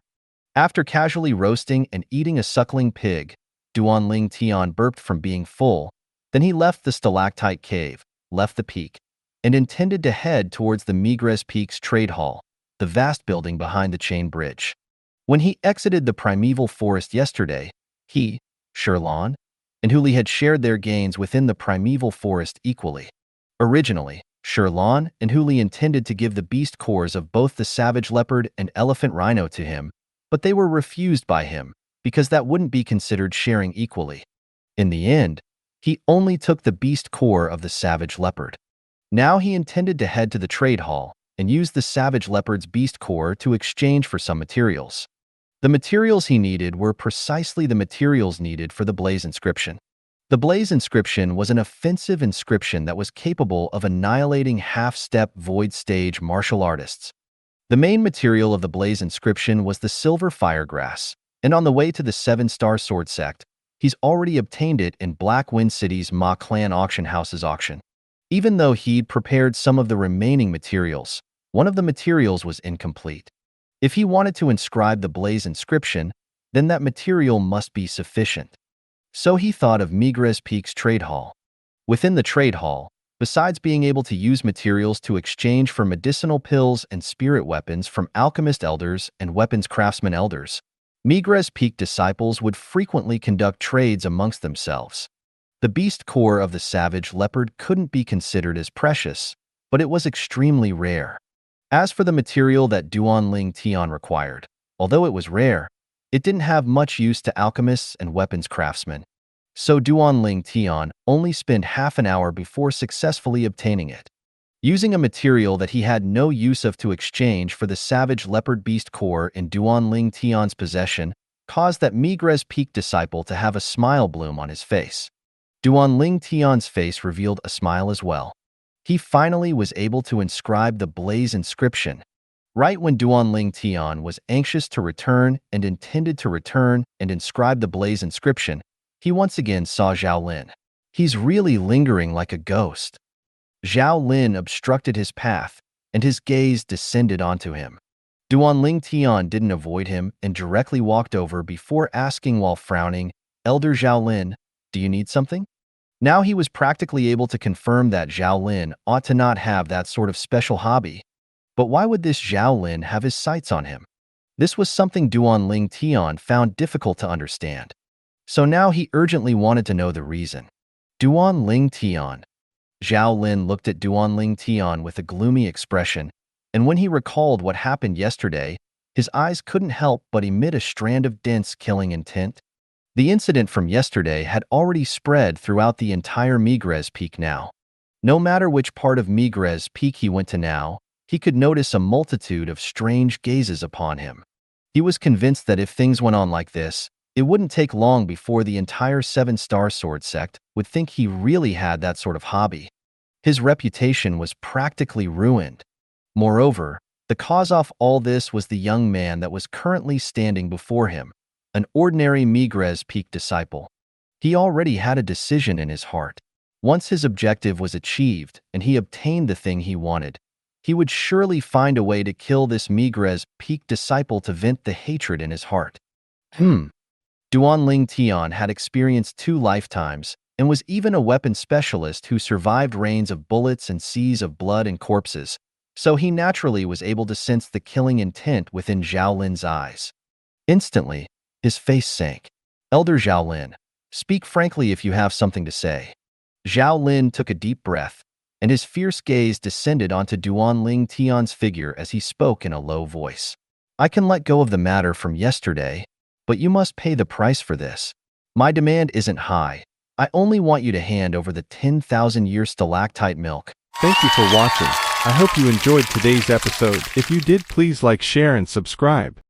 After casually roasting and eating a suckling pig, Duanling Tian burped from being full. Then he left the stalactite cave, left the peak, and intended to head towards the Migres Peaks Trade Hall, the vast building behind the chain bridge. When he exited the primeval forest yesterday, he, Sherlon, and Huli had shared their gains within the primeval forest equally. Originally, Sherlon and Huli intended to give the beast cores of both the savage leopard and elephant rhino to him, but they were refused by him because that wouldn't be considered sharing equally. In the end, he only took the beast core of the savage leopard. Now he intended to head to the trade hall and use the savage leopard's beast core to exchange for some materials. The materials he needed were precisely the materials needed for the Blaze inscription. The Blaze inscription was an offensive inscription that was capable of annihilating half-step void stage martial artists. The main material of the Blaze inscription was the silver firegrass, and on the way to the 7-star sword sect, he's already obtained it in Black Wind City's Ma Clan auction house's auction. Even though he'd prepared some of the remaining materials, one of the materials was incomplete. If he wanted to inscribe the Blaze inscription, then that material must be sufficient. So he thought of Migres Peaks Trade Hall. Within the trade hall, besides being able to use materials to exchange for medicinal pills and spirit weapons from alchemist elders and weapons craftsman elders, Migres Peak disciples would frequently conduct trades amongst themselves. The beast core of the savage leopard couldn't be considered as precious, but it was extremely rare. As for the material that Duanling Tian required, although it was rare, it didn't have much use to alchemists and weapons craftsmen. So Duanling Tian only spent half an hour before successfully obtaining it. Using a material that he had no use of to exchange for the savage leopard beast core in Duanling Tian's possession caused that Migres Peak disciple to have a smile bloom on his face. Duanling Tian's face revealed a smile as well. He finally was able to inscribe the Blaze inscription. Right when Duanling Tian was anxious to return and intended to return and inscribe the Blaze inscription, he once again saw Zhao Lin. He's really lingering like a ghost. Zhao Lin obstructed his path, and his gaze descended onto him. Duanling Tian didn't avoid him and directly walked over before asking while frowning, "Elder Zhao Lin, do you need something?" Now he was practically able to confirm that Zhao Lin ought to not have that sort of special hobby. But why would this Zhao Lin have his sights on him? This was something Duanling Tian found difficult to understand. So now he urgently wanted to know the reason. Duanling Tian. Zhao Lin looked at Duanling Tian with a gloomy expression, and when he recalled what happened yesterday, his eyes couldn't help but emit a strand of dense killing intent. The incident from yesterday had already spread throughout the entire Migres Peak now. No matter which part of Migres Peak he went to now, he could notice a multitude of strange gazes upon him. He was convinced that if things went on like this, it wouldn't take long before the entire 7-star sword sect would think he really had that sort of hobby. His reputation was practically ruined. Moreover, the cause of all this was the young man that was currently standing before him, an ordinary Migres Peak disciple. He already had a decision in his heart. Once his objective was achieved and he obtained the thing he wanted, he would surely find a way to kill this Migres Peak disciple to vent the hatred in his heart. Duan Ling Tian had experienced 2 lifetimes and was even a weapon specialist who survived rains of bullets and seas of blood and corpses, so he naturally was able to sense the killing intent within Zhao Lin's eyes. Instantly, his face sank. Elder Zhao Lin, speak frankly if you have something to say. Zhao Lin took a deep breath, and his fierce gaze descended onto Duan Ling Tian's figure as he spoke in a low voice. I can let go of the matter from yesterday, but you must pay the price for this. My demand isn't high. I only want you to hand over the 10,000-year stalactite milk. Thank you for watching. I hope you enjoyed today's episode. If you did, please like, share, and subscribe.